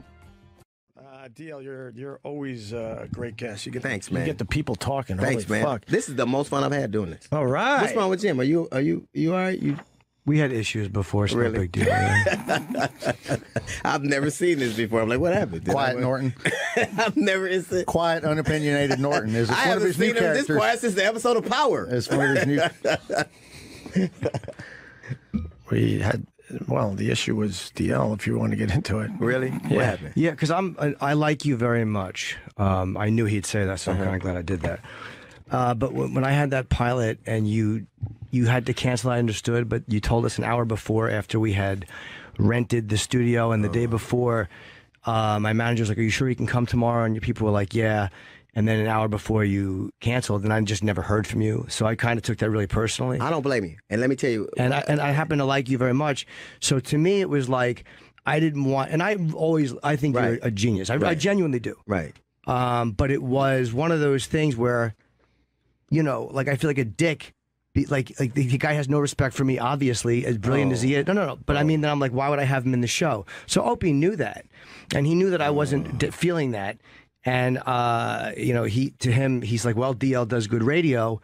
DL, you're always a great guest. You get
Thanks, man.
You get the people talking.
Thanks,
Holy
man.
Fuck.
This is the most fun I've had doing this.
All right.
What's wrong with Jim? Are you all right?
We had issues before. It's
Really?
no big deal. Yeah.
I've never seen this before. I'm like, what happened?
Quiet Norton.
I've never seen
Quiet, unopinionated Norton. Is
I
one of
haven't
his new
seen him
characters.
this quiet since the episode of Power.
It's one of his new. We had. Well, the issue was DL. If you want to get into it,
Really?
Yeah.
What happened?
Yeah, because I like you very much. I knew he'd say that, so I'm kind of glad I did that. But when I had that pilot and you had to cancel, I understood, but you told us an hour before after we had rented the studio, and the day before, my manager was like, "Are you sure you can come tomorrow?" And your people were like, "Yeah." And then an hour before you canceled, and I just never heard from you. So I kind of took that really personally.
I don't blame you. And let me tell you.
And I happen to like you very much. So to me, it was like, I didn't want, and I think you're a genius. I genuinely do.
Right.
But it was one of those things where, you know, like I feel like a dick. Like the guy has no respect for me, obviously, as brilliant as he is. No. But I mean, then I'm like, why would I have him in the show? So Opie knew that. And he knew that I wasn't feeling that. And, you know, he's like, well, DL does good radio.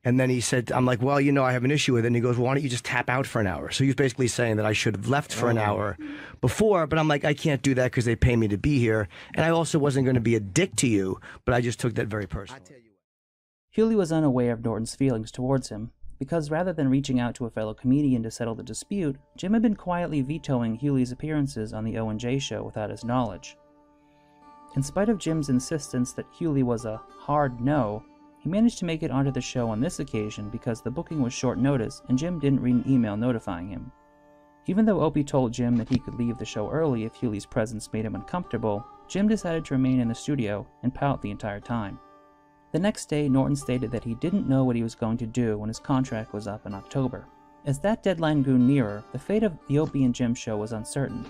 And then he said, I'm like, well, you know, I have an issue with it. And he goes, well, why don't you just tap out for an hour? So he was basically saying that I should have left for an hour before. But I'm like, I can't do that because they pay me to be here. And I also wasn't going to be a dick to you, but I just took that very personally.
Hewley was unaware of Norton's feelings towards him, because rather than reaching out to a fellow comedian to settle the dispute, Jim had been quietly vetoing Hewley's appearances on the O&J show without his knowledge. In spite of Jim's insistence that Hewley was a hard no, he managed to make it onto the show on this occasion because the booking was short notice and Jim didn't read an email notifying him. Even though Opie told Jim that he could leave the show early if Hewley's presence made him uncomfortable, Jim decided to remain in the studio and pout the entire time. The next day, Norton stated that he didn't know what he was going to do when his contract was up in October. As that deadline grew nearer, the fate of the Opie and Jim show was uncertain.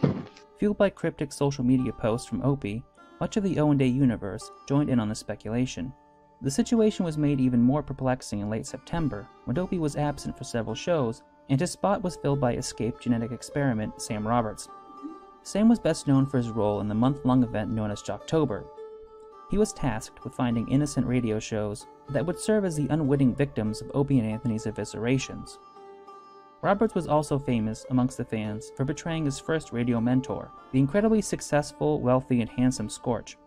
Fueled by cryptic social media posts from Opie, much of the O&A universe joined in on the speculation. The situation was made even more perplexing in late September, when Opie was absent for several shows, and his spot was filled by escaped genetic experiment Sam Roberts. Sam was best known for his role in the month-long event known as Jocktober. He was tasked with finding innocent radio shows that would serve as the unwitting victims of Opie and Anthony's eviscerations. Roberts was also famous amongst the fans for betraying his first radio mentor, the incredibly successful, wealthy, and handsome Scorch.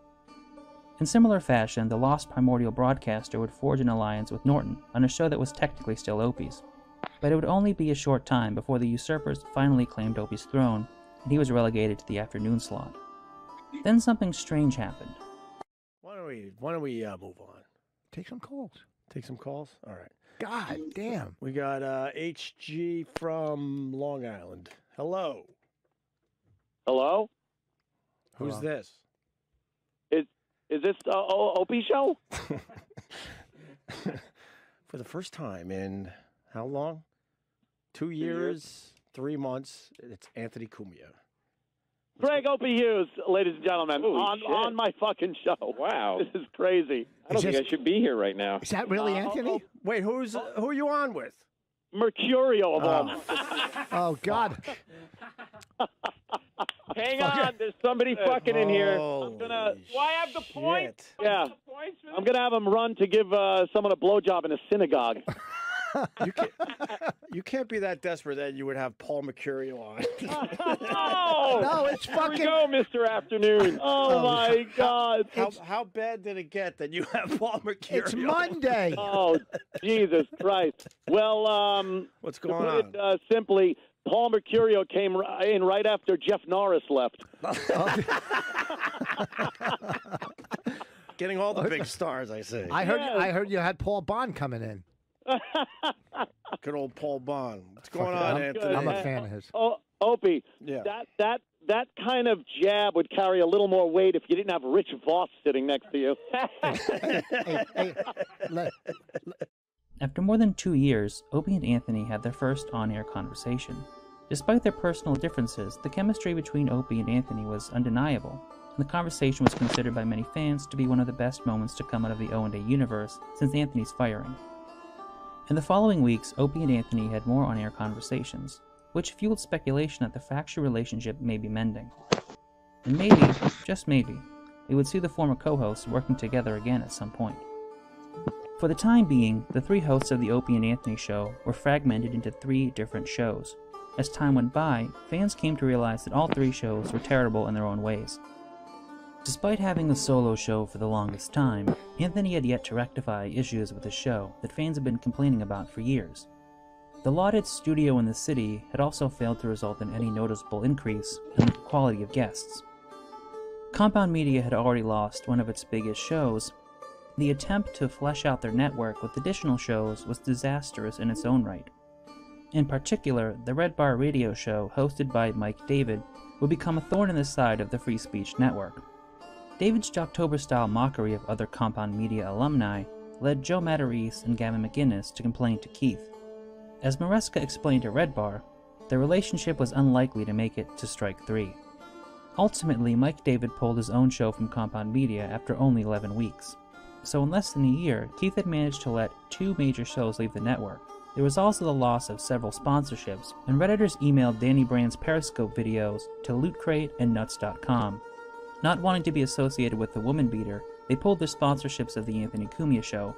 In similar fashion, the lost primordial broadcaster would forge an alliance with Norton on a show that was technically still Opie's. But it would only be a short time before the usurpers finally claimed Opie's throne, and he was relegated to the afternoon slot. Then something strange happened.
Why don't we move on?
Take some calls.
Take some calls? All right.
God damn.
We got HG from Long Island. Hello.
Hello?
Who's this?
Is this Opie show?
For the first time in how long? 2 years, 3 months. It's Anthony Cumia.
Greg Opie Hughes, ladies and gentlemen, on my fucking show. Wow. This is crazy. I don't think I should be here right now.
Is that really Anthony?
Wait, who are you on with?
Mercurio of all.
Oh, God.
Hang on, there's somebody fucking in here.
Do
I have the point? Yeah. I'm going to have him run to give someone a blowjob in a synagogue.
You can't be that desperate that you would have Paul Mercurio on.
No,
it's fucking.
Here we go, Mr. Afternoon. Oh my God.
How bad did it get that you have Paul Mercurio?
It's Monday.
Oh, Jesus Christ. Well,
what's going
on? To put it simply, Paul Mercurio came in right after Jeff Norris left.
Getting all the big stars, I see.
I heard you had Paul Bond coming in.
Good old Paul Bond. What's going on, Anthony?
I'm a fan of his.
Opie,
yeah.
That kind of jab would carry a little more weight if you didn't have Rich Voss sitting next to you.
After more than 2 years, Opie and Anthony had their first on-air conversation. Despite their personal differences, the chemistry between Opie and Anthony was undeniable, and the conversation was considered by many fans to be one of the best moments to come out of the O&A universe since Anthony's firing. In the following weeks, Opie and Anthony had more on-air conversations, which fueled speculation that the fractured relationship may be mending. And maybe, just maybe, we would see the former co-hosts working together again at some point. For the time being, the three hosts of the Opie and Anthony show were fragmented into 3 different shows. As time went by, fans came to realize that all 3 shows were terrible in their own ways. Despite having a solo show for the longest time, Anthony had yet to rectify issues with the show that fans had been complaining about for years. The lauded studio in the city had also failed to result in any noticeable increase in the quality of guests. Compound Media had already lost one of its biggest shows, The attempt to flesh out their network with additional shows was disastrous in its own right. In particular, the Red Bar radio show, hosted by Mike David, would become a thorn in the side of the Free Speech Network. David's Jocktober-style mockery of other Compound Media alumni led Joe Matarese and Gavin McInnes to complain to Keith. As Maresca explained to Red Bar, their relationship was unlikely to make it to strike 3. Ultimately, Mike David pulled his own show from Compound Media after only 11 weeks. So in less than a year, Keith had managed to let 2 major shows leave the network. There was also the loss of several sponsorships, and Redditors emailed Danny Brand's Periscope videos to Loot Crate and Nuts.com. Not wanting to be associated with the woman beater, they pulled their sponsorships of the Anthony Cumia show,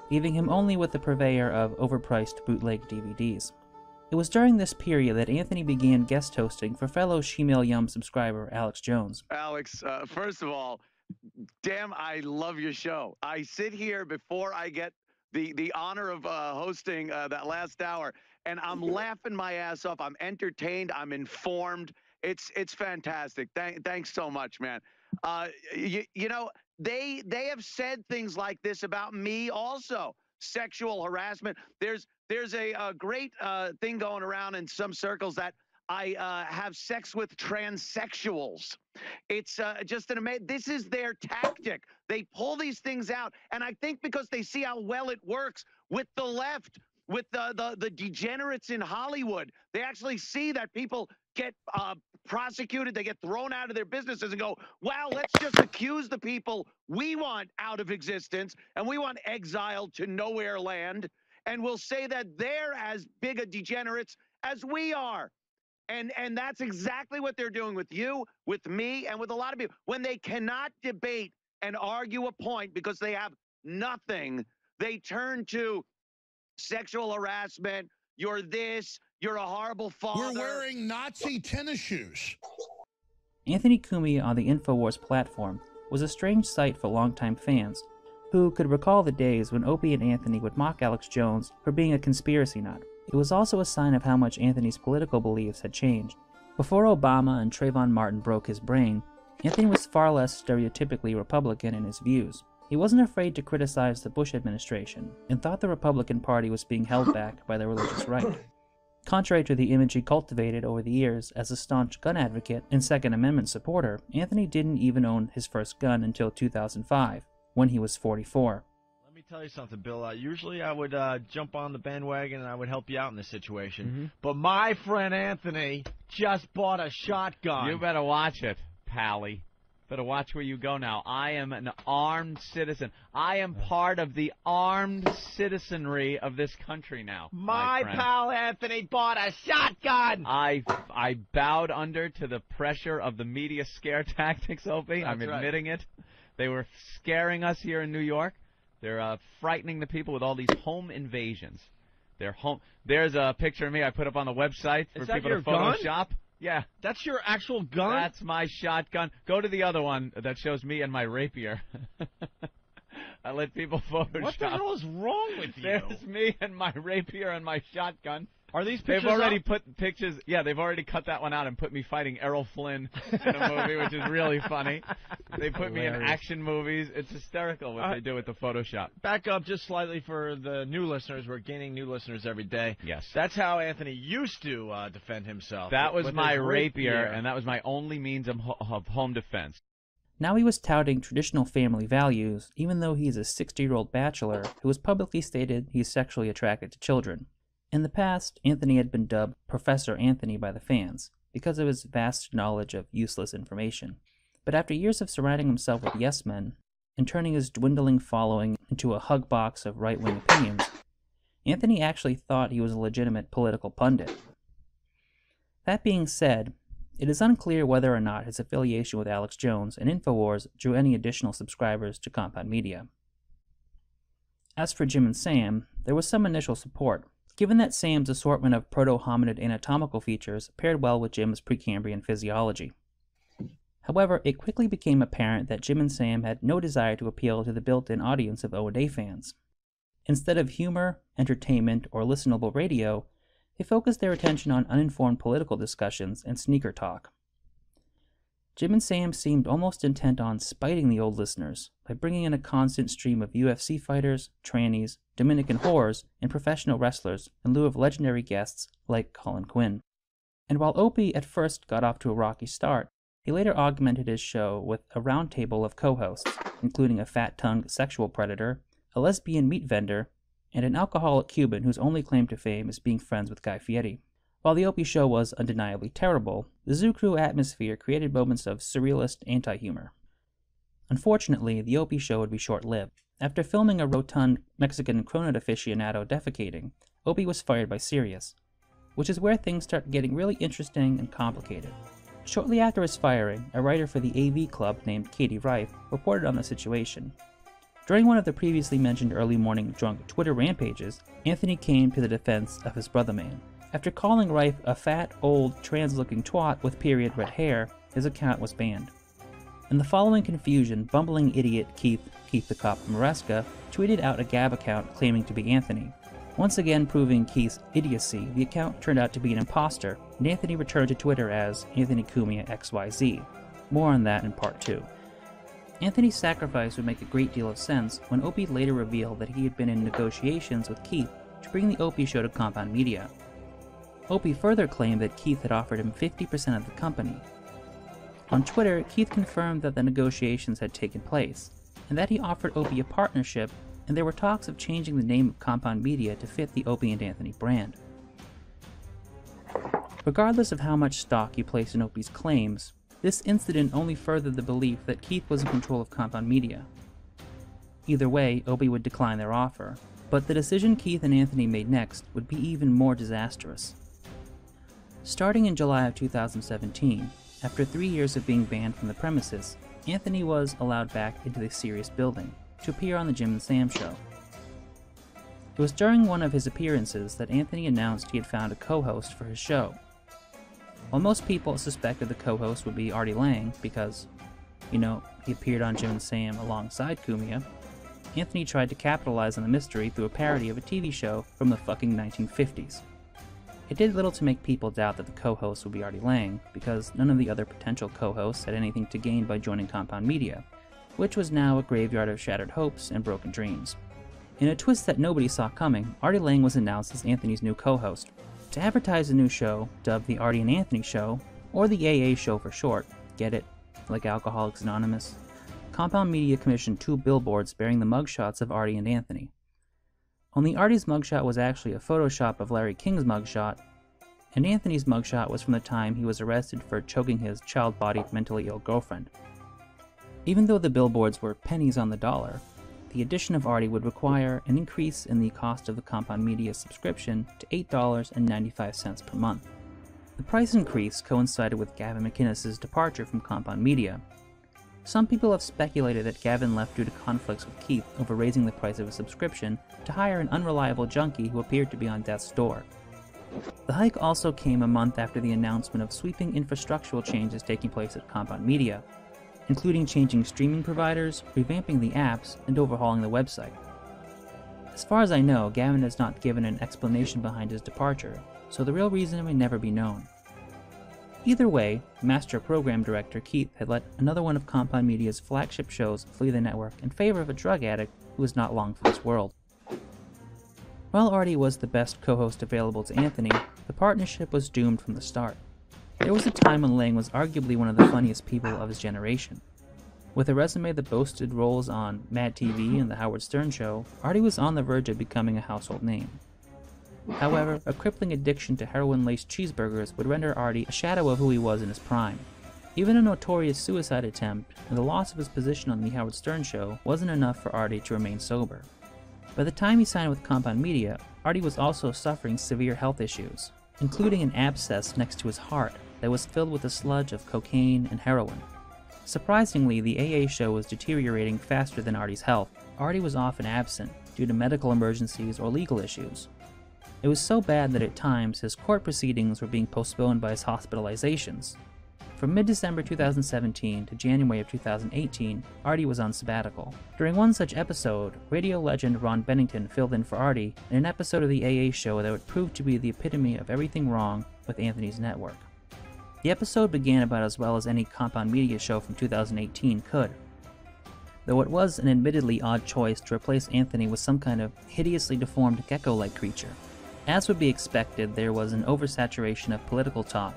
leaving him only with the purveyor of overpriced bootleg DVDs. It was during this period that Anthony began guest hosting for fellow Shemale Yum subscriber Alex Jones.
Alex, first of all, damn, I love your show. I sit here before I get the honor of hosting that last hour, and I'm laughing my ass off. I'm entertained. I'm informed. It's fantastic. Thanks so much, man. You know, they have said things like this about me also. Sexual harassment. There's a great thing going around in some circles that I have sex with transsexuals. It's just an amazing. This is their tactic. They pull these things out, and I think because they see how well it works with the left, with the degenerates in Hollywood, they actually see that people get prosecuted, they get thrown out of their businesses, and go, wow, let's just accuse the people we want out of existence, and we want exiled to nowhere land, and we'll say that they're as big a degenerates as we are. And that's exactly what they're doing with you, with me, and with a lot of people. When they cannot debate and argue a point because they have nothing, they turn to sexual harassment. You're this. You're a horrible father.
We're wearing Nazi tennis shoes.
Anthony Cumia on the InfoWars platform was a strange sight for longtime fans, who could recall the days when Opie and Anthony would mock Alex Jones for being a conspiracy nut. It was also a sign of how much Anthony's political beliefs had changed. Before Obama and Trayvon Martin broke his brain, Anthony was far less stereotypically Republican in his views. He wasn't afraid to criticize the Bush administration, and thought the Republican Party was being held back by the religious right. Contrary to the image he cultivated over the years as a staunch gun advocate and Second Amendment supporter, Anthony didn't even own his first gun until 2005, when he was 44.
Let me tell you something, Bill. Usually I would jump on the bandwagon and I would help you out in this situation. But my friend Anthony just bought a shotgun.
You better watch it, Pally. Better watch where you go now. I am an armed citizen. I am part of the armed citizenry of this country now.
My pal Anthony bought a shotgun.
I bowed under to the pressure of the media scare tactics, Opie. I'm admitting it. They were scaring us here in New York. They're frightening the people with all these home invasions. There's a picture of me I put up on the website for people to Photoshop. Gun? Yeah.
That's your actual gun?
That's my shotgun. Go to the other one that shows me and my rapier. I let people Photoshop.
What the hell is wrong with you?
There's me and my rapier and my shotgun.
Are these pictures
They've already
up?
put pictures. Yeah, they've already cut that one out and put me fighting Errol Flynn in a movie, which is really funny. They put me in action movies. It's hysterical what they do with the Photoshop.
Back up just slightly for the new listeners. We're gaining new listeners every day.
Yes.
That's how Anthony used to defend himself.
That was
with
my
his
rapier, and that was my only means of home defense.
Now he was touting traditional family values, even though he's a 60-year-old bachelor who has publicly stated he's sexually attracted to children. In the past, Anthony had been dubbed Professor Anthony by the fans, because of his vast knowledge of useless information. But after years of surrounding himself with yes-men, and turning his dwindling following into a hug box of right-wing opinions, Anthony actually thought he was a legitimate political pundit. That being said, it is unclear whether or not his affiliation with Alex Jones and InfoWars drew any additional subscribers to Compound Media. As for Jim and Sam, there was some initial support, given that Sam's assortment of proto-hominid anatomical features paired well with Jim's Precambrian physiology. However, it quickly became apparent that Jim and Sam had no desire to appeal to the built-in audience of O&A fans. Instead of humor, entertainment, or listenable radio, they focused their attention on uninformed political discussions and sneaker talk. Jim and Sam seemed almost intent on spiting the old listeners by bringing in a constant stream of UFC fighters, trannies, Dominican whores, and professional wrestlers in lieu of legendary guests like Colin Quinn. And while Opie at first got off to a rocky start, he later augmented his show with a roundtable of co-hosts, including a fat-tongued sexual predator, a lesbian meat vendor, and an alcoholic Cuban whose only claim to fame is being friends with Guy Fieri. While the Opie show was undeniably terrible, the Zoo Crew atmosphere created moments of surrealist anti-humor. Unfortunately, the Opie show would be short-lived. After filming a rotund Mexican cronut aficionado defecating, Opie was fired by Sirius, which is where things start getting really interesting and complicated. Shortly after his firing, a writer for the AV Club named Katie Rife reported on the situation. During one of the previously mentioned early morning drunk Twitter rampages, Anthony came to the defense of his brother man. After calling Rife a fat, old, trans-looking twat with period red hair, his account was banned. In the following confusion, bumbling idiot Keith the Cop Maresca tweeted out a Gab account claiming to be Anthony. Once again proving Keith's idiocy, the account turned out to be an imposter, and Anthony returned to Twitter as Anthony Cumia XYZ. More on that in part 2. Anthony's sacrifice would make a great deal of sense when Opie later revealed that he had been in negotiations with Keith to bring the Opie show to Compound Media. Opie further claimed that Keith had offered him 50% of the company. On Twitter, Keith confirmed that the negotiations had taken place, and that he offered Opie a partnership, and there were talks of changing the name of Compound Media to fit the Opie and Anthony brand. Regardless of how much stock you place in Opie's claims, this incident only furthered the belief that Keith was in control of Compound Media. Either way, Opie would decline their offer, but the decision Keith and Anthony made next would be even more disastrous. Starting in July of 2017, after 3 years of being banned from the premises, Anthony was allowed back into the Sirius building to appear on the Jim and Sam show. It was during one of his appearances that Anthony announced he had found a co-host for his show. While most people suspected the co-host would be Artie Lang because, he appeared on Jim and Sam alongside Cumia, Anthony tried to capitalize on the mystery through a parody of a TV show from the fucking 1950s. It did little to make people doubt that the co-host would be Artie Lang, because none of the other potential co-hosts had anything to gain by joining Compound Media, which was now a graveyard of shattered hopes and broken dreams. In a twist that nobody saw coming, Artie Lang was announced as Anthony's new co-host. To advertise the new show, dubbed the Artie and Anthony Show, or the AA Show for short, get it, like Alcoholics Anonymous, Compound Media commissioned 2 billboards bearing the mugshots of Artie and Anthony. Only Artie's mugshot was actually a Photoshop of Larry King's mugshot, and Anthony's mugshot was from the time he was arrested for choking his child-bodied, mentally ill girlfriend. Even though the billboards were pennies on the dollar, the addition of Artie would require an increase in the cost of the Compound Media subscription to $8.95 per month. The price increase coincided with Gavin McInnes's departure from Compound Media. Some people have speculated that Gavin left due to conflicts with Keith over raising the price of his subscription to hire an unreliable junkie who appeared to be on death's door. The hike also came a month after the announcement of sweeping infrastructural changes taking place at Compound Media, including changing streaming providers, revamping the apps, and overhauling the website. As far as I know, Gavin has not given an explanation behind his departure, so the real reason may never be known. Either way, Master Program Director Keith had let another one of Compound Media's flagship shows flee the network in favor of a drug addict who was not long for this world. While Artie was the best co-host available to Anthony, the partnership was doomed from the start. There was a time when Lang was arguably one of the funniest people of his generation. With a resume that boasted roles on Mad TV and The Howard Stern Show, Artie was on the verge of becoming a household name. However, a crippling addiction to heroin-laced cheeseburgers would render Artie a shadow of who he was in his prime. Even a notorious suicide attempt and the loss of his position on The Howard Stern Show wasn't enough for Artie to remain sober. By the time he signed with Compound Media, Artie was also suffering severe health issues, including an abscess next to his heart that was filled with a sludge of cocaine and heroin. Surprisingly, the AA show was deteriorating faster than Artie's health. Artie was often absent due to medical emergencies or legal issues. It was so bad that at times his court proceedings were being postponed by his hospitalizations. From mid-December 2017 to January of 2018, Artie was on sabbatical. During one such episode, radio legend Ron Bennington filled in for Artie in an episode of the AA show that would prove to be the epitome of everything wrong with Anthony's network. The episode began about as well as any compound media show from 2018 could, though it was an admittedly odd choice to replace Anthony with some kind of hideously deformed gecko-like creature. As would be expected, there was an oversaturation of political talk,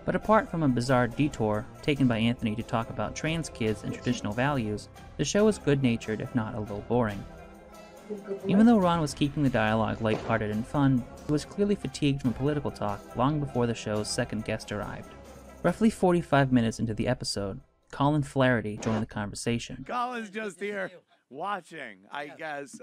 but apart from a bizarre detour taken by Anthony to talk about trans kids and traditional values, the show was good-natured if not a little boring. Even though Ron was keeping the dialogue lighthearted and fun, he was clearly fatigued from political talk long before the show's second guest arrived. Roughly 45 minutes into the episode, Colin Flaherty joined the conversation.
Colin's just here watching, I guess.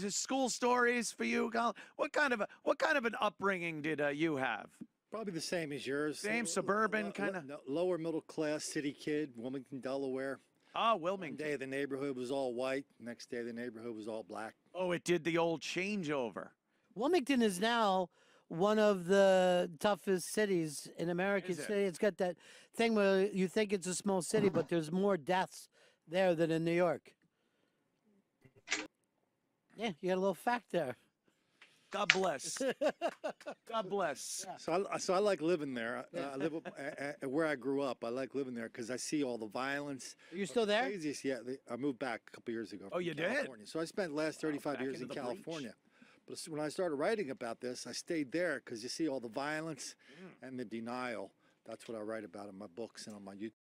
Just school stories for you, Colin. What kind of an upbringing did you have?
Probably the same as yours.
Same suburban kind of.
Lower middle class city kid, Wilmington, Delaware.
Oh, Wilmington.
One day the neighborhood was all white. Next day the neighborhood was all black.
Oh, it did the old changeover.
Wilmington is now one of the toughest cities in America. It's got that thing where you think it's a small city, but there's more deaths there than in New York. Yeah, you got a little fact there.
God bless. God bless.
So I like living there. I live where I grew up. I like living there because I see all the violence.
Are you still there?
Craziest, yeah. I moved back a couple years ago.
Oh, you did?
California. So I spent the last 35 years in California. But when I started writing about this, I stayed there because you see all the violence and the denial. That's what I write about in my books and on my YouTube.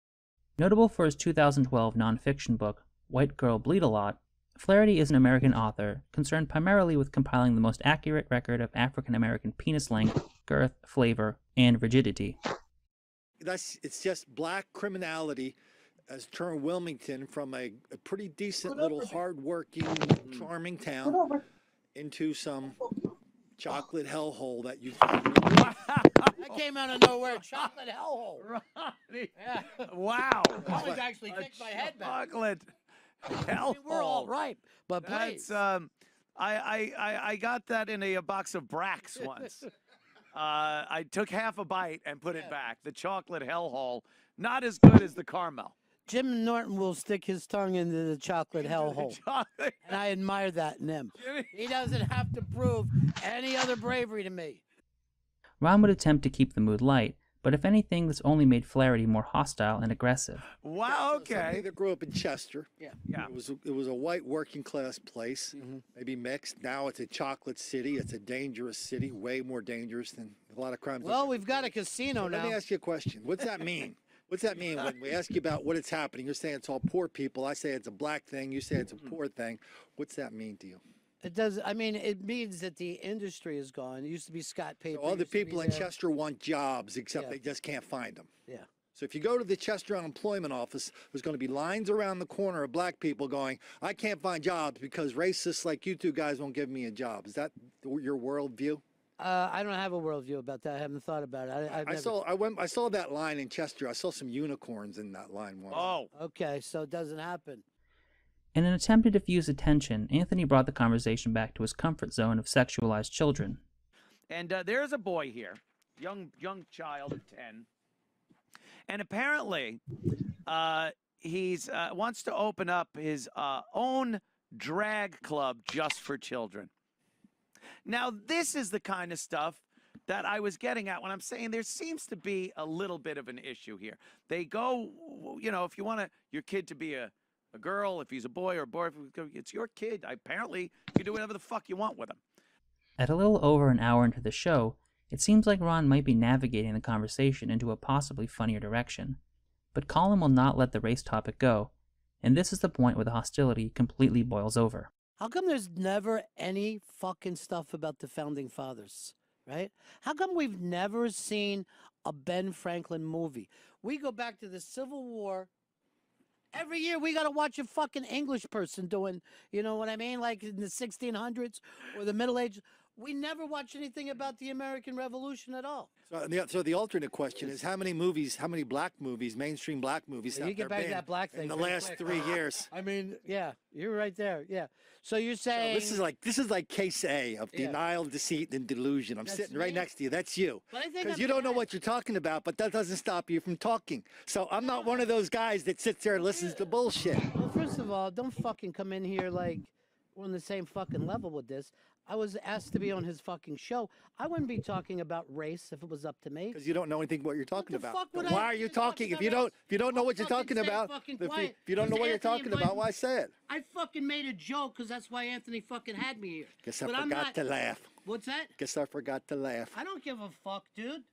Notable for his 2012 nonfiction book, White Girl Bleed a Lot, Flaherty is an American author concerned primarily with compiling the most accurate record of African American penis length, girth, flavor, and rigidity.
It's just black criminality has turned Wilmington from a pretty decent little hard-working, charming town into some chocolate hellhole that you.
That came out of nowhere. Chocolate hellhole. Yeah.
Wow.
That was actually kicked my head back.
Chocolate hellhole.
I mean, we're all right, but
that's
please.
I got that in a box of Brax once. I took half a bite and put it back. The chocolate hellhole, not as good as the caramel.
Jim Norton will stick his tongue into the chocolate hellhole, and I admire that in him. He doesn't have to prove any other bravery to me.
Ron would attempt to keep the mood light, but if anything, this only made Flaherty more hostile and aggressive.
Wow, okay.
Somebody that grew up in Chester.
Yeah.
It was a white working class place, maybe mixed. Now it's a chocolate city. It's a dangerous city, way more dangerous than a lot of crimes.
Well, we've got a casino now.
Let me ask you a question. What's that mean? What's that mean when we ask you about what is happening? You're saying it's all poor people. I say it's a black thing. You say it's a poor thing. What's that mean to you?
It does. I mean, it means that the industry is gone. It used to be Scott Paper.
So all the people in Chester want jobs, except they just can't find them.
Yeah.
So if you go to the Chester Unemployment Office, there's going to be lines around the corner of black people going, I can't find jobs because racists like you two guys won't give me a job. Is that your worldview?
I don't have a worldview about that. I haven't thought about it.
I saw that line in Chester. I saw some unicorns in that line once.
Oh.
Okay, so it doesn't happen.
In an attempt to diffuse attention, Anthony brought the conversation back to his comfort zone of sexualized children.
And there's a boy here, young child of 10, and apparently he's wants to open up his own drag club just for children. Now, this is the kind of stuff that I was getting at when I'm saying there seems to be a little bit of an issue here. They go, if you want your kid to be a girl, if he's a boy or a boy, it's your kid. Apparently, you can do whatever the fuck you want with him.
At a little over an hour into the show, it seems like Ron might be navigating the conversation into a possibly funnier direction. But Colin will not let the race topic go, and this is the point where the hostility completely boils over.
How come there's never any fucking stuff about the Founding Fathers, right? How come we've never seen a Ben Franklin movie? We go back to the Civil War. Every year we got to watch a fucking English person doing, you know what I mean? Like in the 1600s or the Middle Ages. We never watch anything about the American Revolution at all.
So the alternate question is how many black movies, mainstream black movies,
you get back to that black thing
in the last 3 years?
I mean, yeah, you're right there. Yeah. So you're saying
so this is like case A of denial, deceit, and delusion. I'm sitting right next to you. That's you. Because you don't know what you're talking about, but that doesn't stop you from talking. So I'm not one of those guys that sits there and listens to bullshit.
Well, first of all, don't fucking come in here like we're on the same fucking level with this. I was asked to be on his fucking show. I wouldn't be talking about race if it was up to me.
Because you don't know anything what you're talking about.
fuck would
Why
I
are you
be talking
talking? If
about
you don't,
race?
if you don't know
I'll
what you're
fucking
talking
stay
about,
fucking
if
quiet.
you don't know
Because
what you're
Anthony
talking about, why say it?
I fucking made a joke because that's why Anthony fucking had me here.
Guess I
But I'm
forgot
not-
to laugh.
What's that?
Guess I forgot to laugh.
I don't give a fuck, dude.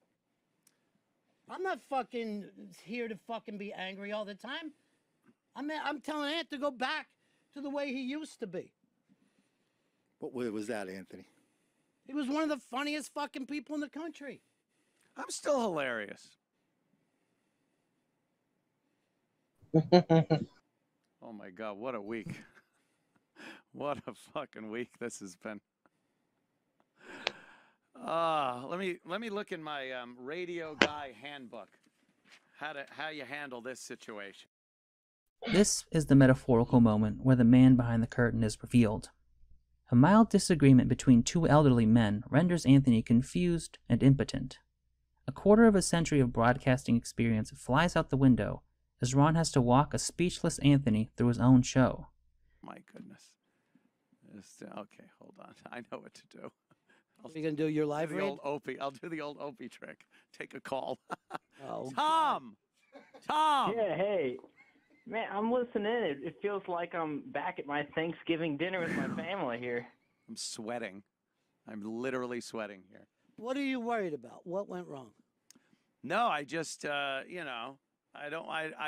I'm not fucking here to fucking be angry all the time. I'm telling Ant to go back to the way he used to be.
What was that, Anthony?
He was one of the funniest fucking people in the country.
I'm still hilarious. Oh my God, what a week. What a fucking week this has been. Let me look in my radio guy handbook. How you handle this situation.
This is the metaphorical moment where the man behind the curtain is revealed. A mild disagreement between two elderly men renders Anthony confused and impotent. A quarter of a century of broadcasting experience flies out the window as Ron has to walk a speechless Anthony through his own show.
My goodness. Okay, hold on. I know what to do.
Are you going to do your live
the
read?
old Opie. I'll do the old Opie trick. Take a call.
Oh.
Tom!
Yeah, hey. Man, I'm listening. It feels like I'm back at my Thanksgiving dinner with my family here.
I'm sweating. I'm literally sweating here.
What are you worried about? What went wrong?
No, I just, you know, I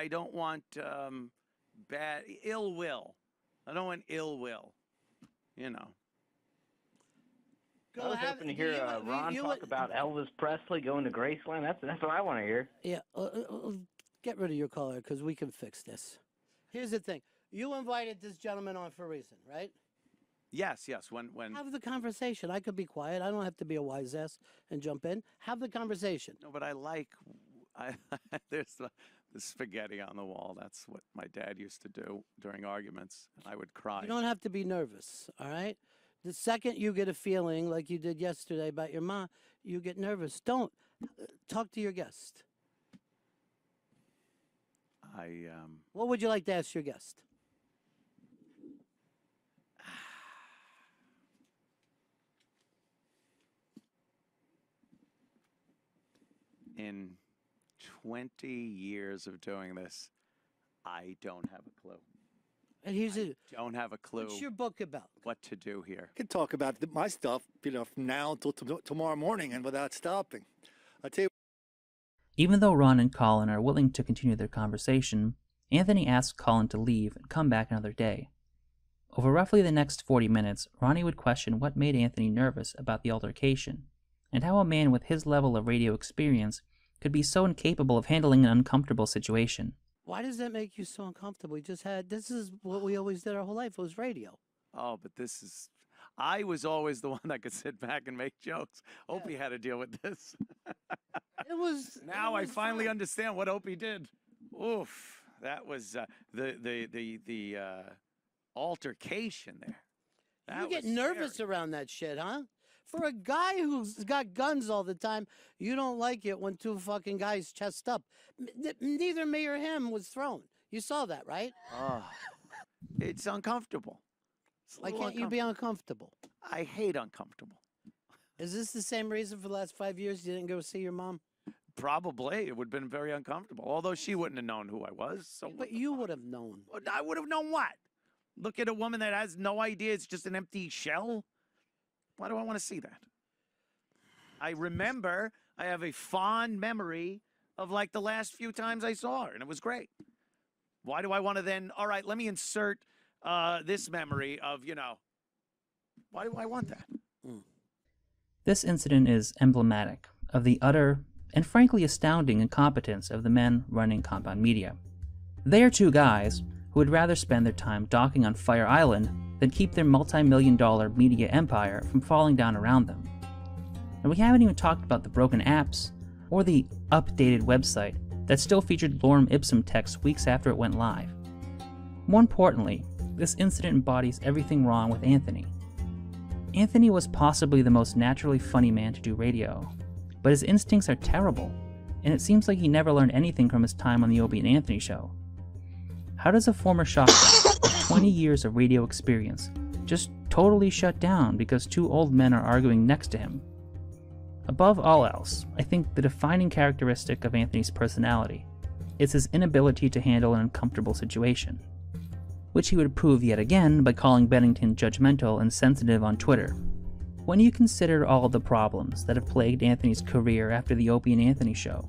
don't want bad ill will. I don't want ill will. You know.
I was hoping to hear Ron talk about Elvis Presley going to Graceland. That's what I want to hear.
Yeah, get rid of your caller because we can fix this. Here's the thing. You invited this gentleman on for a reason, right?
Yes. When
Have the conversation. I could be quiet. I don't have to be a wise ass and jump in. Have the conversation.
No, but there's the spaghetti on the wall. That's what my dad used to do during arguments, and I would cry.
You don't have to be nervous, all right? The second you get a feeling like you did yesterday about your mom, you get nervous. Don't. Talk to your guest. What would you like to ask your guest?
In 20 years of doing this, I don't have a clue.
And here's
I don't have a clue.
What's your book about?
What to do here?
I can talk about my stuff, you know, from now until tomorrow morning and without stopping. I tell you.
Even though Ron and Colin are willing to continue their conversation, Anthony asks Colin to leave and come back another day. Over roughly the next 40 minutes, Ronnie would question what made Anthony nervous about the altercation, and how a man with his level of radio experience could be so incapable of handling an uncomfortable situation.
Why does that make you so uncomfortable? This is what we always did our whole life, was radio.
Oh, but I was always the one that could sit back and make jokes. Opie had to deal with this. Now I finally understand what Opie did. Oof, that was the altercation there.
You get nervous around that shit, huh? For a guy who's got guns all the time, you don't like it when two fucking guys chest up. Neither me or him was thrown. You saw that, right?
Oh, it's uncomfortable.
Why can't you be uncomfortable?
I hate uncomfortable.
Is this the same reason for the last 5 years you didn't go see your mom?
Probably. It would have been very uncomfortable. Although she wouldn't have known who I was. So
but you would have known.
I would have known what? Look at a woman that has no idea. It's just an empty shell. Why do I want to see that? I remember, I have a fond memory of like the last few times I saw her, and it was great. Why do I want to then, all right, let me insert this memory of, you know, why do I want that?
This incident is emblematic of the utter and frankly astounding incompetence of the men running Compound Media. They are two guys who would rather spend their time docking on Fire Island than keep their multi-million-dollar media empire from falling down around them. And we haven't even talked about the broken apps or the updated website that still featured lorem ipsum text weeks after it went live. More importantly, this incident embodies everything wrong with Anthony. Anthony was possibly the most naturally funny man to do radio, but his instincts are terrible, and it seems like he never learned anything from his time on the Opie and Anthony show. How does a former shock jock with 20 years of radio experience just totally shut down because two old men are arguing next to him. Above all else, I think the defining characteristic of Anthony's personality is his inability to handle an uncomfortable situation, which he would prove yet again by calling Bennington judgmental and sensitive on Twitter. When you consider all of the problems that have plagued Anthony's career after the Opie and Anthony show,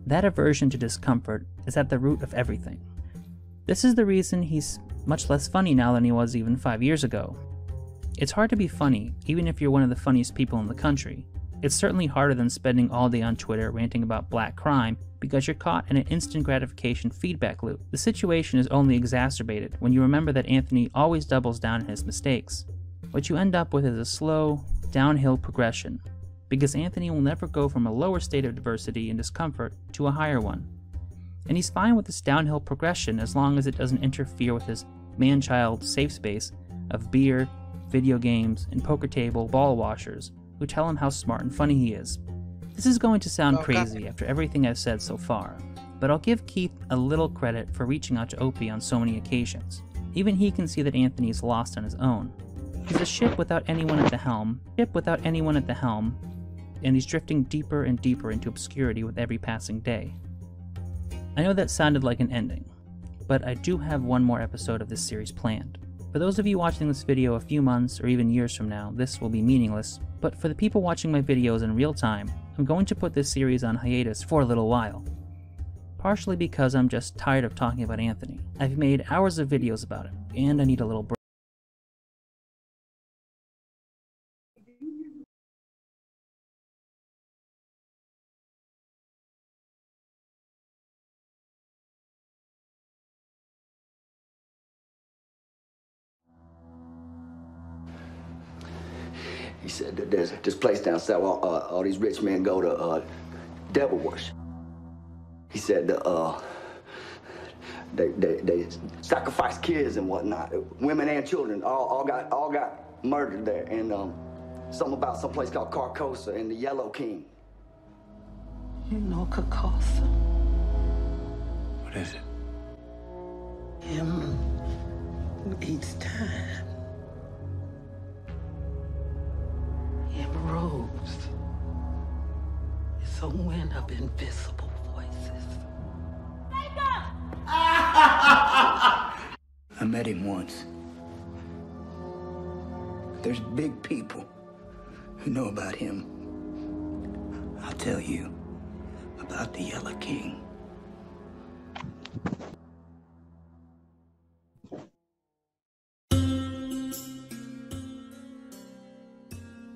that aversion to discomfort is at the root of everything. This is the reason he's much less funny now than he was even 5 years ago. It's hard to be funny, even if you're one of the funniest people in the country. It's certainly harder than spending all day on Twitter ranting about black crime because you're caught in an instant gratification feedback loop. The situation is only exacerbated when you remember that Anthony always doubles down on his mistakes. What you end up with is a slow, downhill progression, because Anthony will never go from a lower state of adversity and discomfort to a higher one. And he's fine with this downhill progression as long as it doesn't interfere with his man-child safe space of beer, video games, and poker table ball washers who tell him how smart and funny he is. This is going to sound crazy after everything I've said so far, but I'll give Keith a little credit for reaching out to Opie on so many occasions. Even he can see that Anthony is lost on his own. He's a ship without anyone at the helm, and he's drifting deeper and deeper into obscurity with every passing day. I know that sounded like an ending, but I do have one more episode of this series planned. For those of you watching this video a few months or even years from now, this will be meaningless, but for the people watching my videos in real time, I'm going to put this series on hiatus for a little while. Partially because I'm just tired of talking about Anthony. I've made hours of videos about him, and I need a little break.
He said that there's this place down south, all these rich men go to devil worship. He said they sacrifice kids and whatnot. Women and children all got murdered there. And something about some place called Carcosa and the Yellow King.
You know Carcosa?
What is it?
Him who eats time. Him robes. It's a wind of invisible voices.
I met him once. There's big people who know about him. I'll tell you about the Yellow King.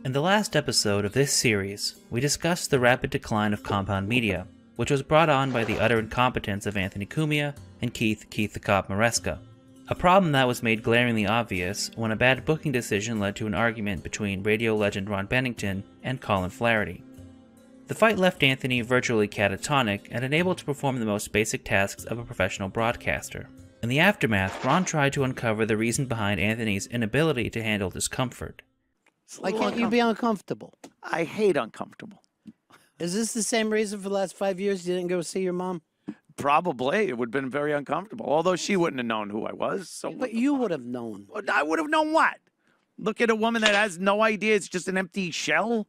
In the last episode of this series, we discussed the rapid decline of compound media, which was brought on by the utter incompetence of Anthony Cumia and Keith the Cop Maresca. A problem that was made glaringly obvious when a bad booking decision led to an argument between radio legend Ron Bennington and Colin Flaherty. The fight left Anthony virtually catatonic and unable to perform the most basic tasks of a professional broadcaster. In the aftermath, Ron tried to uncover the reason behind Anthony's inability to handle discomfort.
Why can't you be uncomfortable?
I hate uncomfortable.
Is this the same reason for the last 5 years you didn't go see your mom?
Probably. It would have been very uncomfortable, although she wouldn't have known who I was. So
But you would have known.
I would have known what? Look at a woman that has no idea. It's just an empty shell.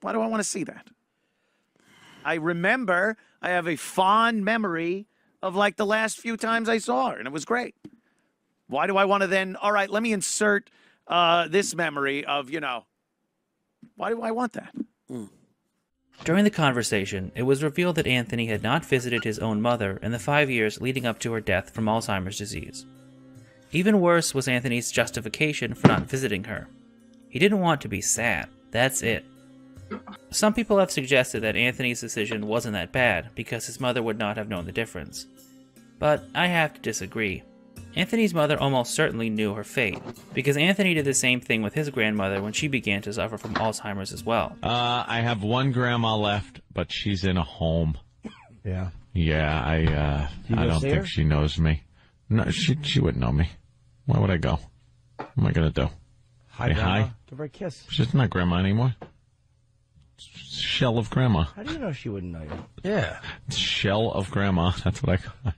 Why do I want to see that? I remember, I have a fond memory of like the last few times I saw her, and it was great. Why do I want to then, all right, let me insert this memory of, why do I want that?
During the conversation, it was revealed that Anthony had not visited his own mother in the 5 years leading up to her death from Alzheimer's disease. Even worse was Anthony's justification for not visiting her. He didn't want to be sad. That's it. Some people have suggested that Anthony's decision wasn't that bad because his mother would not have known the difference. But I have to disagree. Anthony's mother almost certainly knew her fate, because Anthony did the same thing with his grandmother when she began to suffer from Alzheimer's as well.
I have one grandma left, but she's in a home.
Yeah.
Yeah, I don't think she knows me. No, she wouldn't know me. Why would I go? What am I going to do?
Hi,
Say
Grandma.
hi?
Give her a kiss.
She's not grandma anymore. Shell of grandma.
How do you know she wouldn't know you?
Yeah. Shell of grandma. That's what I call it.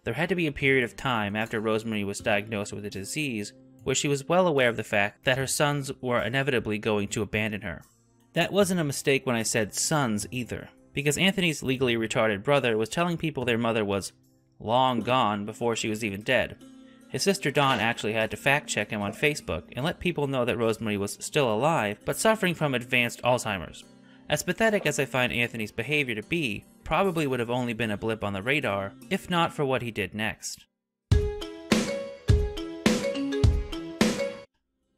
There had to be a period of time after Rosemary was diagnosed with the disease where she was well aware of the fact that her sons were inevitably going to abandon her. That wasn't a mistake when I said sons either, because Anthony's legally retarded brother was telling people their mother was long gone before she was even dead. His sister Dawn actually had to fact-check him on Facebook and let people know that Rosemary was still alive, but suffering from advanced Alzheimer's. As pathetic as I find Anthony's behavior to be, probably would have only been a blip on the radar, if not for what he did next.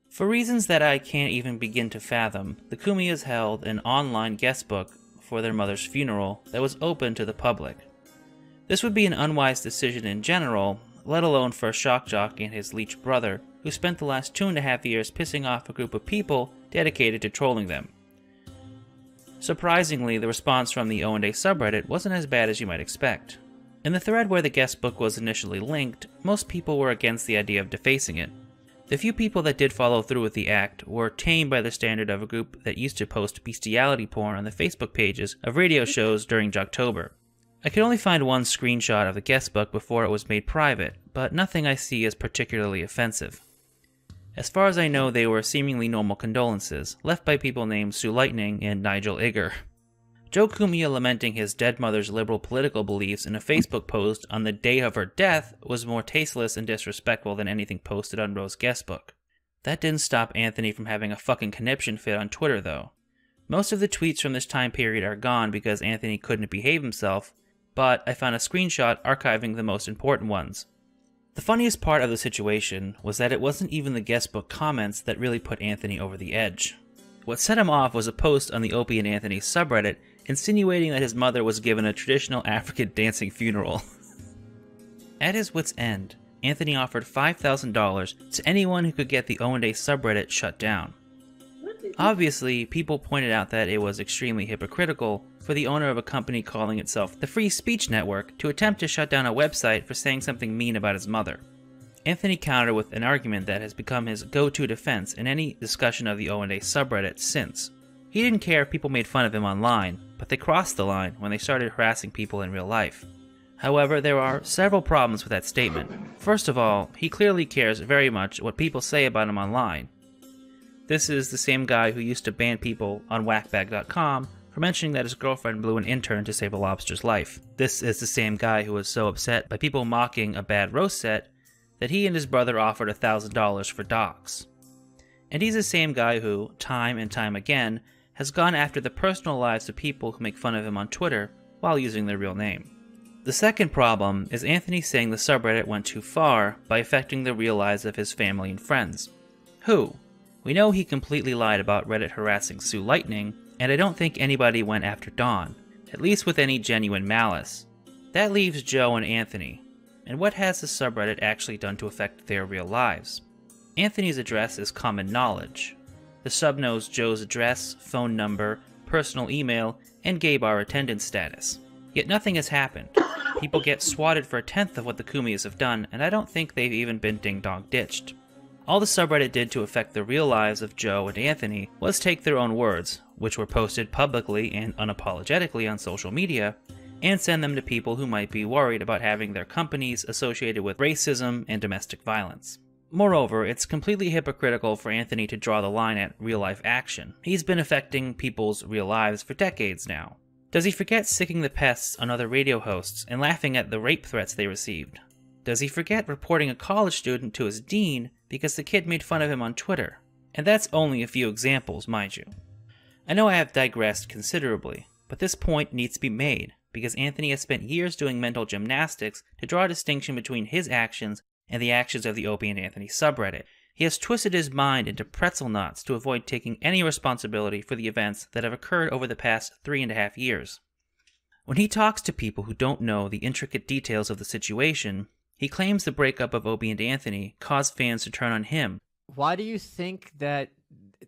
For reasons that I can't even begin to fathom, the Kumiyas held an online guest book for their mother's funeral that was open to the public. This would be an unwise decision in general, let alone for a shock jock and his leech brother, who spent the last 2.5 years pissing off a group of people dedicated to trolling them. Surprisingly, the response from the O&A subreddit wasn't as bad as you might expect. In the thread where the guest book was initially linked, most people were against the idea of defacing it. The few people that did follow through with the act were tamed by the standard of a group that used to post bestiality porn on the Facebook pages of radio shows during Jocktober. I could only find one screenshot of the guest book before it was made private, but nothing I see is particularly offensive. As far as I know, they were seemingly normal condolences, left by people named Sue Lightning and Nigel Igger. Joe Kumiya lamenting his dead mother's liberal political beliefs in a Facebook post on the day of her death was more tasteless and disrespectful than anything posted on Rose's guest book. That didn't stop Anthony from having a fucking conniption fit on Twitter, though. Most of the tweets from this time period are gone because Anthony couldn't behave himself, but I found a screenshot archiving the most important ones. The funniest part of the situation was that it wasn't even the guest book comments that really put Anthony over the edge. What set him off was a post on the Opie and Anthony subreddit insinuating that his mother was given a traditional African dancing funeral. At his wit's end, Anthony offered $5,000 to anyone who could get the O&A subreddit shut down. Obviously, people pointed out that it was extremely hypocritical for the owner of a company calling itself the Free Speech Network to attempt to shut down a website for saying something mean about his mother. Anthony countered with an argument that has become his go-to defense in any discussion of the O&A subreddit since. He didn't care if people made fun of him online, but they crossed the line when they started harassing people in real life. However, there are several problems with that statement. First of all, he clearly cares very much what people say about him online. This is the same guy who used to ban people on whackbag.com for mentioning that his girlfriend blew an intern to save a lobster's life. This is the same guy who was so upset by people mocking a bad roast set that he and his brother offered $1,000 for docs. And he's the same guy who, time and time again, has gone after the personal lives of people who make fun of him on Twitter while using their real name. The second problem is Anthony saying the subreddit went too far by affecting the real lives of his family and friends. Who? We know he completely lied about Reddit harassing Sue Lightning, and I don't think anybody went after Dawn, at least with any genuine malice. That leaves Joe and Anthony, and what has the subreddit actually done to affect their real lives? Anthony's address is common knowledge. The sub knows Joe's address, phone number, personal email, and gay bar attendance status. Yet nothing has happened. People get swatted for 1/10 of what the Kumiyas have done, and I don't think they've even been ding-dong ditched. All the subreddit did to affect the real lives of Joe and Anthony was take their own words, which were posted publicly and unapologetically on social media, and send them to people who might be worried about having their companies associated with racism and domestic violence. Moreover, it's completely hypocritical for Anthony to draw the line at real-life action. He's been affecting people's real lives for decades now. Does he forget sicking the pests on other radio hosts and laughing at the rape threats they received? Does he forget reporting a college student to his dean because the kid made fun of him on Twitter? And that's only a few examples, mind you. I know I have digressed considerably, but this point needs to be made because Anthony has spent years doing mental gymnastics to draw a distinction between his actions and the actions of the Opie and Anthony subreddit. He has twisted his mind into pretzel knots to avoid taking any responsibility for the events that have occurred over the past 3.5 years. When he talks to people who don't know the intricate details of the situation, he claims the breakup of Opie and Anthony caused fans to turn on him.
Why do you think that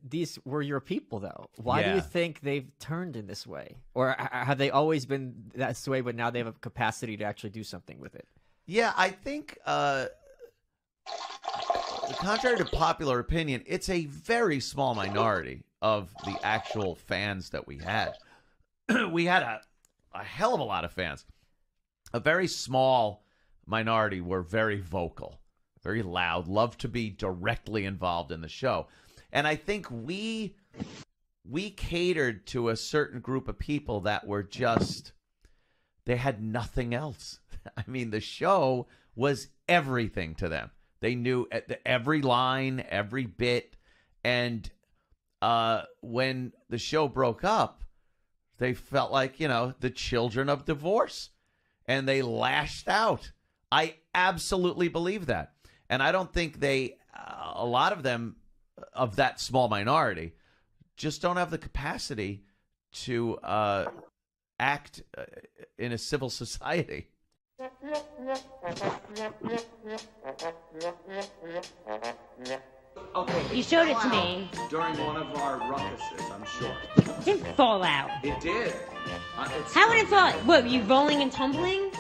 these were your people, though? Why do you think they've turned in this way? Or have they always been that way, but now they have a capacity to actually do something with it?
Yeah, I think, contrary to popular opinion, it's a very small minority of the actual fans that we had. We had a hell of a lot of fans. A very small minority were very vocal. very loud, loved to be directly involved in the show. And I think we catered to a certain group of people that were just, they had nothing else. I mean, the show was everything to them. They knew every line, every bit. And when the show broke up, they felt like, the children of divorce. And they lashed out. I absolutely believe that. And I don't think a lot of them, of that small minority, just don't have the capacity to act in a civil society.
Okay. You showed it to me.
During one of our ruckuses, I'm sure.
It didn't fall out.
It did.
How would it fall? What, were you rolling and tumbling?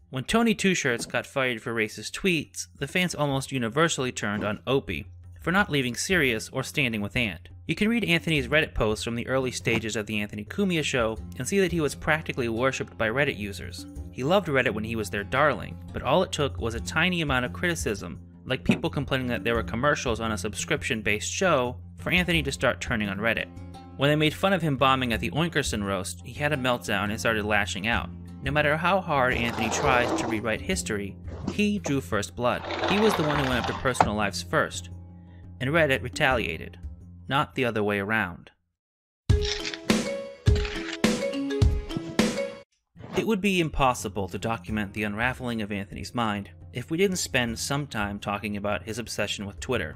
When Tony Two Shirts got fired for racist tweets, the fans almost universally turned on Opie for not leaving Sirius or standing with Ant. You can read Anthony's Reddit posts from the early stages of the Anthony Cumia show and see that he was practically worshipped by Reddit users. He loved Reddit when he was their darling, but all it took was a tiny amount of criticism, like people complaining that there were commercials on a subscription-based show, for Anthony to start turning on Reddit. When they made fun of him bombing at the Oinkerson roast, he had a meltdown and started lashing out. No matter how hard Anthony tries to rewrite history, he drew first blood. He was the one who went after personal lives first, and Reddit retaliated, not the other way around. It would be impossible to document the unraveling of Anthony's mind if we didn't spend some time talking about his obsession with Twitter.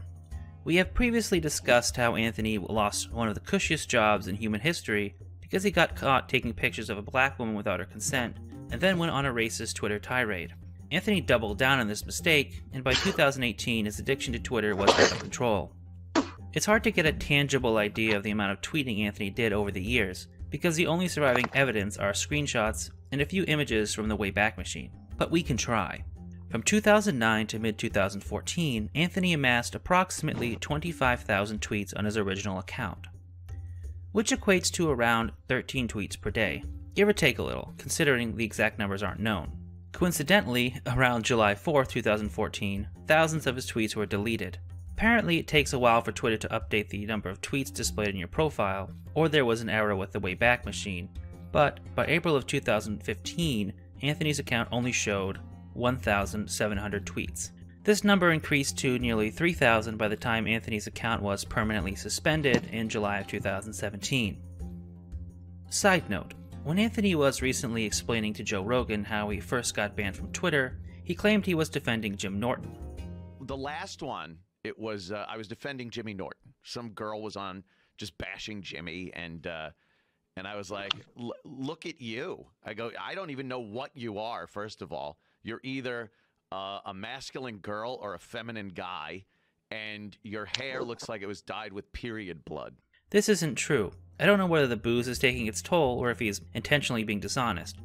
We have previously discussed how Anthony lost one of the cushiest jobs in human history because he got caught taking pictures of a black woman without her consent, and then went on a racist Twitter tirade. Anthony doubled down on this mistake, and by 2018 his addiction to Twitter was out of control. It's hard to get a tangible idea of the amount of tweeting Anthony did over the years, because the only surviving evidence are screenshots and a few images from the Wayback Machine. But we can try. From 2009 to mid-2014, Anthony amassed approximately 25,000 tweets on his original account, which equates to around 13 tweets per day, give or take a little, considering the exact numbers aren't known. Coincidentally, around July 4, 2014, thousands of his tweets were deleted. Apparently, it takes a while for Twitter to update the number of tweets displayed in your profile, or there was an error with the Wayback Machine, but by April of 2015, Anthony's account only showed 1,700 tweets. This number increased to nearly 3,000 by the time Anthony's account was permanently suspended in July of 2017. Side note, when Anthony was recently explaining to Joe Rogan how he first got banned from Twitter, he claimed he was defending Jim Norton.
The last one, it was I was defending Jimmy Norton. Some girl was on just bashing Jimmy, and I was like, look at you. I go, I don't even know what you are, first of all. You're either a masculine girl or a feminine guy, and your hair looks like it was dyed with period blood.
This isn't true. I don't know whether the booze is taking its toll or if he's intentionally being dishonest.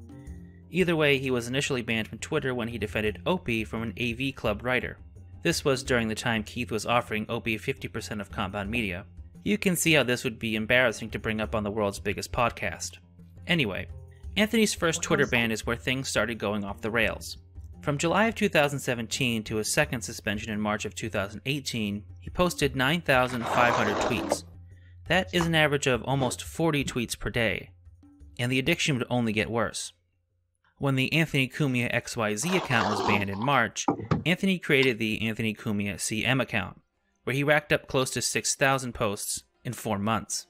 Either way, he was initially banned from Twitter when he defended Opie from an AV Club writer. This was during the time Keith was offering Opie 50% of Compound Media. You can see how this would be embarrassing to bring up on the world's biggest podcast. Anyway, Anthony's first Twitter ban is where things started going off the rails. From July of 2017 to his second suspension in March of 2018, he posted 9,500 tweets. That is an average of almost 40 tweets per day, and the addiction would only get worse. When the Anthony Cumia XYZ account was banned in March, Anthony created the Anthony Cumia CM account, where he racked up close to 6,000 posts in 4 months.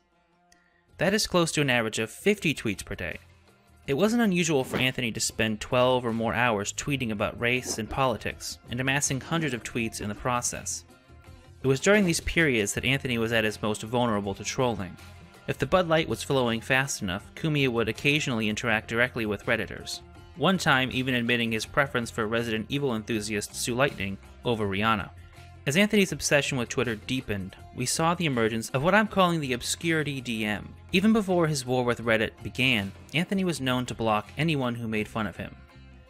That is close to an average of 50 tweets per day. It wasn't unusual for Anthony to spend 12 or more hours tweeting about race and politics, and amassing hundreds of tweets in the process. It was during these periods that Anthony was at his most vulnerable to trolling. If the Bud Light was flowing fast enough, Cumia would occasionally interact directly with Redditors, one time even admitting his preference for Resident Evil enthusiast Sue Lightning over Rihanna. As Anthony's obsession with Twitter deepened, we saw the emergence of what I'm calling the obscurity DM. Even before his war with Reddit began, Anthony was known to block anyone who made fun of him.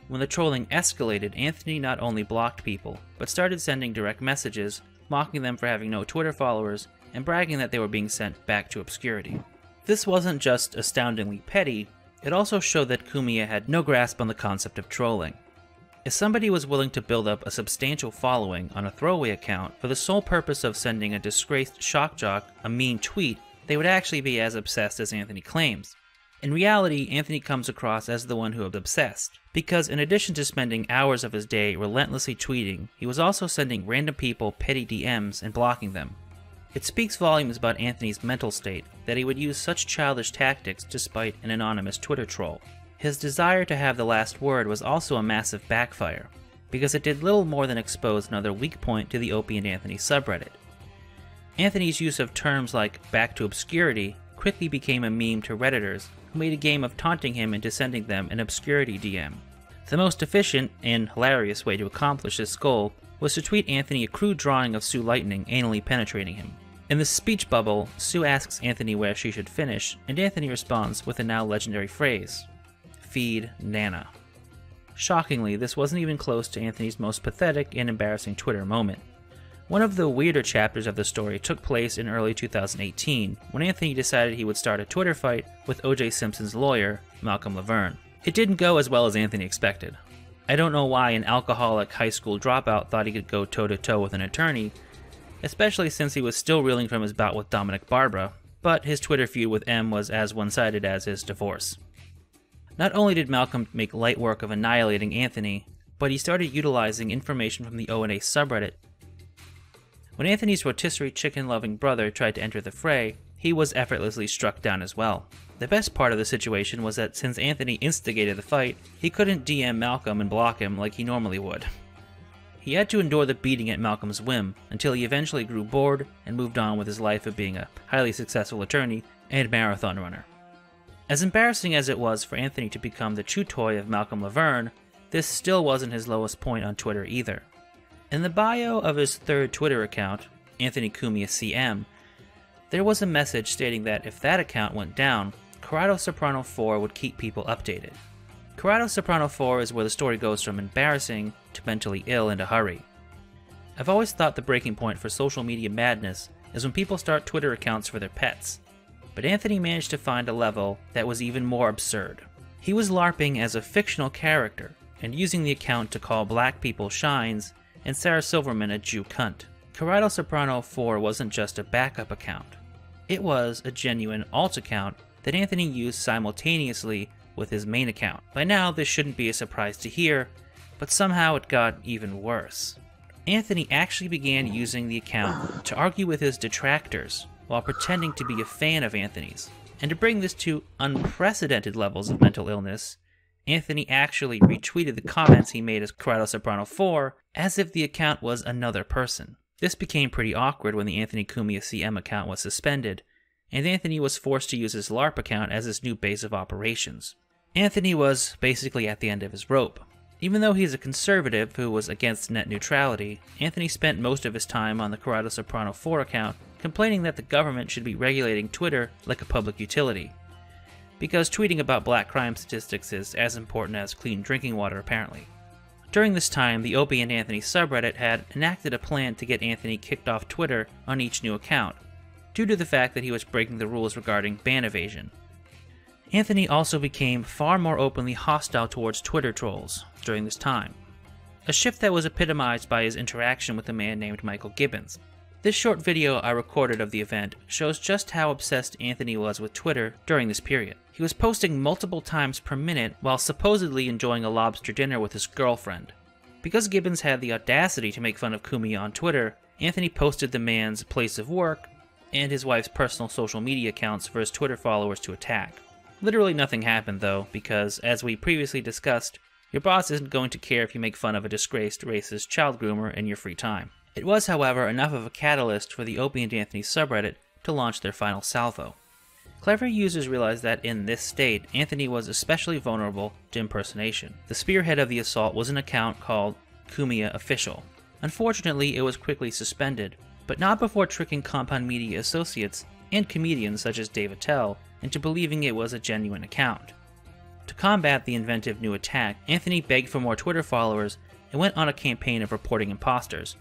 When the trolling escalated, Anthony not only blocked people, but started sending direct messages, mocking them for having no Twitter followers, and bragging that they were being sent back to obscurity. This wasn't just astoundingly petty, it also showed that Kumiya had no grasp on the concept of trolling. If somebody was willing to build up a substantial following on a throwaway account for the sole purpose of sending a disgraced shock jock a mean tweet, they would actually be as obsessed as Anthony claims. In reality, Anthony comes across as the one who is obsessed, because in addition to spending hours of his day relentlessly tweeting, he was also sending random people petty DMs and blocking them. It speaks volumes about Anthony's mental state that he would use such childish tactics despite an anonymous Twitter troll. His desire to have the last word was also a massive backfire, because it did little more than expose another weak point to the Opie and Anthony subreddit. Anthony's use of terms like back to obscurity quickly became a meme to Redditors who made a game of taunting him into sending them an obscurity DM. The most efficient and hilarious way to accomplish this goal was to tweet Anthony a crude drawing of Sue Lightning anally penetrating him. In the speech bubble, Sue asks Anthony where she should finish, and Anthony responds with the now legendary phrase, "Feed Nana." Shockingly, this wasn't even close to Anthony's most pathetic and embarrassing Twitter moment. One of the weirder chapters of the story took place in early 2018, when Anthony decided he would start a Twitter fight with O.J. Simpson's lawyer, Malcolm Laverne. It didn't go as well as Anthony expected. I don't know why an alcoholic high school dropout thought he could go toe-to-toe with an attorney, especially since he was still reeling from his bout with Dominic Barbara, but his Twitter feud with M was as one-sided as his divorce. Not only did Malcolm make light work of annihilating Anthony, but he started utilizing information from the O&A subreddit. When Anthony's rotisserie chicken-loving brother tried to enter the fray, he was effortlessly struck down as well. The best part of the situation was that since Anthony instigated the fight, he couldn't DM Malcolm and block him like he normally would. He had to endure the beating at Malcolm's whim, until he eventually grew bored and moved on with his life of being a highly successful attorney and marathon runner. As embarrassing as it was for Anthony to become the chew toy of Malcolm Laverne, this still wasn't his lowest point on Twitter either. In the bio of his third Twitter account, Anthony Kumiya CM, there was a message stating that if that account went down, Corrado Soprano 4 would keep people updated. Corrado Soprano 4 is where the story goes from embarrassing to mentally ill in a hurry. I've always thought the breaking point for social media madness is when people start Twitter accounts for their pets, but Anthony managed to find a level that was even more absurd. He was LARPing as a fictional character and using the account to call black people shines and Sarah Silverman a Jew cunt. Corrado Soprano 4 wasn't just a backup account. It was a genuine alt account that Anthony used simultaneously with his main account. By now, this shouldn't be a surprise to hear, but somehow it got even worse. Anthony actually began using the account to argue with his detractors while pretending to be a fan of Anthony's. And to bring this to unprecedented levels of mental illness, Anthony actually retweeted the comments he made as Corrado Soprano 4 as if the account was another person. This became pretty awkward when the Anthony Kumiya CM account was suspended, and Anthony was forced to use his LARP account as his new base of operations. Anthony was basically at the end of his rope. Even though he's a conservative who was against net neutrality, Anthony spent most of his time on the Corrado Soprano 4 account complaining that the government should be regulating Twitter like a public utility. Because tweeting about black crime statistics is as important as clean drinking water, apparently. During this time, the Opie and Anthony subreddit had enacted a plan to get Anthony kicked off Twitter on each new account, due to the fact that he was breaking the rules regarding ban evasion. Anthony also became far more openly hostile towards Twitter trolls during this time, a shift that was epitomized by his interaction with a man named Michael Gibbons. This short video I recorded of the event shows just how obsessed Anthony was with Twitter during this period. He was posting multiple times per minute while supposedly enjoying a lobster dinner with his girlfriend. Because Gibbons had the audacity to make fun of Kumiya on Twitter, Anthony posted the man's place of work and his wife's personal social media accounts for his Twitter followers to attack. Literally nothing happened though, because as we previously discussed, your boss isn't going to care if you make fun of a disgraced racist child groomer in your free time. It was, however, enough of a catalyst for the Opie and Anthony subreddit to launch their final salvo. Clever users realized that in this state, Anthony was especially vulnerable to impersonation. The spearhead of the assault was an account called Kumiya Official. Unfortunately, it was quickly suspended, but not before tricking Compound Media associates and comedians such as Dave Attell into believing it was a genuine account. To combat the inventive new attack, Anthony begged for more Twitter followers and went on a campaign of reporting imposters.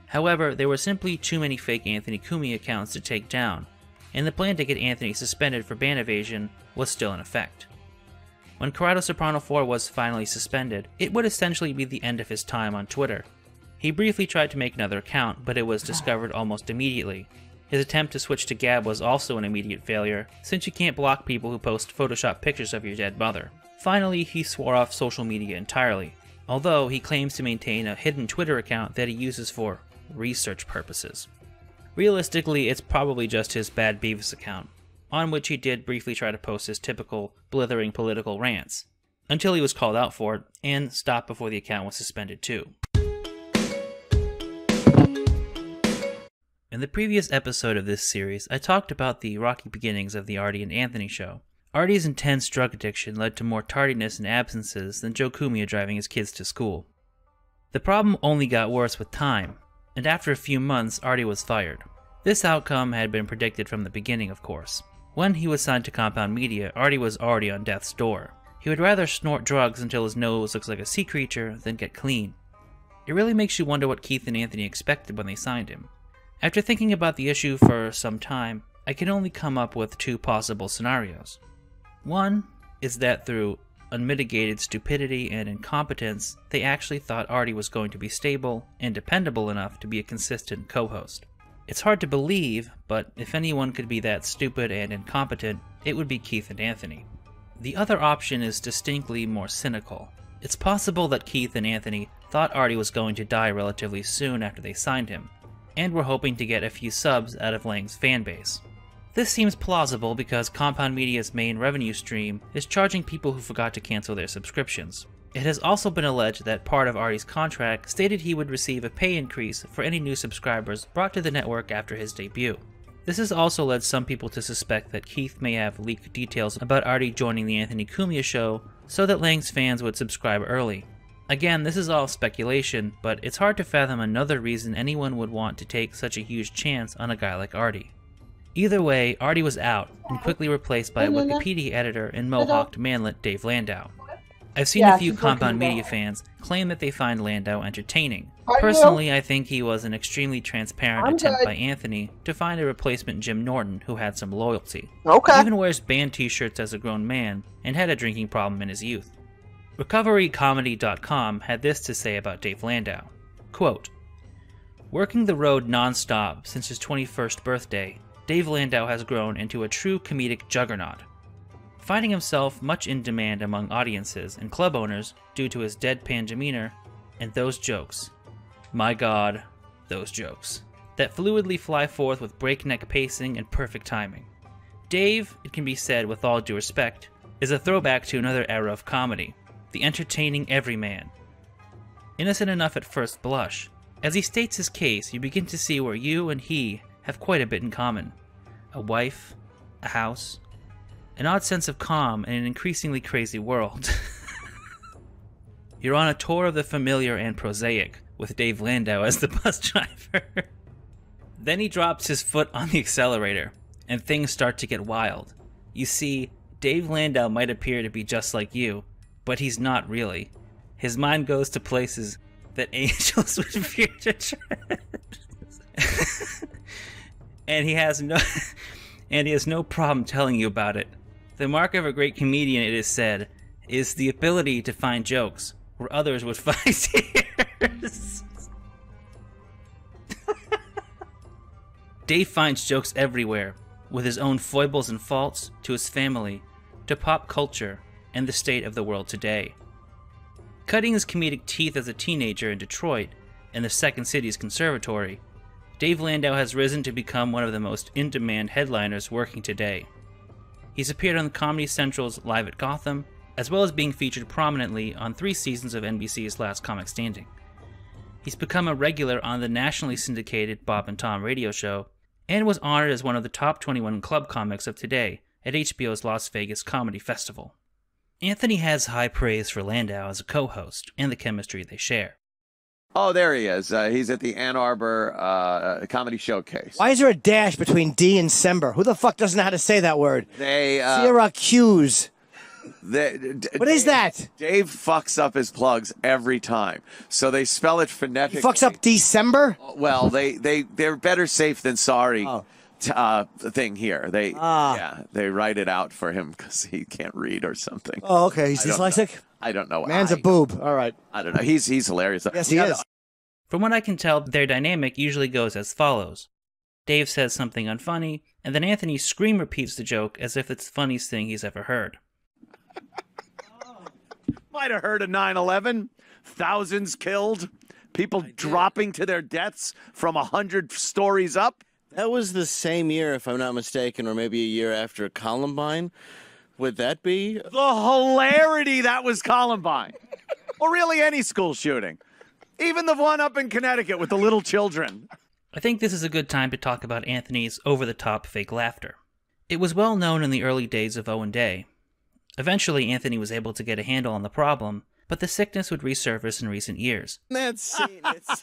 However, there were simply too many fake Anthony Cumia accounts to take down, and the plan to get Anthony suspended for ban evasion was still in effect. When Corrado Soprano 4 was finally suspended, it would essentially be the end of his time on Twitter. He briefly tried to make another account, but it was discovered almost immediately. His attempt to switch to Gab was also an immediate failure, since you can't block people who post Photoshop pictures of your dead mother. Finally, he swore off social media entirely, although he claims to maintain a hidden Twitter account that he uses for research purposes. Realistically, it's probably just his Bad Beavis account, on which he did briefly try to post his typical blithering political rants, until he was called out for it, and stopped before the account was suspended too. In the previous episode of this series, I talked about the rocky beginnings of the Artie and Anthony show. Artie's intense drug addiction led to more tardiness and absences than Joe Cumia driving his kids to school. The problem only got worse with time, and after a few months, Artie was fired. This outcome had been predicted from the beginning, of course. When he was signed to Compound Media, Artie was already on death's door. He would rather snort drugs until his nose looks like a sea creature than get clean. It really makes you wonder what Keith and Anthony expected when they signed him. After thinking about the issue for some time, I can only come up with two possible scenarios. One is that through unmitigated stupidity and incompetence, they actually thought Artie was going to be stable and dependable enough to be a consistent co-host. It's hard to believe, but if anyone could be that stupid and incompetent, it would be Keith and Anthony. The other option is distinctly more cynical. It's possible that Keith and Anthony thought Artie was going to die relatively soon after they signed him, and were hoping to get a few subs out of Lang's fanbase. This seems plausible because Compound Media's main revenue stream is charging people who forgot to cancel their subscriptions. It has also been alleged that part of Artie's contract stated he would receive a pay increase for any new subscribers brought to the network after his debut. This has also led some people to suspect that Keith may have leaked details about Artie joining the Anthony Cumia show so that Lang's fans would subscribe early. Again, this is all speculation, but it's hard to fathom another reason anyone would want to take such a huge chance on a guy like Artie. Either way, Artie was out and quickly replaced by Wikipedia editor and mohawked manlet Dave Landau. I've seen a few Compound Media fans claim that they find Landau entertaining. Personally, I think he was an extremely transparent attempt by Anthony to find a replacement Jim Norton who had some loyalty. He even wears band t-shirts as a grown man and had a drinking problem in his youth. RecoveryComedy.com had this to say about Dave Landau. Quote, "Working the road non-stop since his 21st birthday, Dave Landau has grown into a true comedic juggernaut, finding himself much in demand among audiences and club owners due to his deadpan demeanor and those jokes. My God, those jokes. That fluidly fly forth with breakneck pacing and perfect timing. Dave, it can be said with all due respect, is a throwback to another era of comedy, the entertaining everyman. Innocent enough at first blush. As he states his case, you begin to see where you and he have quite a bit in common. A wife, a house, an odd sense of calm in an increasingly crazy world. You're on a tour of the familiar and prosaic, with Dave Landau as the bus driver. Then he drops his foot on the accelerator, and things start to get wild. You see, Dave Landau might appear to be just like you, but he's not really. His mind goes to places that angels would fear to tread. and he has no problem telling you about it. The mark of a great comedian, it is said, is the ability to find jokes where others would find tears. Dave finds jokes everywhere, with his own foibles and faults, to his family, to pop culture, and the state of the world today. Cutting his comedic teeth as a teenager in Detroit and the Second City's conservatory, Dave Landau has risen to become one of the most in-demand headliners working today. He's appeared on Comedy Central's Live at Gotham, as well as being featured prominently on 3 seasons of NBC's Last Comic Standing. He's become a regular on the nationally syndicated Bob and Tom radio show, and was honored as one of the top 21 club comics of today at HBO's Las Vegas Comedy Festival. Anthony has high praise for Landau as a co-host and the chemistry they share.
Oh, there he is. He's at the Ann Arbor Comedy Showcase.
Why is there a dash between D and Sember? Who the fuck doesn't know how to say that word?
They
Syracuse.
What is that?
Dave fucks up his plugs every time, so they spell it
He
phonetically.
fucks up December?
Well, they're better safe than sorry. Thing here. They write it out for him because he can't read or something.
Oh, okay. He's dyslexic?
I don't know.
Man's a boob. All right.
I don't know. He's hilarious.
Yes, he is.
From what I can tell, their dynamic usually goes as follows. Dave says something unfunny, and then Anthony scream repeats the joke as if it's the funniest thing he's ever heard.
Might have heard of 9/11. Thousands killed. People dropping to their deaths from 100 stories up.
That was the same year, if I'm not mistaken, or maybe a year after Columbine. Would that be?
The hilarity that was Columbine. Or really any school shooting. Even the one up in Connecticut with the little children.
I think this is a good time to talk about Anthony's over-the-top fake laughter. It was well known in the early days of Owen Day. Eventually, Anthony was able to get a handle on the problem, but the sickness would resurface in recent years.
That scene, it's...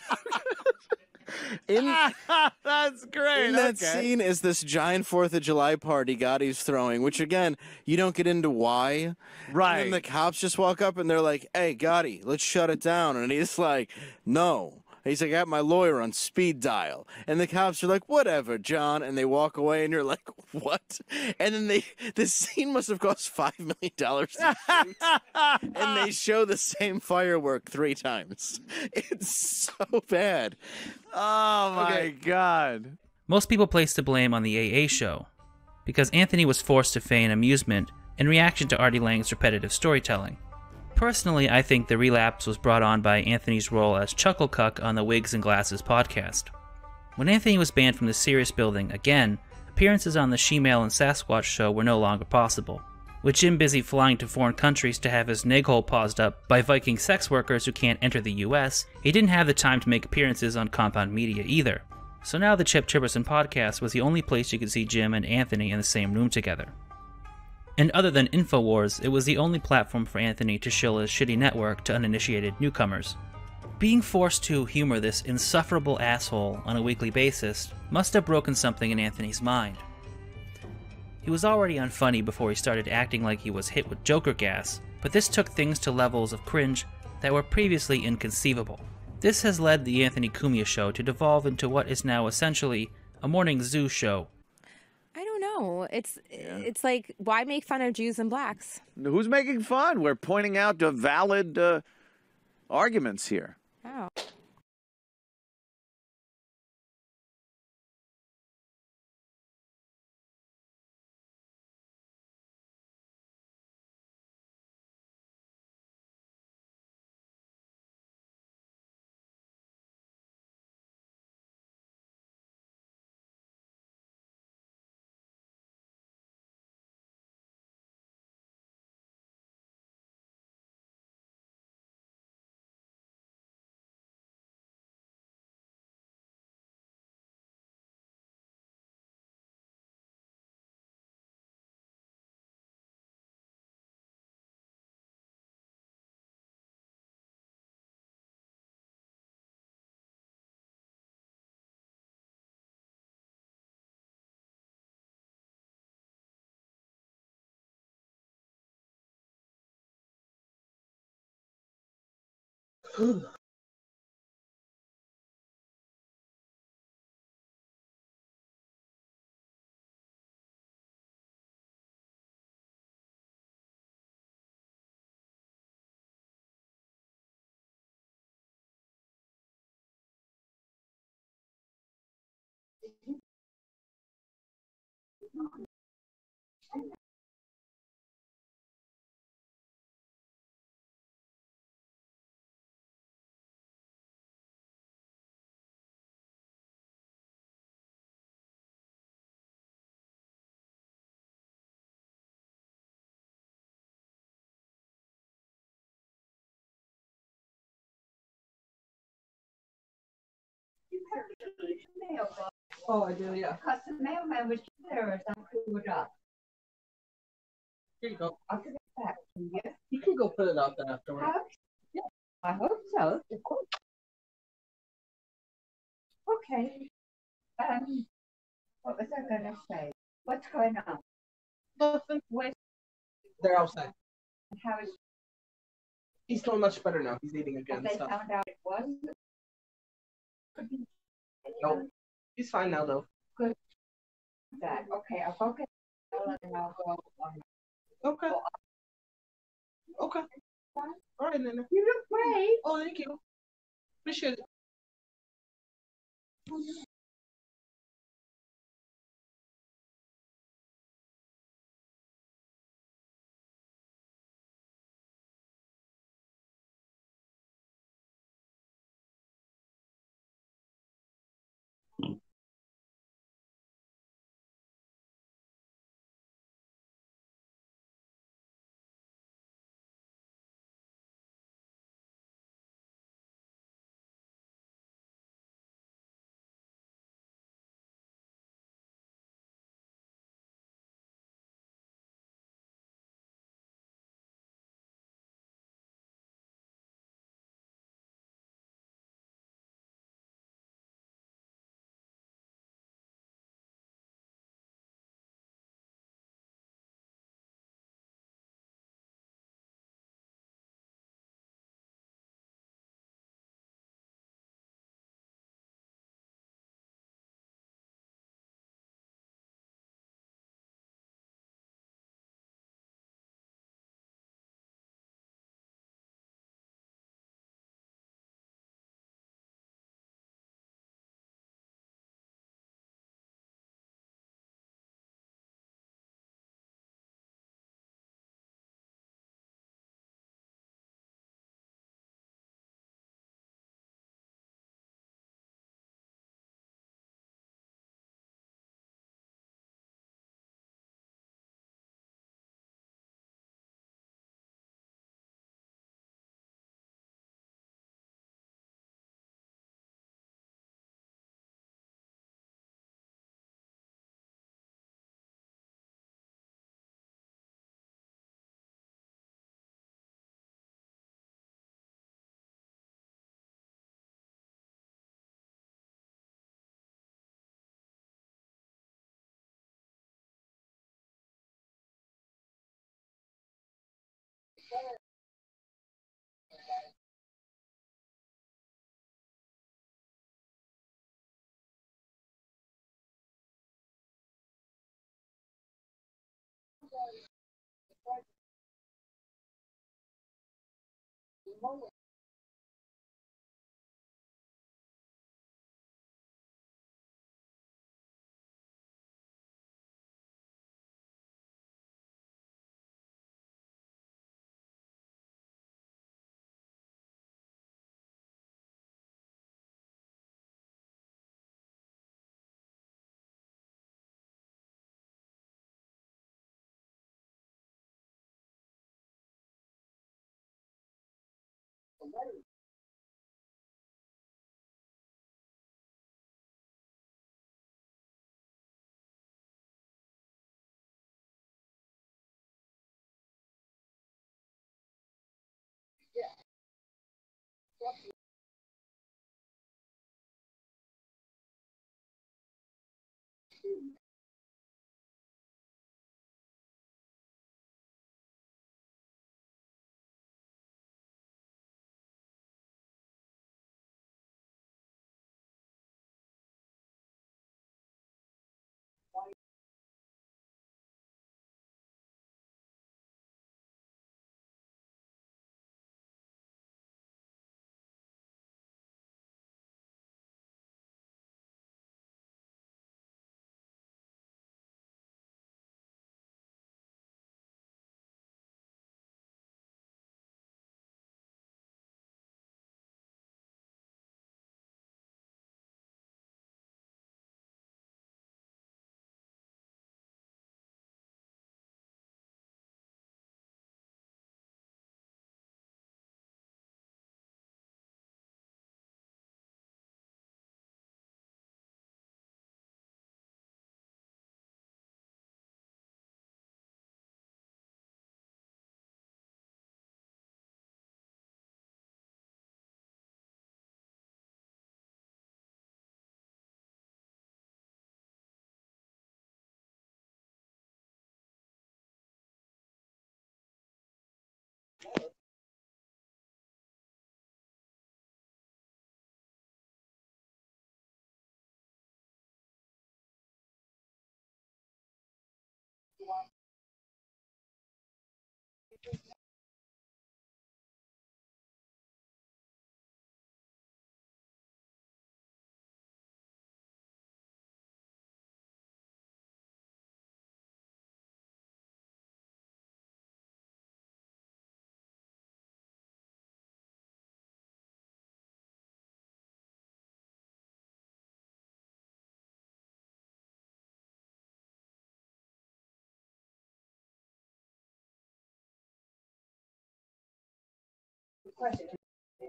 That's great.
In that scene is this giant 4th of July party Gotti's throwing, which again, you don't get into why.
Right.
And then the cops just walk up and they're like, hey, Gotti, let's shut it down. And he's like, no. He's like, I got my lawyer on speed dial. And the cops are like, whatever, John. And they walk away and you're like, what? And then this scene must have cost $5 million to shoot. And they show the same firework 3 times. It's so bad.
Oh, my God.
Most people place the blame on the AA show, because Anthony was forced to feign amusement in reaction to Artie Lange's repetitive storytelling. Personally, I think the relapse was brought on by Anthony's role as Chuckle Cuck on the Wigs and Glasses podcast. When Anthony was banned from the Sirius building again, appearances on the She-Male and Sasquatch show were no longer possible. With Jim busy flying to foreign countries to have his nig hole paused up by Viking sex workers who can't enter the US, he didn't have the time to make appearances on Compound Media either. So now the Chip Chipperson podcast was the only place you could see Jim and Anthony in the same room together. And other than InfoWars, it was the only platform for Anthony to shill his shitty network to uninitiated newcomers. Being forced to humor this insufferable asshole on a weekly basis must have broken something in Anthony's mind. He was already unfunny before he started acting like he was hit with Joker gas, but this took things to levels of cringe that were previously inconceivable. This has led the Anthony Cumia show to devolve into what is now essentially a morning zoo show.
I don't know. It's like, why make fun of Jews and blacks?
Who's making fun? We're pointing out valid arguments here.
Oh.
Oh, I do, yeah. Because the mailman was there as I pulled up.
Here you go.
I'll give it back to you.
You can go put it out there afterwards.
Yeah, I hope so. Of course. Okay. What was I going to say? What's going on?
Nothing.
Where's...
They're outside.
How is
He's doing much better now. He's eating again.
they found out it was?
Nope. He's fine now, though.
Good. That okay. I'll go get and I'll go.
Okay. Okay. All right, Nana.
You look great.
Oh, thank you. Appreciate it.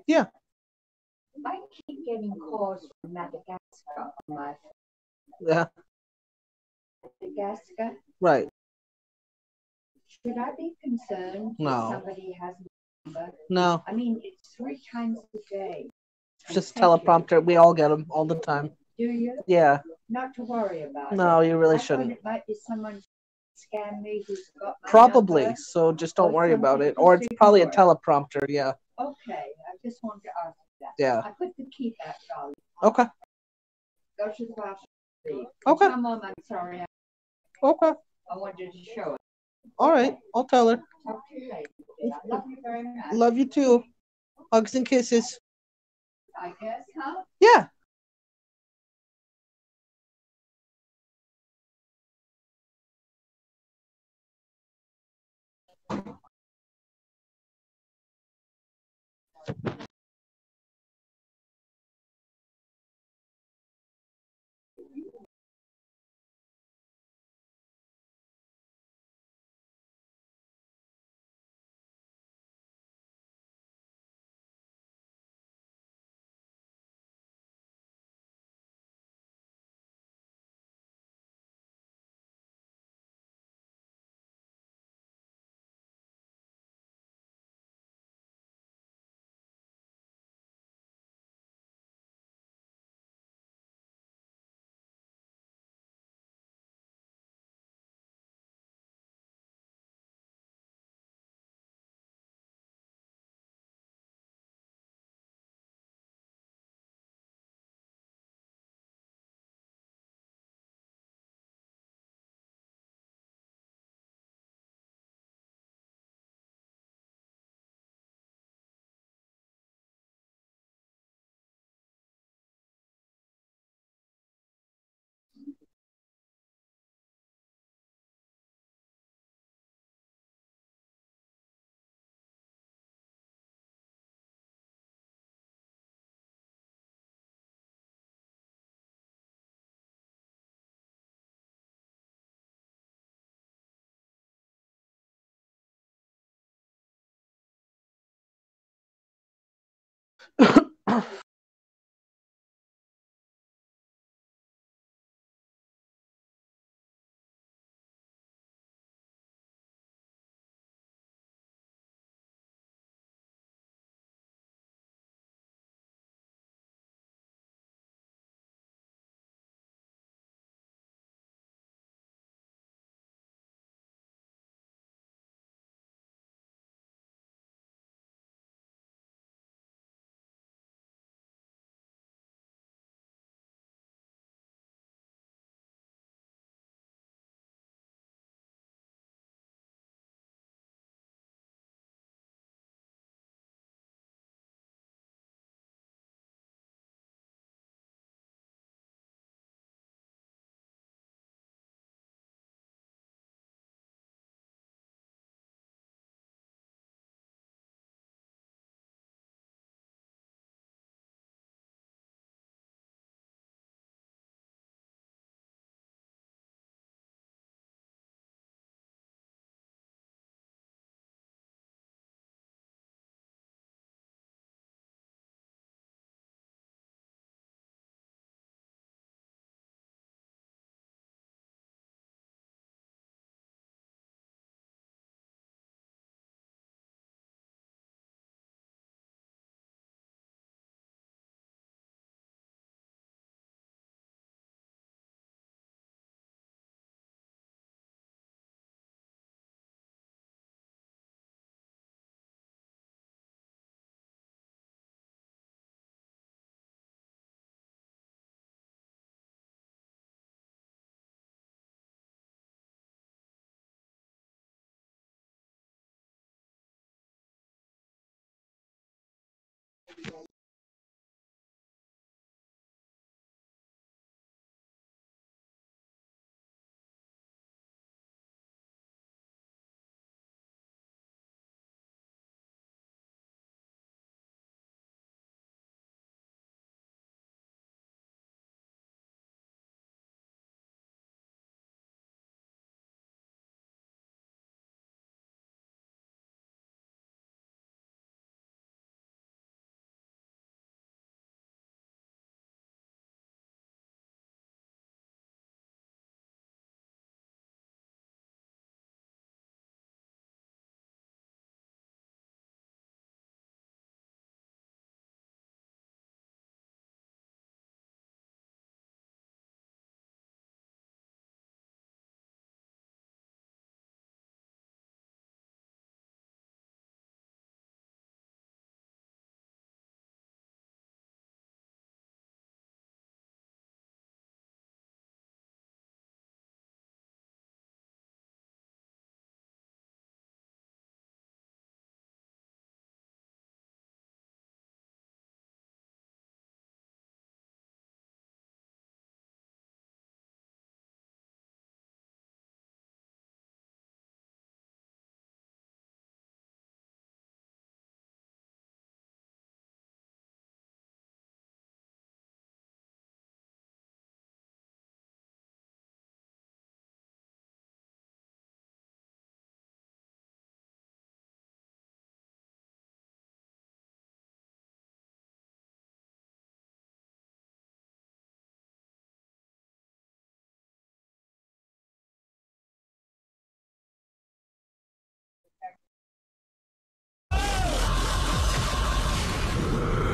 Yeah.
I keep getting calls from Madagascar on my phone.
Yeah.
Madagascar?
Right.
Should I be concerned
No.
that somebody has my number?
No.
I mean, it's 3 times a day.
It's just teleprompter. We all get them all the time.
Do you?
Yeah.
Not to worry about it.
No, you really
I thought
shouldn't.
it might be someone scam me who's got my
Probably.
number.
So just don't
Or
worry about
something.
it. Or it's probably a
Just ignore
teleprompter. Yeah.
it. Okay, I just wanted to ask you that.
Yeah.
I put the keypad on.
Okay.
Go to the bathroom. Leave.
Okay.
Tell Mom I'm sorry.
Okay.
I wanted to show it.
All right. I'll tell her.
Talk to you later. Love you very much.
Love you too. Hugs and kisses.
I guess, huh?
Yeah.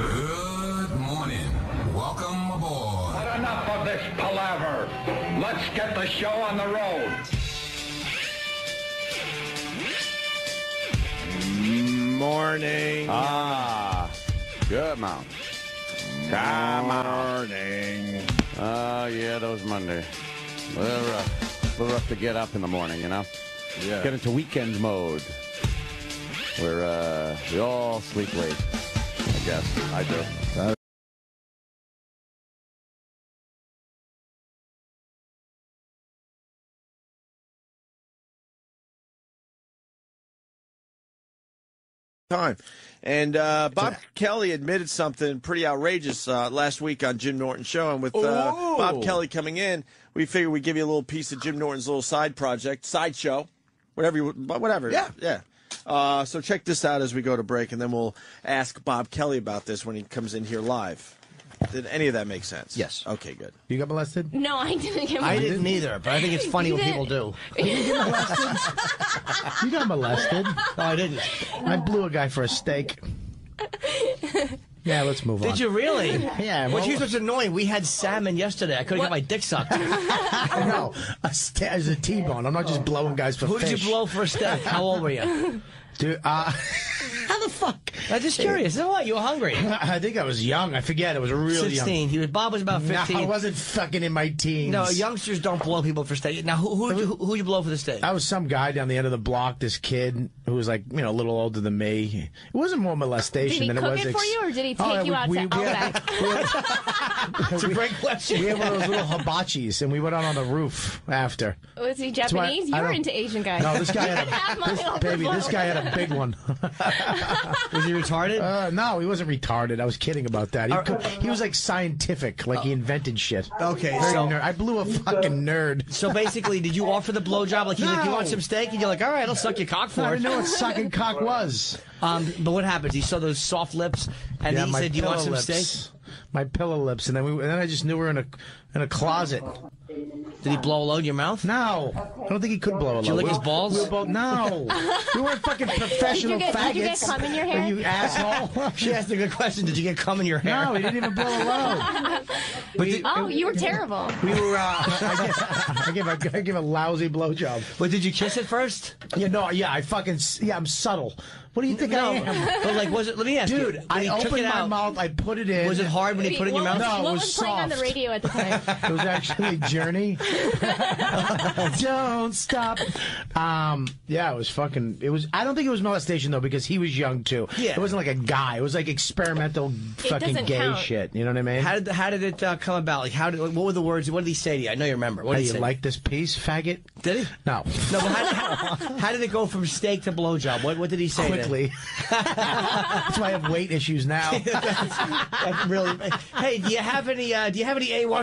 Good morning. Welcome aboard.
But enough of this palaver. Let's get the show on the road.
Morning.
Good morning.
Morning.
Oh, yeah, those Monday. A little rough to get up in the morning, you know?
Yeah.
Get into weekend mode. Where we all sleep late. I guess. I do.
Time. And Bob Kelly admitted something pretty outrageous last week on Jim Norton's show. And with Bob Kelly coming in, we figured we'd give you a little piece of Jim Norton's little side project, sideshow, whatever. Yeah. So check this out as we go to break, and then we'll ask Bob Kelly about this when he comes in here live. Did any of that make sense?
Yes.
Okay, good.
You got molested?
No, I didn't get molested.
I didn't either, but I think it's funny what people do.
You didn't get molested? You got molested.
No, I didn't.
I blew a guy for a steak. Yeah, let's move on.
Did you really?
Yeah.
Well, here's what's annoying. We had salmon yesterday. I couldn't get my dick sucked.
I know. As a T-bone. I'm not just blowing guys for
Who
fish.
did you blow for a steak? How old were you?
Dude,
how the fuck? I'm just curious. You know what? You were hungry.
I think I was young. I forget. It was real
16.
young.
Bob was about 15.
No, I wasn't fucking in my teens.
No, youngsters don't blow people for steak. Now, who'd you blow for the steak?
I was some guy down the end of the block, this kid who was like, a little older than me. It wasn't more molestation
Did he
than
cook
it was.
it for you, or did he take you out to Outback?
It's
a great question.
We had one of those little hibachis, and we went out on the roof after.
Was he Japanese? You were into Asian guys.
No, this guy had this guy had a big one.
Was he retarded?
No, he wasn't retarded. I was kidding about that. He was like scientific, like he invented shit.
Okay,
Very
so
nerd. I blew a fucking nerd.
So basically, did you offer the blowjob? Like, he's like, you want some steak? And you're like, all right, I'll suck your cock for
I
it.
didn't know what sucking cock was.
But what happens? He saw those soft lips, and then he said, "Do you want some steak?"
My pillow lips, and then I just knew we were in a closet.
Did he blow a load in your mouth?
No, I don't think he could blow a load.
Did you lick his balls?
We were both, no, we weren't fucking professional faggots.
Did you get cum in your hair?
You asshole.
She asked a good question. Did you get cum in your hair?
No, he didn't even blow a load.
You were terrible.
We were.
I give a lousy blowjob.
But did you kiss it first?
Yeah, no, yeah, I'm subtle. What do you think I am?
But like, was it? Let me ask you.
Dude, I opened my mouth. I put it in.
Was it hard when he put it in your mouth?
No,
what
it was
was playing on the
soft.
radio at the time?
It was actually Journey. Don't stop. Yeah, it was fucking. It was. I don't think it was molestation though because he was young too.
Yeah.
It wasn't like a guy. It was like experimental fucking
doesn't
gay
count.
shit. You know what I mean?
How did it come about? Like what were the words? What did he say to you? I know you remember. What
How
did he
you
say?
like this piece, faggot?
Did he?
No.
No. But how did it go from steak to blowjob? What did he say?
Quickly. That's why I have weight issues now.
That's really. Hey, do you have any A1?